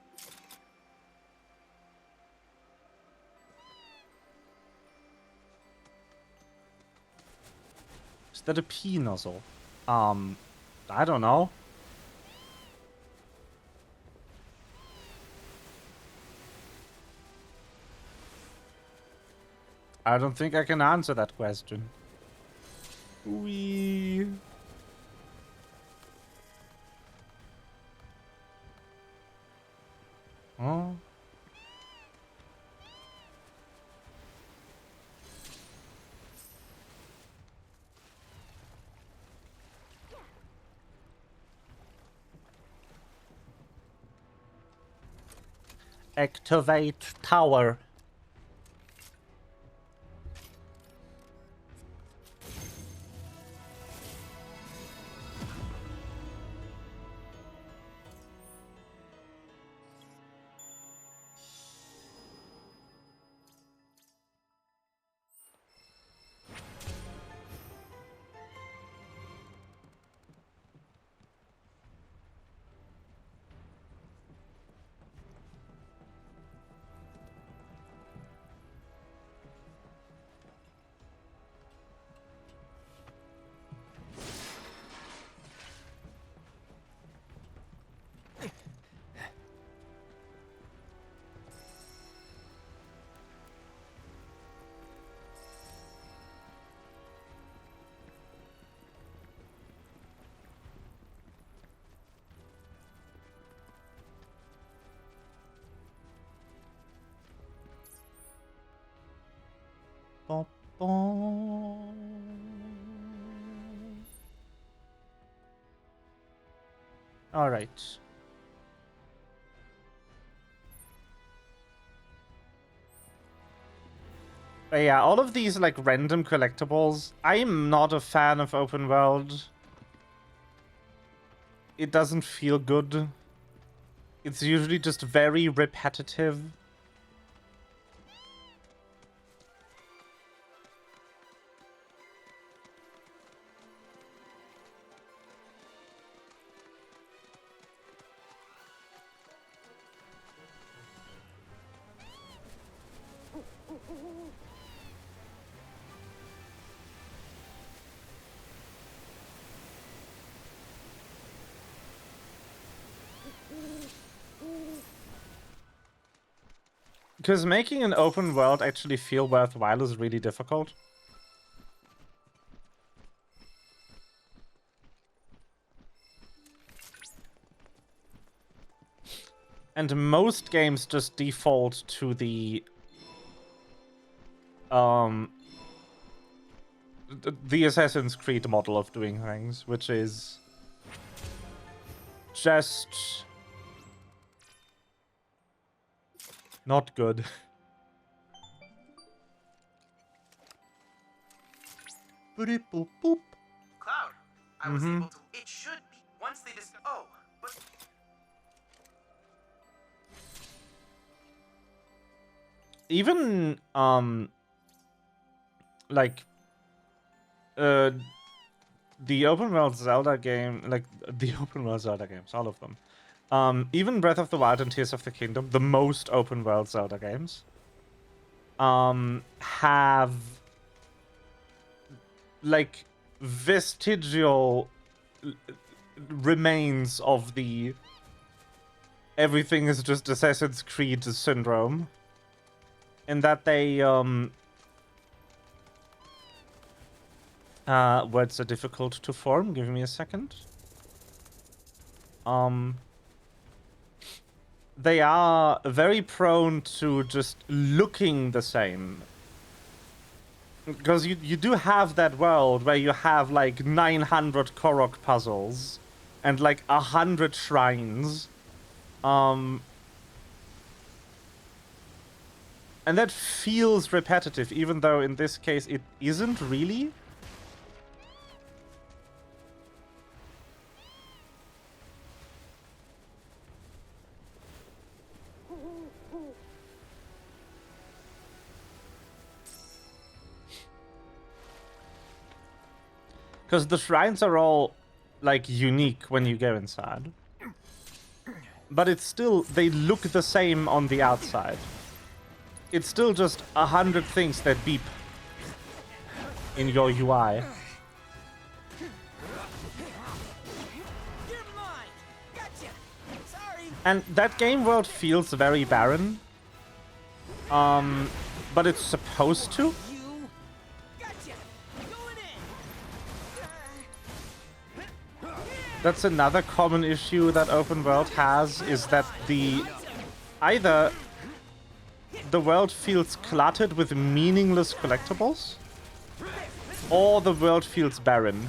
Is that a pea nozzle? I don't know. I don't think I can answer that question. Wee. Oh. Activate tower. All right. But yeah, all of these like random collectibles, I'm not a fan of open world. It doesn't feel good. It's usually just very repetitive. Because making an open world actually feel worthwhile is really difficult. And most games just default to the Assassin's Creed model of doing things, which is just not good. Cloud, I was able to. It should be once they just. Oh, but. Even like the open world Zelda game, like the open world Zelda games, all of them. Even Breath of the Wild and Tears of the Kingdom, the most open world Zelda games, have like vestigial remains of the everything is just Assassin's Creed syndrome. In that they words are difficult to form. Give me a second. They are very prone to just looking the same. Because you do have that world where you have like 900 Korok puzzles and like 100 shrines. And that feels repetitive, even though in this case it isn't really. Because the shrines are all, like, unique when you go inside. But it's still, they look the same on the outside. It's still just 100 things that beep in your UI. And that game world feels very barren. But it's supposed to. That's another common issue that open world has, is that either the world feels cluttered with meaningless collectibles, or the world feels barren.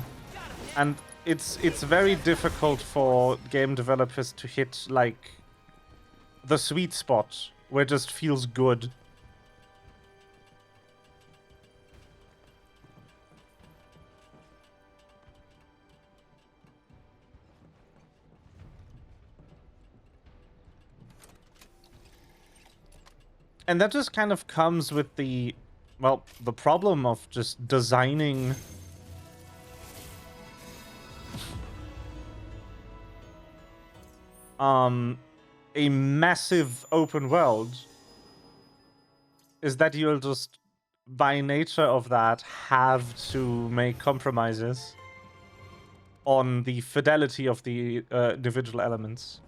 And it's very difficult for game developers to hit like the sweet spot where it just feels good. And that just kind of comes with the problem of just designing a massive open world, is that you'll just, by nature of that, have to make compromises on the fidelity of the individual elements.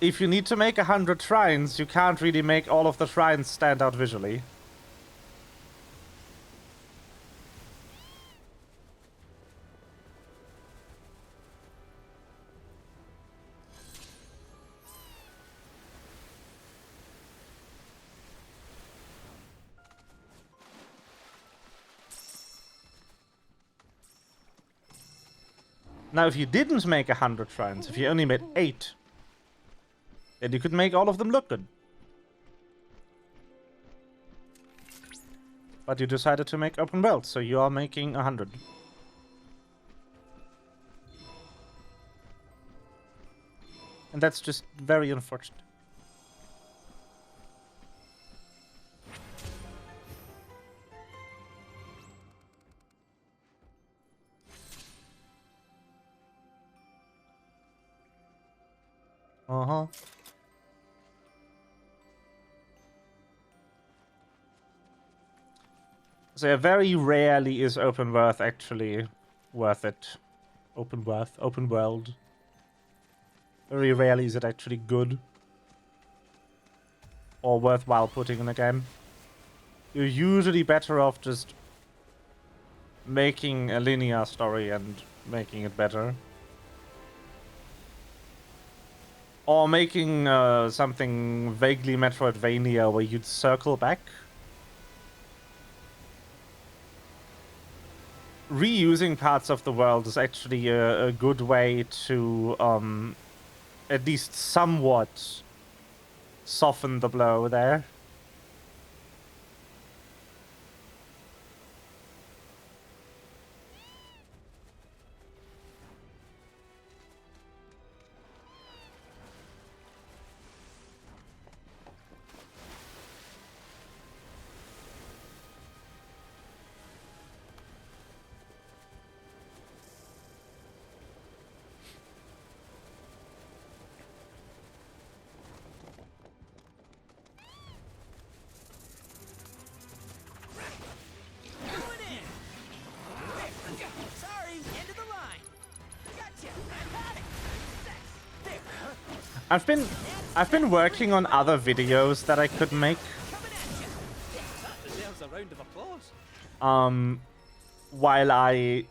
if you need to make 100 shrines, you can't really make all of the shrines stand out visually. Now, if you didn't make 100 shrines, if you only made 8, then you could make all of them look good. But you decided to make open world, so you are making 100. And that's just very unfortunate. Uh-huh. So very rarely is open world actually worth it. Open world. Very rarely is it actually good. Or worthwhile putting in a game. You're usually better off just making a linear story and making it better. Or making something vaguely Metroidvania where you'd circle back. Reusing parts of the world is actually a good way to at least somewhat soften the blow there. I've been working on other videos that I could make. While I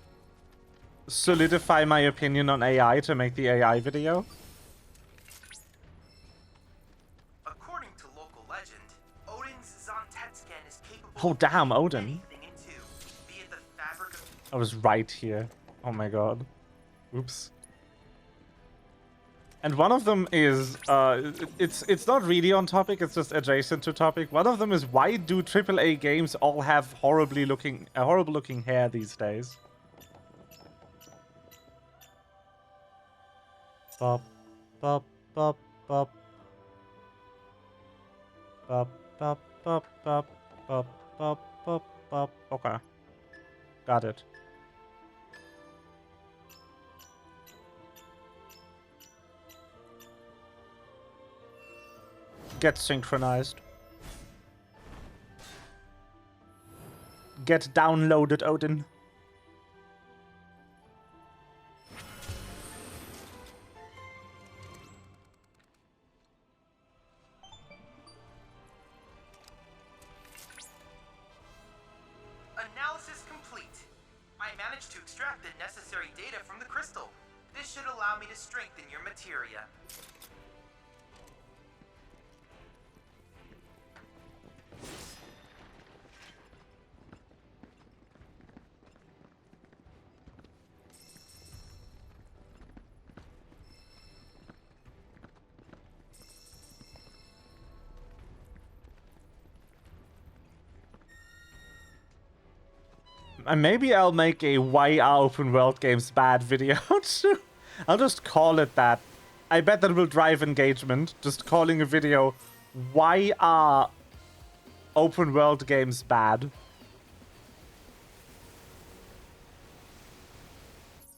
solidify my opinion on AI to make the AI video. According to local legend, Odin's Zontetscan is capable Oh damn, Odin. via the fabric of I was right here. Oh my god. Oops. And one of them is, it's not really on topic, it's just adjacent to topic. One of them is, why do AAA games all have horrible looking hair these days? Bop, bop, bop, bop. Bop, bop, bop, bop, bop, bop, bop, bop. Okay. Got it. Get synchronized. Get downloaded, Odin. Analysis complete. I managed to extract the necessary data from the crystal. This should allow me to strengthen your materia. And maybe I'll make a why are open world games bad video too. I'll just call it that. I bet that will drive engagement. Just calling a video, why are open world games bad?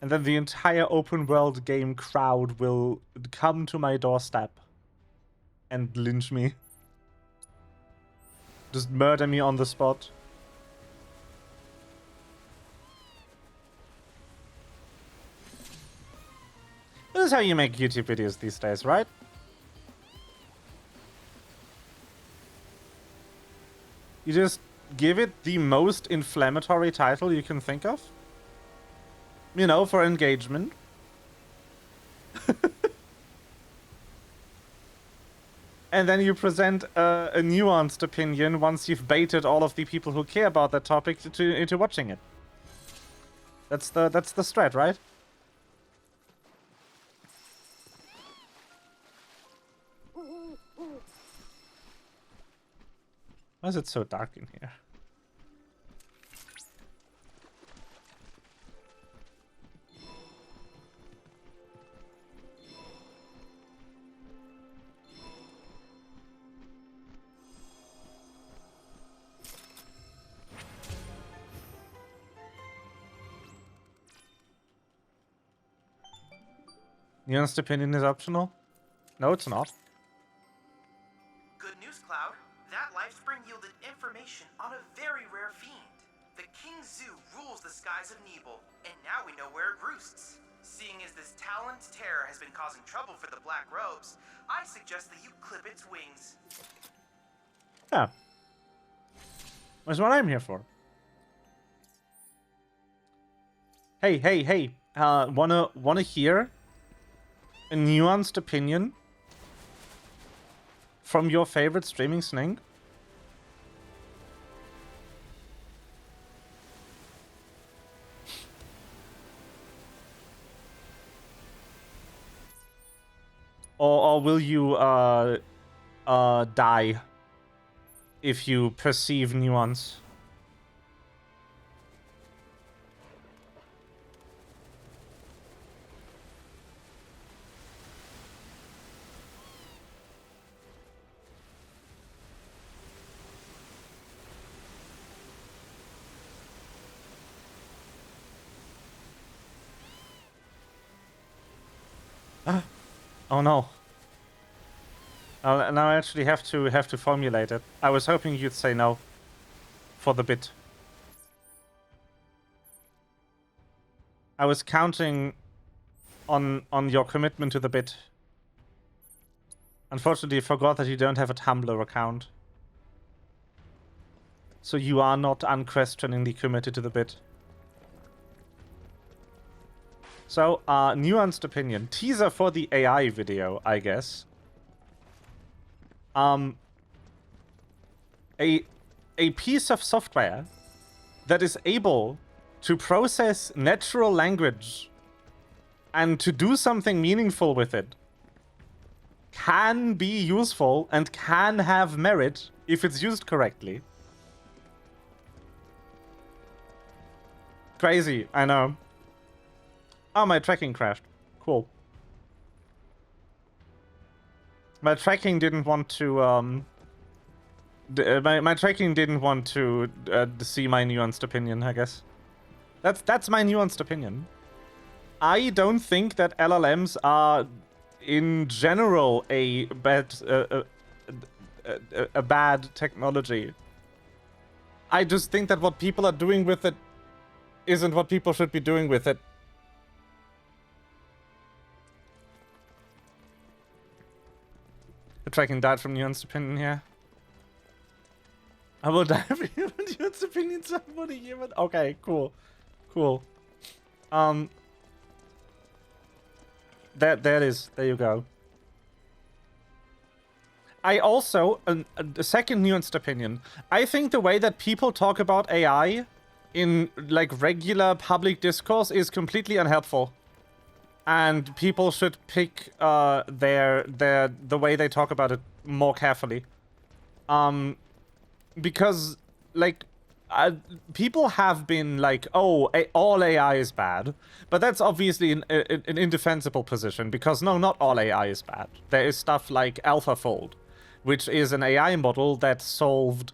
And then the entire open world game crowd will come to my doorstep and lynch me. Just murder me on the spot. This is how you make YouTube videos these days, right? You just give it the most inflammatory title you can think of. You know, for engagement. And then you present a nuanced opinion once you've baited all of the people who care about that topic into watching it. That's the strat, right? Why is it so dark in here? Nuanced opinion is optional? No, it's not. Good news, Cloud. That lifespring yielded information on a very rare fiend. The King Zoo rules the skies of Nebel, and now we know where it roosts. Seeing as this taloned terror has been causing trouble for the Black Robes, I suggest that you clip its wings. Yeah. That's what I'm here for. Hey. Wanna hear a nuanced opinion from your favorite streaming snake? Or will you die if you perceive nuance? Oh no. Now I actually have to formulate it. I was hoping you'd say no. For the bit. I was counting on your commitment to the bit. Unfortunately, I forgot that you don't have a Tumblr account. So you are not unquestioningly committed to the bit. So, nuanced opinion. Teaser for the AI video, I guess. A piece of software that is able to process natural language and to do something meaningful with it can be useful and can have merit if it's used correctly. Crazy, I know. Oh, my tracking crashed. Cool. My tracking didn't want to, my tracking didn't want to see my nuanced opinion, I guess. That's my nuanced opinion. I don't think that LLMs are, in general, a bad technology. I just think that what people are doing with it isn't what people should be doing with it. The tracking died from nuanced opinion here. I will die for nuanced opinion. Somebody human. Okay, cool. Cool. There it is. There you go. I also, a second nuanced opinion. I think the way that people talk about AI in like regular public discourse is completely unhelpful. And people should pick the way they talk about it more carefully. Because like people have been like, oh, all AI is bad, but that's obviously an indefensible position because no, not all AI is bad. There is stuff like AlphaFold, which is an AI model that solved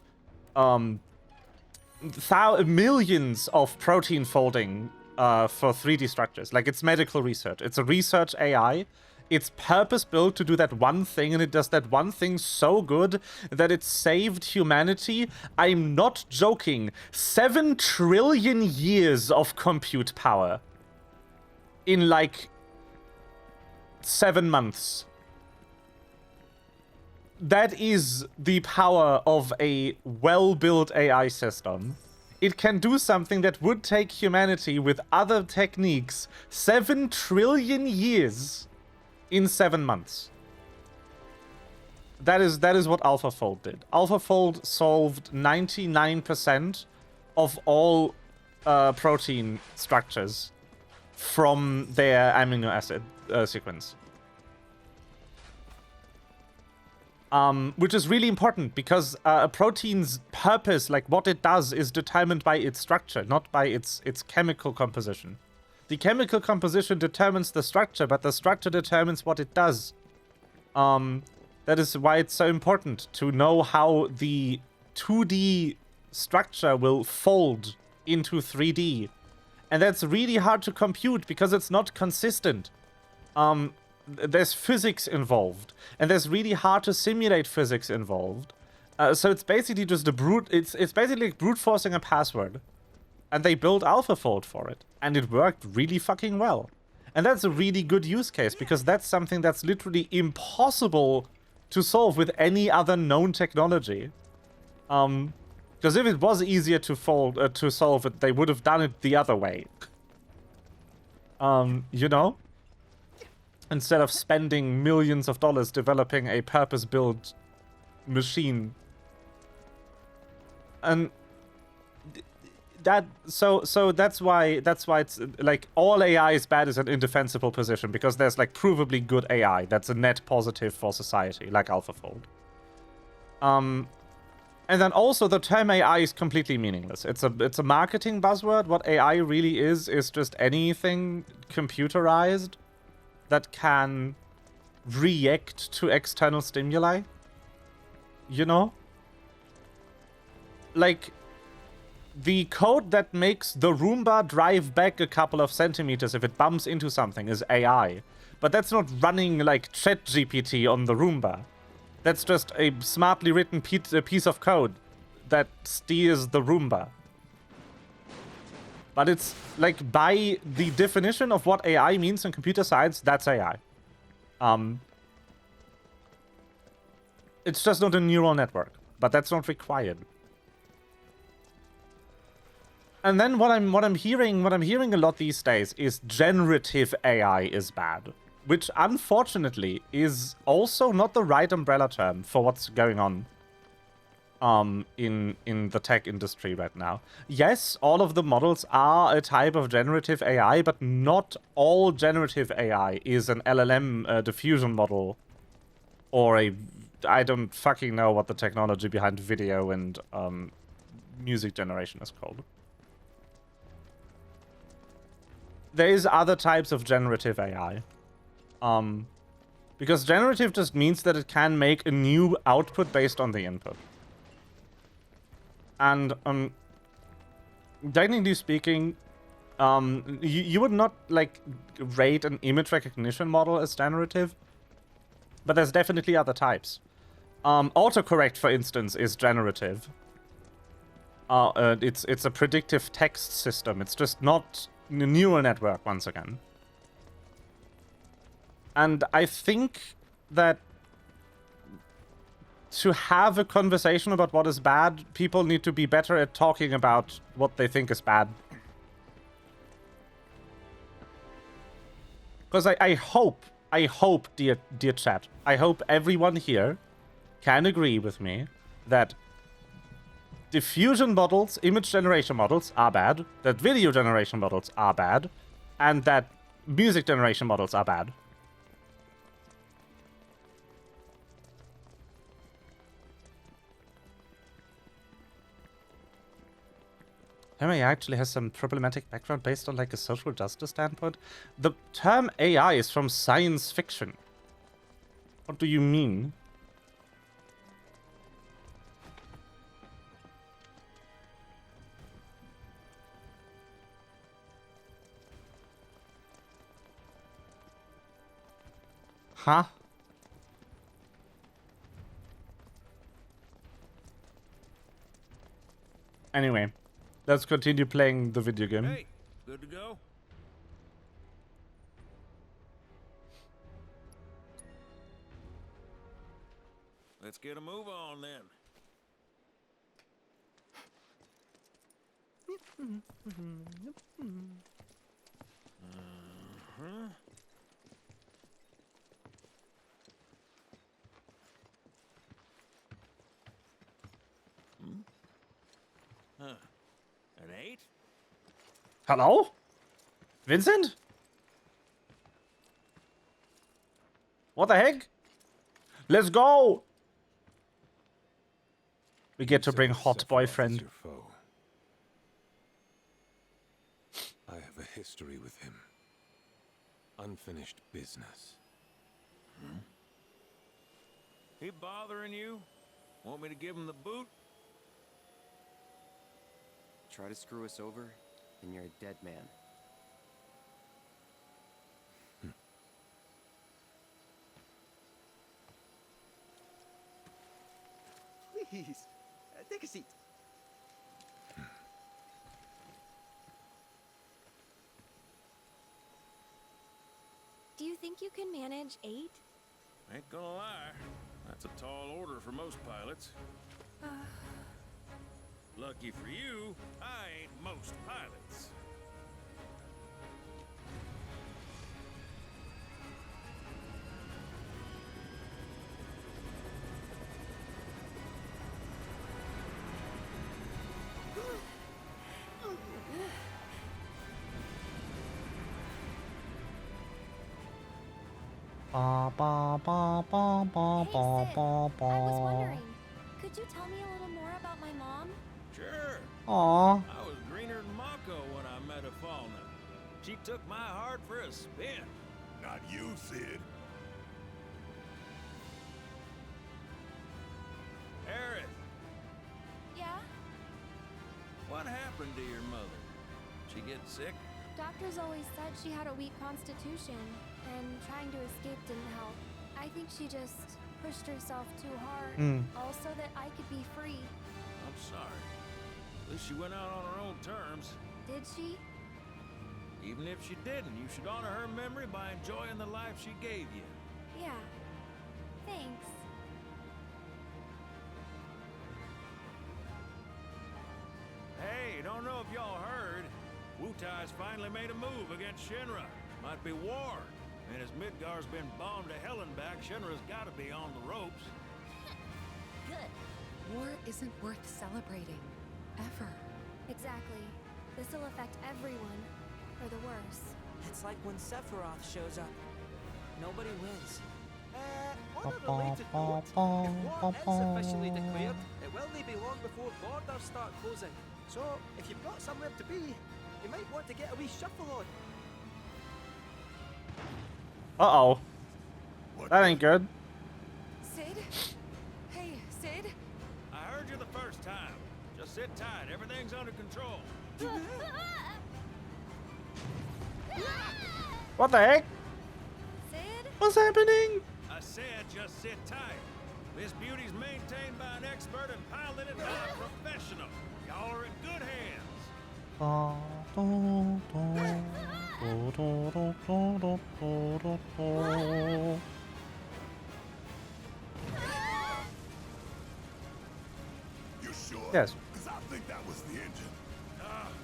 millions of protein folding for 3D structures. Like, it's medical research. It's a research AI. It's purpose-built to do that one thing, and it does that one thing so good that it saved humanity. I'm not joking. 7 trillion years of compute power in, like, 7 months. that is the power of a well-built AI system. It can do something that would take humanity with other techniques 7 trillion years in 7 months. That is what AlphaFold did. AlphaFold solved 99% of all protein structures from their amino acid sequence. Which is really important because a protein's purpose, like what it does, is determined by its structure, not by its chemical composition. The chemical composition determines the structure, but the structure determines what it does. That is why it's so important to know how the 2D structure will fold into 3D. And that's really hard to compute because it's not consistent. There's physics involved, and there's really hard to simulate physics involved. So it's basically just a brute. It's basically like brute forcing a password, and they built AlphaFold for it, and it worked really fucking well. And that's a really good use case because that's something that's literally impossible to solve with any other known technology. Because if it was easier to solve it, they would have done it the other way. You know? Instead of spending millions of dollars developing a purpose-built machine. And so that's why it's like all AI is bad is an indefensible position because there's like provably good AI that's a net positive for society, like AlphaFold. And then also the term AI is completely meaningless. It's a marketing buzzword. What AI really is just anything computerized that can react to external stimuli. You know? Like, the code that makes the Roomba drive back a couple of centimeters if it bumps into something is AI. But that's not running like ChatGPT on the Roomba. That's just a smartly written piece of code that steers the Roomba. But it's like by the definition of what AI means in computer science, that's AI. It's just not a neural network, but that's not required. And then what I'm hearing a lot these days is generative AI is bad, which unfortunately is also not the right umbrella term for what's going on in the tech industry right now. Yes, all of the models are a type of generative AI, but not all generative AI is an LLM diffusion model or I don't fucking know what the technology behind video and music generation is called. There is other types of generative AI. Because generative just means that it can make a new output based on the input. And technically speaking, you would not like rate an image recognition model as generative, but there's definitely other types. Autocorrect, for instance, is generative. It's a predictive text system. It's just not a neural network once again. And I think that to have a conversation about what is bad, people need to be better at talking about what they think is bad. Because I hope, dear chat, I hope everyone here can agree with me that diffusion models, image generation models are bad, that video generation models are bad, and that music generation models are bad. AI actually has some problematic background based on like a social justice standpoint. The term AI is from science fiction. What do you mean? Huh? Anyway, let's continue playing the video game. Hey, good to go? Let's get a move on then. Huh. An 8? Hello? Vincent? What the heck? Let's go! We get to bring hot boyfriend. I have a history with him. Unfinished business. He bothering you? Want me to give him the boot? Try to screw us over, and you're a dead man. Please, take a seat. Do you think you can manage 8? Ain't gonna lie. That's a tall order for most pilots. Lucky for you, I ain't most pilots. Ba ba ba ba ba ba ba ba. I was wondering, could you tell me a little more about my mom? Sure. Aw. I was greener than Mako when I met Afalna. She took my heart for a spin. Not you, Sid. Aerith, Yeah? what happened to your mother? She get sick? Doctors always said she had a weak constitution, and trying to escape didn't help. I think she just pushed herself too hard, also that I could be free. I'm sorry. At least she went out on her own terms. Did she? Even if she didn't, you should honor her memory by enjoying the life she gave you. Yeah. Thanks. Hey, don't know if y'all heard. Wutai's finally made a move against Shinra. Might be war. And as Midgar's been bombed to hell and back, Shinra's gotta be on the ropes. Good. War isn't worth celebrating. Ever. Exactly. This'll affect everyone. For the worse. It's like when Sephiroth shows up. Nobody wins. On a related note, if war is officially declared, it will not be long before borders start closing. So, if you've got somewhere to be, you might want to get a wee shuffle on. Uh-oh. That ain't good. Sid? Hey, Sid? I heard you the first time. Just sit tight. Everything's under control. What the heck? Sid? What's happening? I said just sit tight. This beauty's maintained by an expert and piloted by a professional. Y'all are in good hands. You sure? Yes. Because I think that was the engine.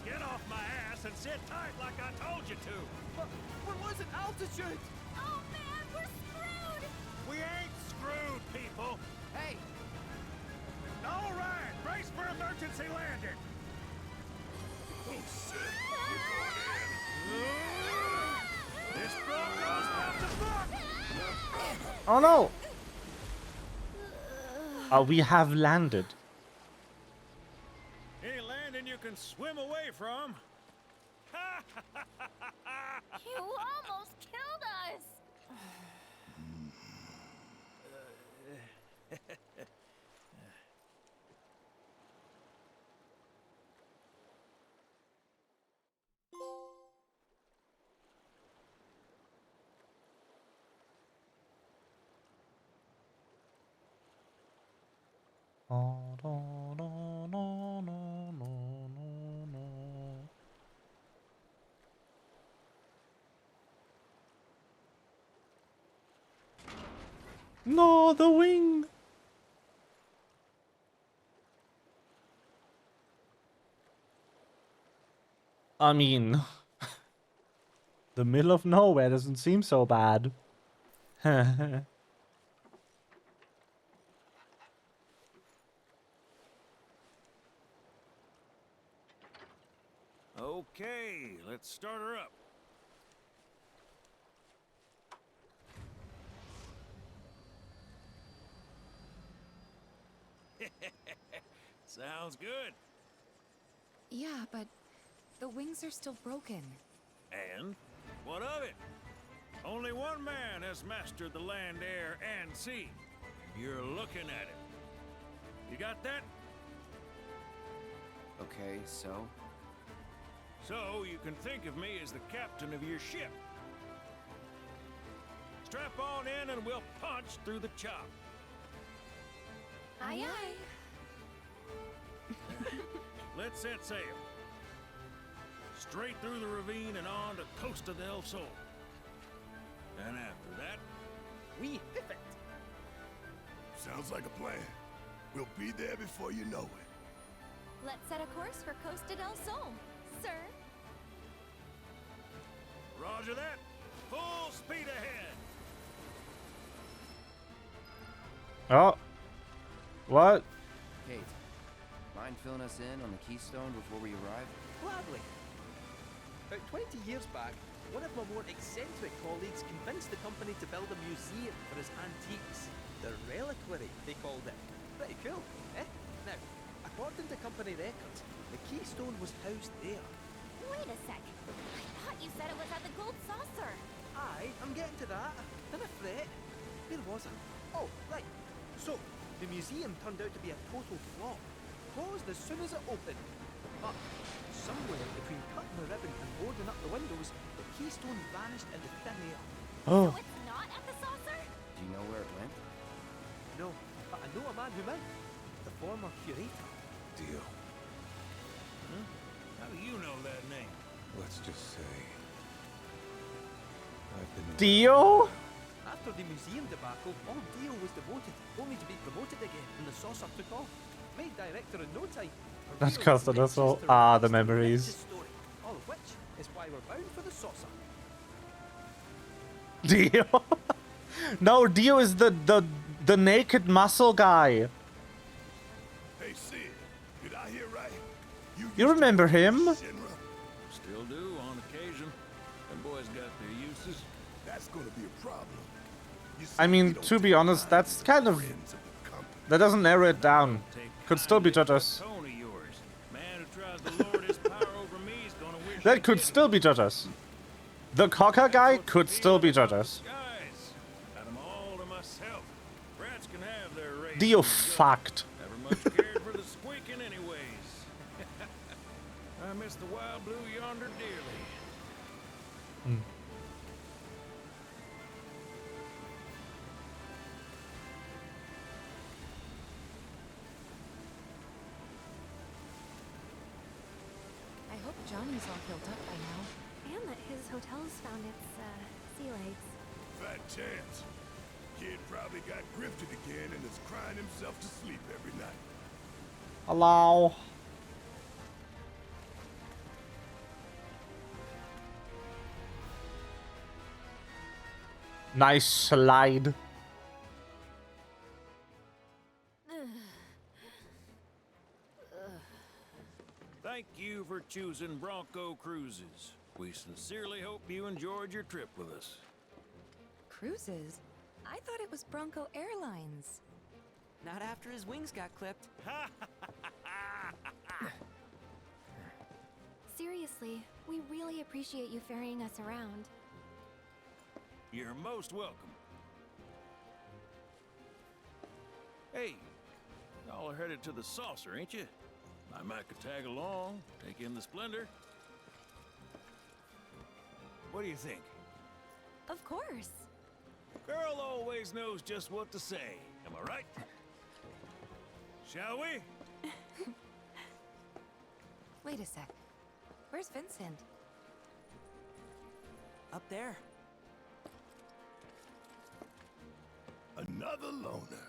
Get off my ass and sit tight like I told you to. But we're losing altitude. Oh man, we're screwed! We ain't screwed, people. Hey, All right, brace for emergency landing. Oh, shit. We're going in. This Bronco's about to fuck. Oh no! We have landed. Any landing you can swim away from. You almost killed us! No, the wing. I mean, the middle of nowhere doesn't seem so bad. Okay, let's start her up. Sounds good. Yeah, but the wings are still broken. And what of it? Only one man has mastered the land, air, and sea. You're looking at it. You got that? Okay, so? So you can think of me as the captain of your ship. Strap on in and we'll punch through the chop. Aye, aye. Let's set sail. Straight through the ravine and on to Costa del Sol. And after that, we hit it. Sounds like a plan. We'll be there before you know it. Let's set a course for Costa del Sol, sir. Roger that. Full speed ahead. Oh. What? Kate, mind filling us in on the Keystone before we arrive? Gladly. About 20 years back, one of my more eccentric colleagues convinced the company to build a museum for his antiques. The reliquary, they called it. Pretty cool, eh? Now, according to company records, the Keystone was housed there. Wait a sec. I thought you said it was at the Gold Saucer. Aye, I'm getting to that. Don't fret. Where was I? Oh, right. So, the museum turned out to be a total flop. Closed as soon as it opened. But somewhere between cutting the ribbon and boarding up the windows, the Keystone vanished into thin air. Oh. So it's not at the saucer? Do you know where it went? No, but I know a man who might. The former curator. Deal. Huh? How do you know that name? Let's just say I've been Dio? After the museum debacle, all Dio was demoted, only to be promoted again when the saucer took off. Made director in no time. That Costa del Sol. Ah, the memories. Story, all of which is why we're bound for the saucer. Dio? No, Dio is the naked muscle guy. Hey, Sid, did I hear right? You remember him? Still do on occasion. Them boys got their uses. That's gonna be a problem. I mean, to be honest, that's kind of... That doesn't narrow it down. Could still be judges. That could still be judges. The cocker guy could still be judges. Dio fucked. Never much cared for the squeaking anyways. I miss the wild blue yonder dearly. I hope Johnny's all healed up by now. And that his hotel's found its, sea legs. Fat chance. Kid probably got grifted again and is crying himself to sleep every night. Hello. Nice slide. Thank you for choosing Bronco Cruises. We sincerely hope you enjoyed your trip with us. Cruises? I thought it was Bronco Airlines. Not after his wings got clipped. Seriously, we really appreciate you ferrying us around. You're most welcome. Hey, y'all are headed to the saucer, ain't you? I might could tag along, take in the splendor. What do you think? Of course. Girl always knows just what to say. Am I right? Shall we? Wait a sec. Where's Vincent? Up there. Another loner.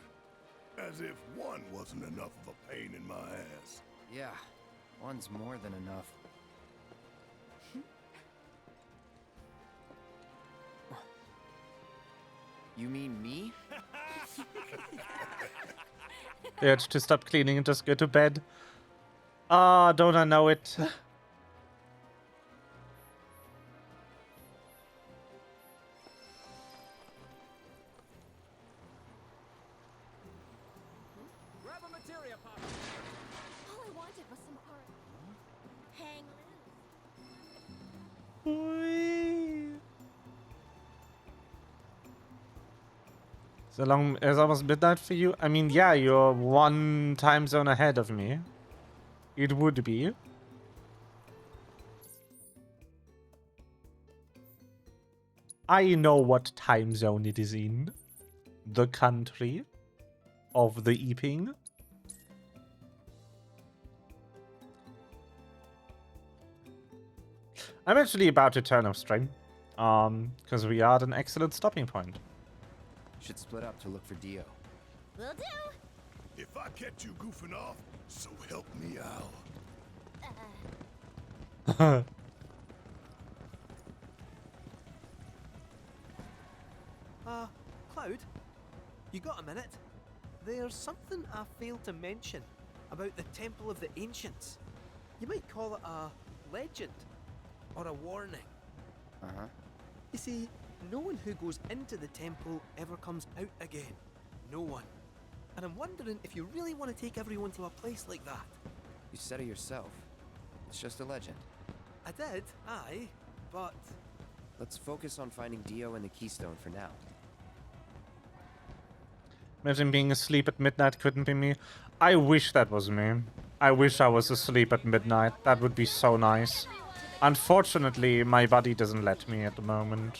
As if one wasn't enough of a pain in my ass. Yeah, one's more than enough. You mean me? The urge to stop cleaning and just go to bed. Ah, don't I know it? Grab a materia pop. All I wanted was some art. Hang So long as almost midnight for you? I mean, yeah, you're one time zone ahead of me. It would be. I know what time zone it is in. The country of the Eeping. I'm actually about to turn off stream. Because we are at an excellent stopping point. Should split up to look for Dio. Will do. If I catch you goofing off, so help me out. Cloud, you got a minute? There's something I failed to mention about the Temple of the Ancients. You might call it a legend or a warning. Uh-huh. You see, no one who goes into the temple ever comes out again. No one. And I'm wondering if you really want to take everyone to a place like that. You said it yourself. It's just a legend. I did, aye, but... Let's focus on finding Dio and the Keystone for now. Imagine being asleep at midnight couldn't be me. I wish that was me. I wish I was asleep at midnight. That would be so nice. Unfortunately, my body doesn't let me at the moment.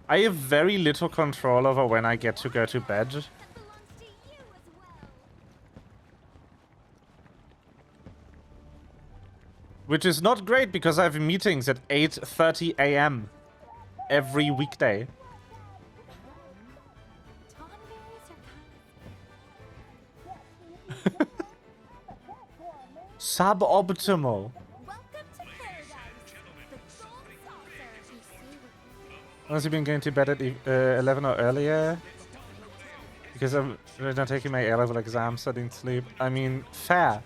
I have very little control over when I get to go to bed. Which is not great because I have meetings at 8:30 a.m. every weekday. Suboptimal. Has he been going to bed at 11 or earlier? Because I'm not taking my A-level exam, studying sleep. I mean, fair.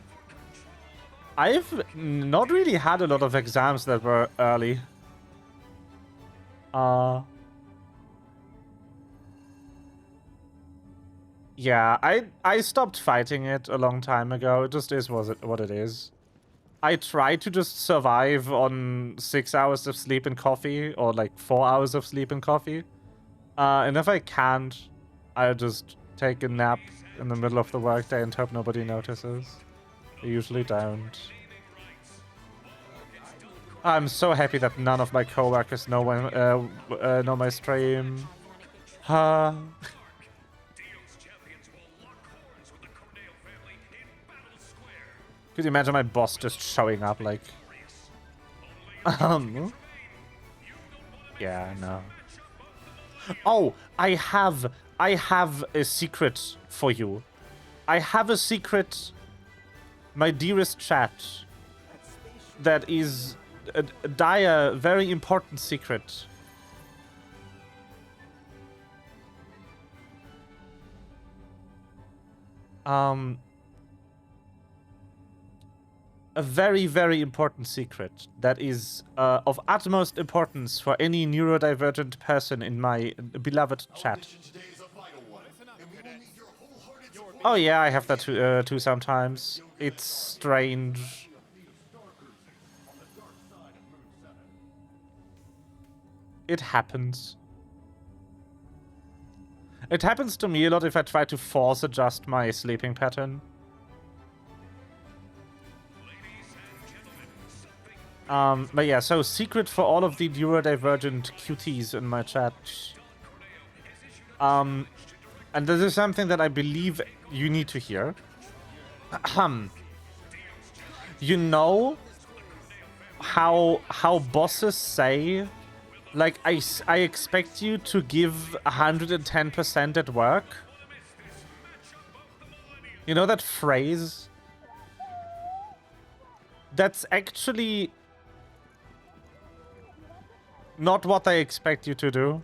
I've not really had a lot of exams that were early. Yeah, I stopped fighting it a long time ago. It just is what it is. I try to just survive on 6 hours of sleep and coffee, or like 4 hours of sleep and coffee. And if I can't, I'll just take a nap in the middle of the workday and hope nobody notices. They usually don't. I'm so happy that none of my coworkers know my stream. Could you imagine my boss just showing up like... Yeah, no. Oh, I have a secret for you. I have a secret, my dearest chat, that is a dire, very important secret. A very, very important secret that is of utmost importance for any neurodivergent person in my beloved chat. Oh yeah, I have that too sometimes. It's strange. It happens. It happens to me a lot if I try to force adjust my sleeping pattern. But yeah, so secret for all of the neurodivergent cuties in my chat. And this is something that I believe you need to hear. You know how bosses say, like, I expect you to give 110% at work? You know that phrase? That's actually not what I expect you to do.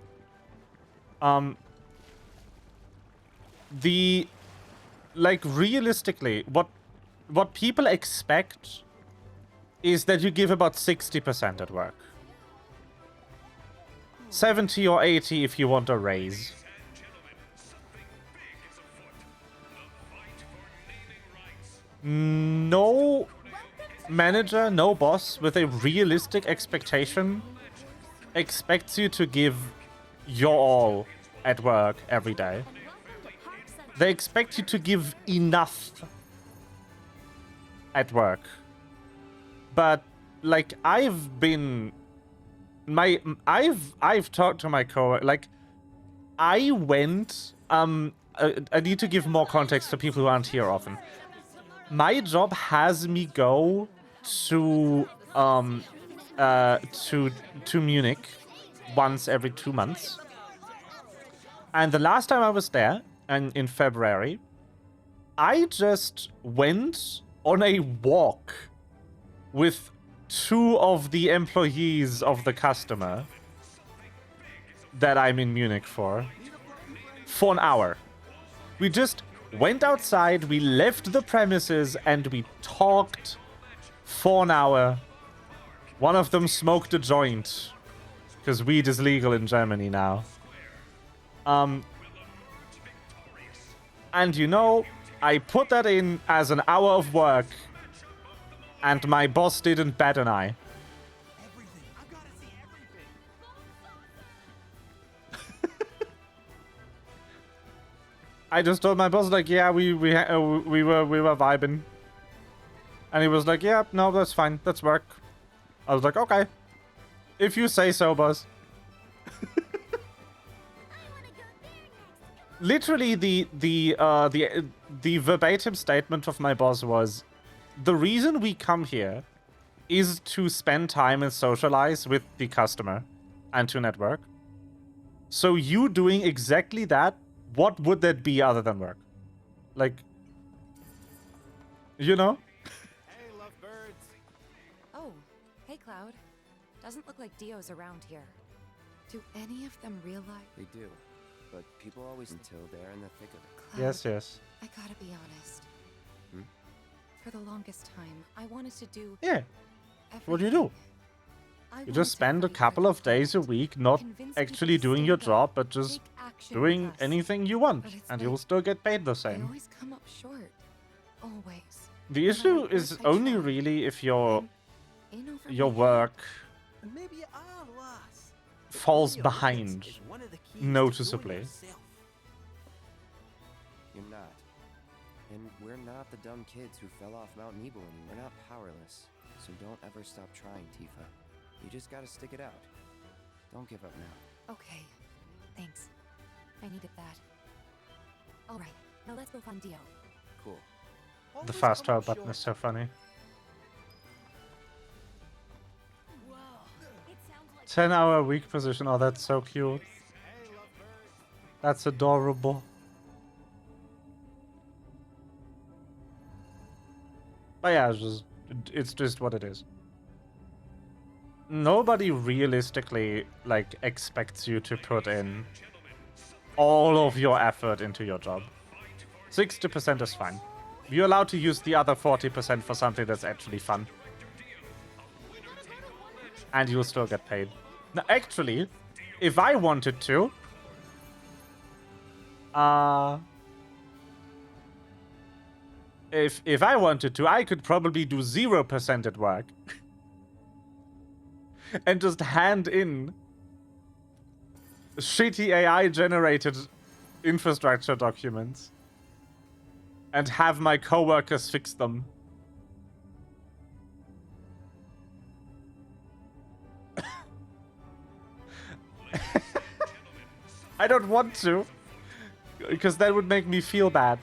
Like, realistically, what people expect is that you give about 60% at work. 70 or 80 if you want a raise. No manager, no boss with a realistic expectation expects you to give your all at work every day. They expect you to give enough at work. But like I've talked to my coworker, like I went I need to give more context to people who aren't here often. My job has me go to Munich once every 2 months. And the last time I was there, and in February, I just went on a walk with 2 of the employees of the customer that I'm in Munich for an hour. We just went outside, we left the premises, and we talked for an hour. One of them smoked a joint, because weed is legal in Germany now. And you know, I put that in as an hour of work, and my boss didn't bat an eye. I just told my boss, like, yeah, we were vibing, and he was like, yeah, no, that's fine, that's work. I was like, okay, if you say so, boss. Literally, the verbatim statement of my boss was, the reason we come here is to spend time and socialize with the customer and to network. So you doing exactly that, what would that be other than work? Like, you know? Hey, lovebirds. Oh, hey, Cloud. Doesn't look like Dio's around here. Do any of them realize? They do, but people always until they're in the thick of it. Cloud, Yes, yes. I gotta be honest. Hmm? For the longest time, I wanted to do. Yeah. What do you do? You just spend a couple of days a week not actually doing your job, but just doing anything you want, and you'll still get paid the I same. always come up short. Always. The issue is only really if your work Maybe you are, lass. falls behind noticeably. You're not. And we're not the dumb kids who fell off Mount Nebo anymore. We're not powerless. So don't ever stop trying, Tifa. You just gotta stick it out. Don't give up now. Okay. Thanks. I needed that. Alright, now let's go find Dio. Cool. The fast travel button is so funny. 10-hour week position. Oh, that's so cute. That's adorable. But yeah, it's just what it is. Nobody realistically, like, expects you to put in all of your effort into your job. 60% is fine. You're allowed to use the other 40% for something that's actually fun. And you'll still get paid. Now, actually, if I wanted to... If I wanted to, I could probably do 0% at work. And just hand in shitty AI-generated infrastructure documents. And have my coworkers fix them. I don't want to. Because that would make me feel bad.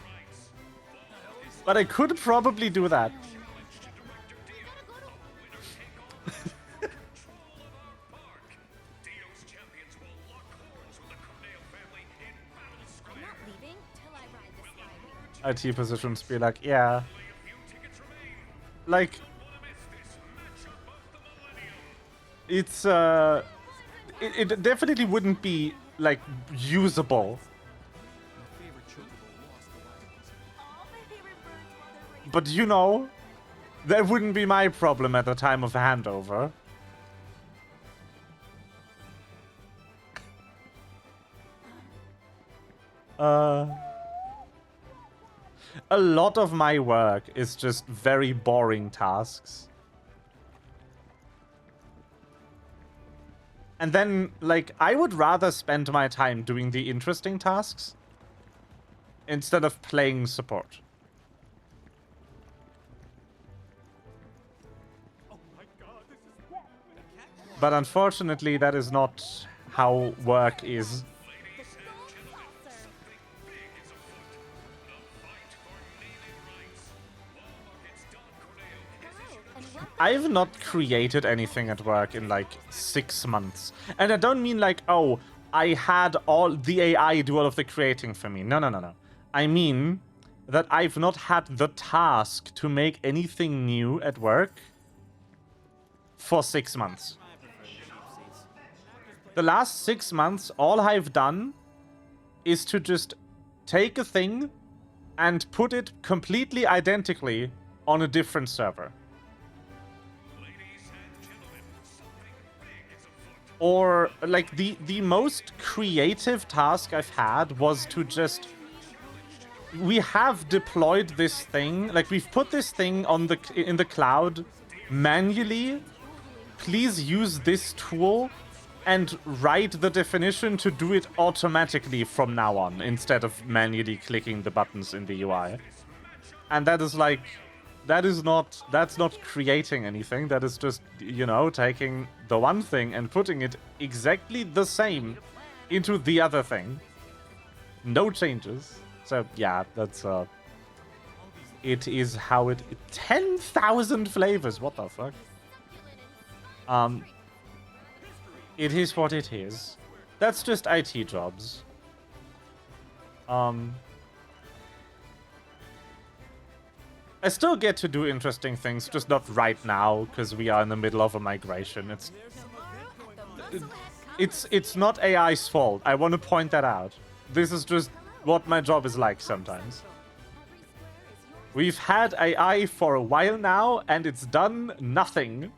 But I could probably do that. IT positions be like, yeah. Like, it's, it definitely wouldn't be like, usable. But you know, that wouldn't be my problem at the time of handover. A lot of my work is just very boring tasks. And then, like, I would rather spend my time doing the interesting tasks instead of playing support. But unfortunately, that is not how work is. I've not created anything at work in like 6 months. And I don't mean like, oh, I had all the AI do all of the creating for me. No, no, no, no. I mean that I've not had the task to make anything new at work for 6 months. The last 6 months, all I've done is to just take a thing and put it completely identically on a different server. Or, like, the most creative task I've had was to just... We have deployed this thing, like, we've put this thing on in the cloud manually. Please use this tool and write the definition to do it automatically from now on, instead of manually clicking the buttons in the UI. And that is like... that's not creating anything. That is just, you know, taking the one thing and putting it exactly the same into the other thing. No changes. So, yeah, that's, it is how it... 10,000 flavors! What the fuck? It is what it is. That's just IT jobs. I still get to do interesting things, just not right now, because we are in the middle of a migration. It's not AI's fault. I want to point that out. This is just what my job is like sometimes. We've had AI for a while now, and it's done nothing.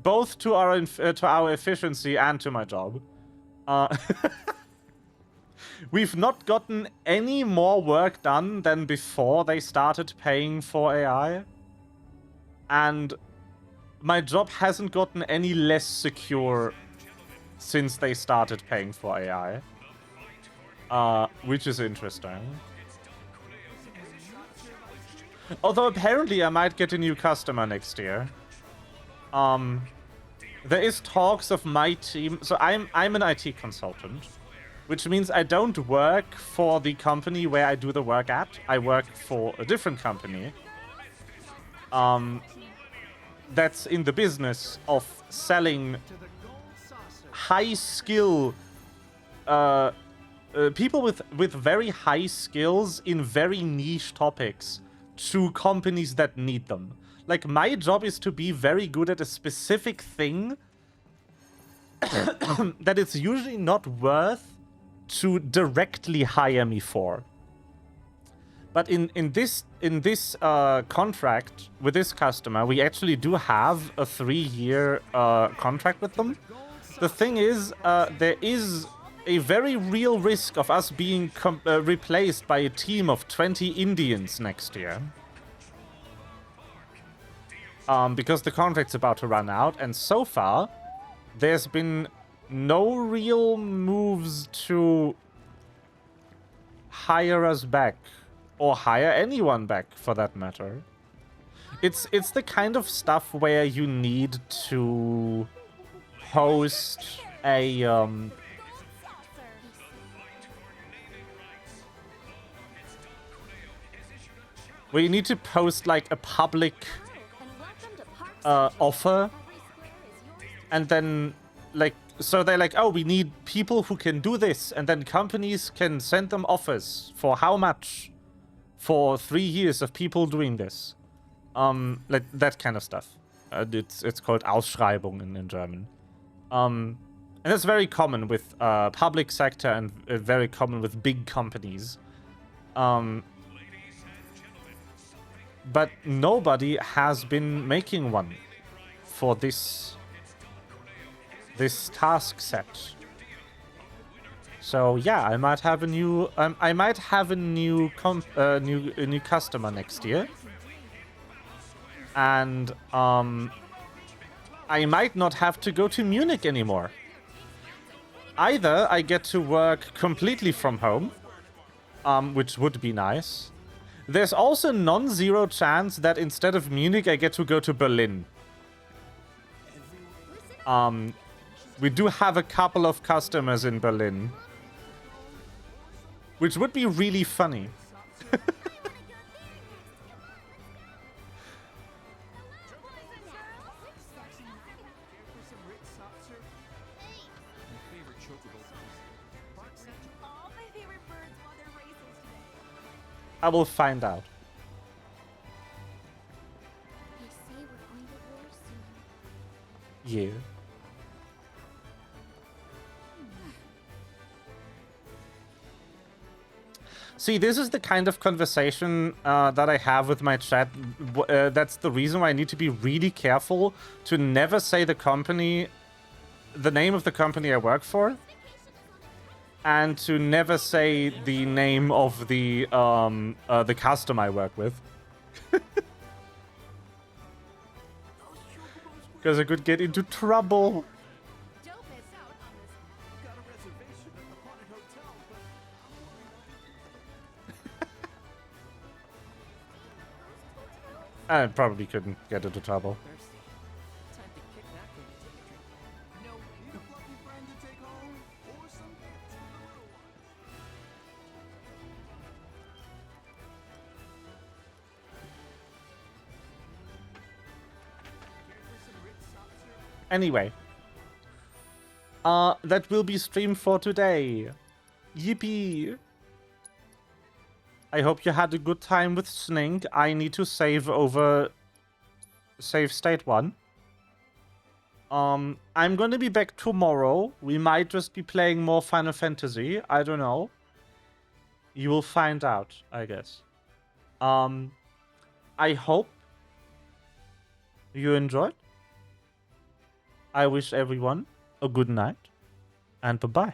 Both to our efficiency and to my job. We've not gotten any more work done than before they started paying for AI. And my job hasn't gotten any less secure since they started paying for AI. Which is interesting. Although apparently I might get a new customer next year. There is talks of my team... So I'm an IT consultant. Which means I don't work for the company where I do the work at. I work for a different company. That's in the business of selling high skill... people with very high skills in very niche topics to companies that need them. Like, my job is to be very good at a specific thing that it's usually not worth to directly hire me for. But in this contract with this customer, we actually do have a 3-year contract with them. The thing is, there is a very real risk of us being replaced by a team of 20 Indians next year. Because the contract's about to run out, and so far, there's been no real moves to hire us back, or hire anyone back for that matter. It's the kind of stuff where you need to host a where you need to post like a public offer, and then like, so they're like, oh, we need people who can do this, and then companies can send them offers for how much for 3 years of people doing this, like that kind of stuff. It's called Ausschreibungen in German. And that's very common with public sector and very common with big companies. But nobody has been making one for this task set. So yeah, I might have a new new customer next year, and I might not have to go to Munich anymore. Either I get to work completely from home, which would be nice. There's also non-zero chance that instead of Munich, I get to go to Berlin. We do have a couple of customers in Berlin, which would be really funny. I will find out. Yeah. See, this is the kind of conversation that I have with my chat. That's the reason why I need to be really careful to never say the name of the company I work for, and to never say the name of the customer I work with, because I could get into trouble. I probably couldn't get into trouble. Anyway, that will be stream for today. Yippee! I hope you had a good time with Snink. I need to save state 1. I'm gonna be back tomorrow. We might just be playing more Final Fantasy. I don't know. You will find out, I guess. I hope you enjoyed. I wish everyone a good night, and bye-bye.